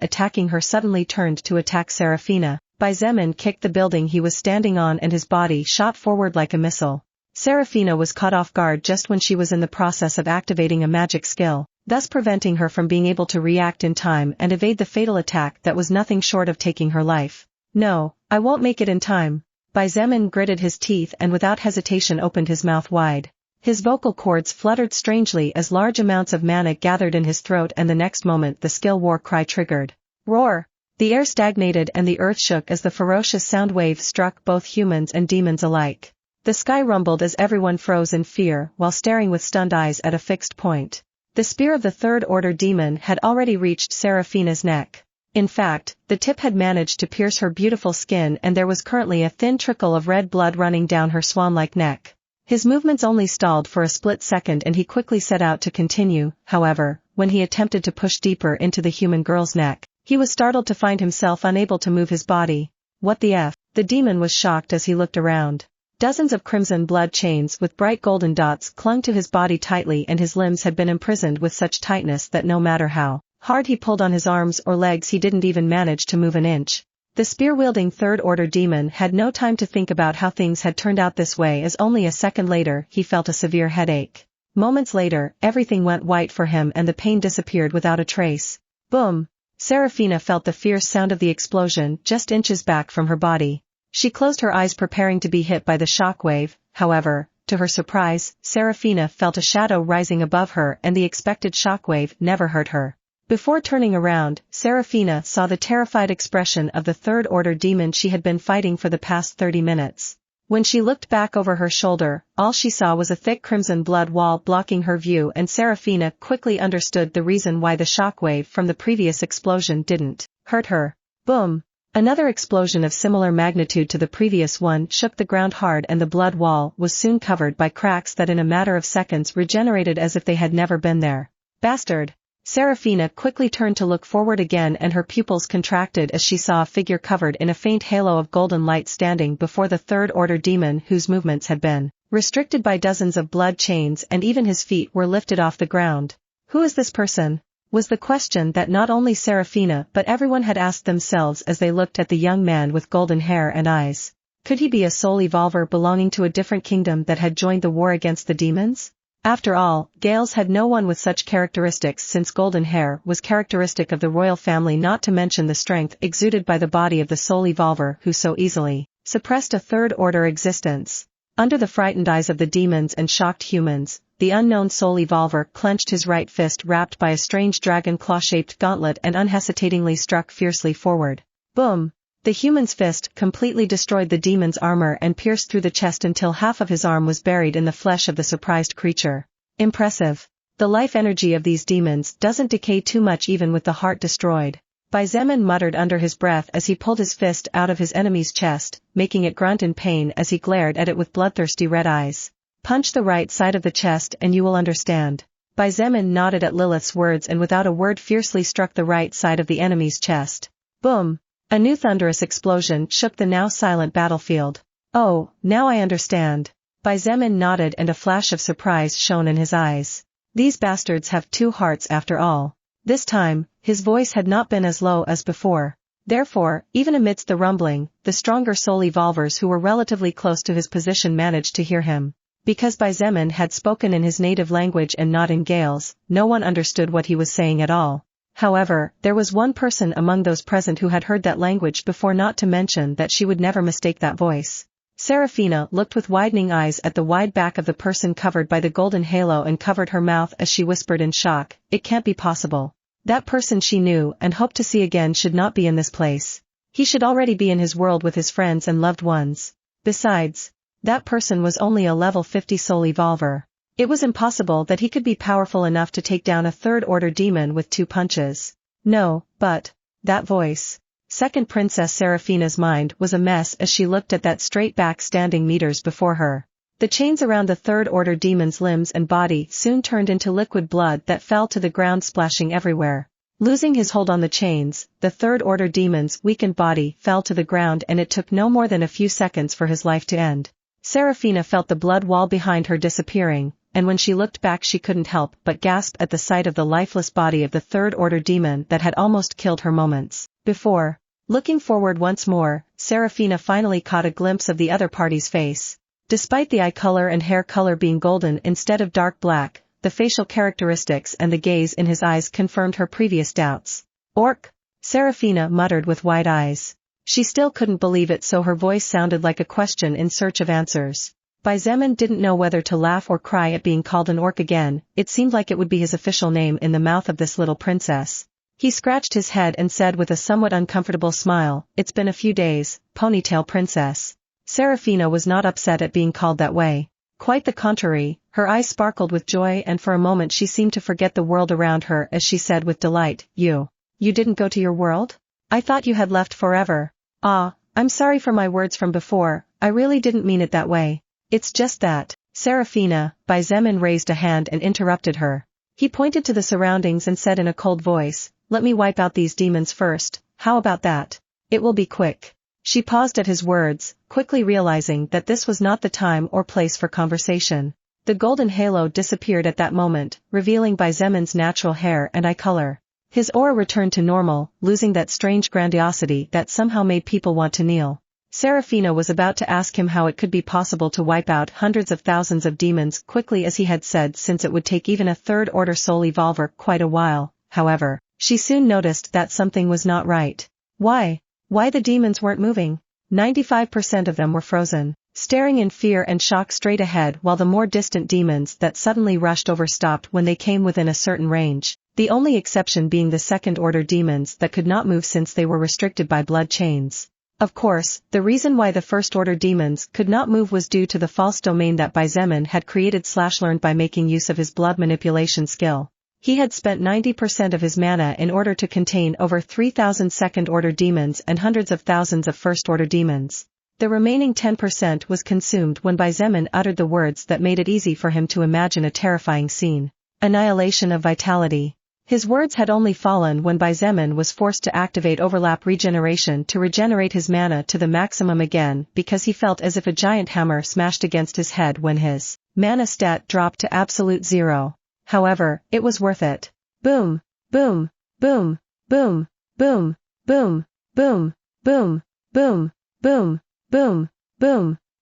attacking her suddenly turned to attack Seraphina, Xietain kicked the building he was standing on and his body shot forward like a missile. Seraphina was caught off guard just when she was in the process of activating a magic skill, thus preventing her from being able to react in time and evade the fatal attack that was nothing short of taking her life. No, I won't make it in time. Xietain gritted his teeth and without hesitation opened his mouth wide. His vocal cords fluttered strangely as large amounts of mana gathered in his throat and the next moment the skill war cry triggered. Roar! The air stagnated and the earth shook as the ferocious sound wave struck both humans and demons alike. The sky rumbled as everyone froze in fear while staring with stunned eyes at a fixed point. The spear of the third-order demon had already reached Seraphina's neck. In fact, the tip had managed to pierce her beautiful skin and there was currently a thin trickle of red blood running down her swan-like neck. His movements only stalled for a split second and he quickly set out to continue. However, when he attempted to push deeper into the human girl's neck, he was startled to find himself unable to move his body. What the F? The demon was shocked as he looked around. Dozens of crimson blood chains with bright golden dots clung to his body tightly and his limbs had been imprisoned with such tightness that no matter how hard he pulled on his arms or legs he didn't even manage to move an inch. The spear-wielding third-order demon had no time to think about how things had turned out this way as only a second later he felt a severe headache. Moments later, everything went white for him and the pain disappeared without a trace. Boom! Seraphina felt the fierce sound of the explosion just inches back from her body. She closed her eyes preparing to be hit by the shockwave. However, to her surprise, Seraphina felt a shadow rising above her and the expected shockwave never hurt her. Before turning around, Seraphina saw the terrified expression of the third-order demon she had been fighting for the past 30 minutes. When she looked back over her shoulder, all she saw was a thick crimson blood wall blocking her view and Seraphina quickly understood the reason why the shockwave from the previous explosion didn't hurt her. Boom! Another explosion of similar magnitude to the previous one shook the ground hard, and the blood wall was soon covered by cracks that in a matter of seconds regenerated as if they had never been there. Bastard! Seraphina quickly turned to look forward again, and her pupils contracted as she saw a figure covered in a faint halo of golden light standing before the third-order demon, whose movements had been restricted by dozens of blood chains, and even his feet were lifted off the ground. Who is this person? Was the question that not only Seraphina but everyone had asked themselves as they looked at the young man with golden hair and eyes. Could he be a soul evolver belonging to a different kingdom that had joined the war against the demons? After all, Gales had no one with such characteristics, since golden hair was characteristic of the royal family, not to mention the strength exuded by the body of the soul evolver who so easily suppressed a third-order existence. Under the frightened eyes of the demons and shocked humans, the unknown soul evolver clenched his right fist wrapped by a strange dragon claw-shaped gauntlet and unhesitatingly struck fiercely forward. Boom! The human's fist completely destroyed the demon's armor and pierced through the chest until half of his arm was buried in the flesh of the surprised creature. Impressive. The life energy of these demons doesn't decay too much even with the heart destroyed. Xietain muttered under his breath as he pulled his fist out of his enemy's chest, making it grunt in pain as he glared at it with bloodthirsty red eyes. Punch the right side of the chest and you will understand. Xietain nodded at Lilith's words and without a word fiercely struck the right side of the enemy's chest. Boom! A new thunderous explosion shook the now silent battlefield. Oh, now I understand. Xietain nodded and a flash of surprise shone in his eyes. These bastards have two hearts after all. This time, his voice had not been as low as before. Therefore, even amidst the rumbling, the stronger soul evolvers who were relatively close to his position managed to hear him. Because Xietain had spoken in his native language and not in Gales, no one understood what he was saying at all. However, there was one person among those present who had heard that language before, not to mention that she would never mistake that voice. Seraphina looked with widening eyes at the wide back of the person covered by the golden halo and covered her mouth as she whispered in shock, "It can't be possible. That person she knew and hoped to see again should not be in this place. He should already be in his world with his friends and loved ones. Besides, that person was only a level 50 soul evolver. It was impossible that he could be powerful enough to take down a third-order demon with 2 punches. No, but that voice." Second Princess Seraphina's mind was a mess as she looked at that straight back standing meters before her. The chains around the third-order demon's limbs and body soon turned into liquid blood that fell to the ground, splashing everywhere. Losing his hold on the chains, the third-order demon's weakened body fell to the ground, and it took no more than a few seconds for his life to end. Seraphina felt the blood wall behind her disappearing, and when she looked back she couldn't help but gasp at the sight of the lifeless body of the third-order demon that had almost killed her moments before. Looking forward once more, Seraphina finally caught a glimpse of the other party's face. Despite the eye color and hair color being golden instead of dark black, the facial characteristics and the gaze in his eyes confirmed her previous doubts. "Orc?" Seraphina muttered with wide eyes. She still couldn't believe it, so her voice sounded like a question in search of answers. Xietain didn't know whether to laugh or cry at being called an orc again. It seemed like it would be his official name in the mouth of this little princess. He scratched his head and said with a somewhat uncomfortable smile, "It's been a few days, Ponytail Princess." Seraphina was not upset at being called that way. Quite the contrary, her eyes sparkled with joy, and for a moment she seemed to forget the world around her as she said with delight, You didn't go to your world? I thought you had left forever." "Ah, I'm sorry for my words from before, I really didn't mean it that way. It's just that." Seraphina, Xietain raised a hand and interrupted her. He pointed to the surroundings and said in a cold voice, "Let me wipe out these demons first, how about that? It will be quick." She paused at his words, quickly realizing that this was not the time or place for conversation. The golden halo disappeared at that moment, revealing Xietan's natural hair and eye color. His aura returned to normal, losing that strange grandiosity that somehow made people want to kneel. Seraphina was about to ask him how it could be possible to wipe out hundreds of thousands of demons quickly as he had said, since it would take even a third-order soul evolver quite a while. However, she soon noticed that something was not right. Why the demons weren't moving? 95% of them were frozen, staring in fear and shock straight ahead, while the more distant demons that suddenly rushed over stopped when they came within a certain range, the only exception being the second-order demons that could not move since they were restricted by blood chains. Of course, the reason why the first-order demons could not move was due to the false domain that Xietain had created/learned by making use of his blood manipulation skill. He had spent 90% of his mana in order to contain over 3,000 second-order demons and hundreds of thousands of first-order demons. The remaining 10% was consumed when Bizeman uttered the words that made it easy for him to imagine a terrifying scene. Annihilation of vitality. His words had only fallen when Bizeman was forced to activate overlap regeneration to regenerate his mana to the maximum again because he felt as if a giant hammer smashed against his head when his mana stat dropped to absolute zero. However, it was worth it. Boom, boom, boom, boom, boom, boom, boom, boom, boom, boom, boom, boom,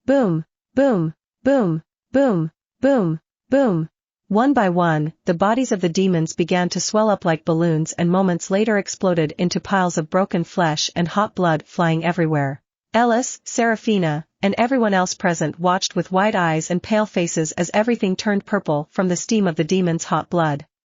boom, boom, boom, boom, boom, boom. One by one, the bodies of the demons began to swell up like balloons and moments later exploded into piles of broken flesh and hot blood flying everywhere. Ellis, Seraphina, and everyone else present watched with wide eyes and pale faces as everything turned purple from the steam of the demons' hot blood.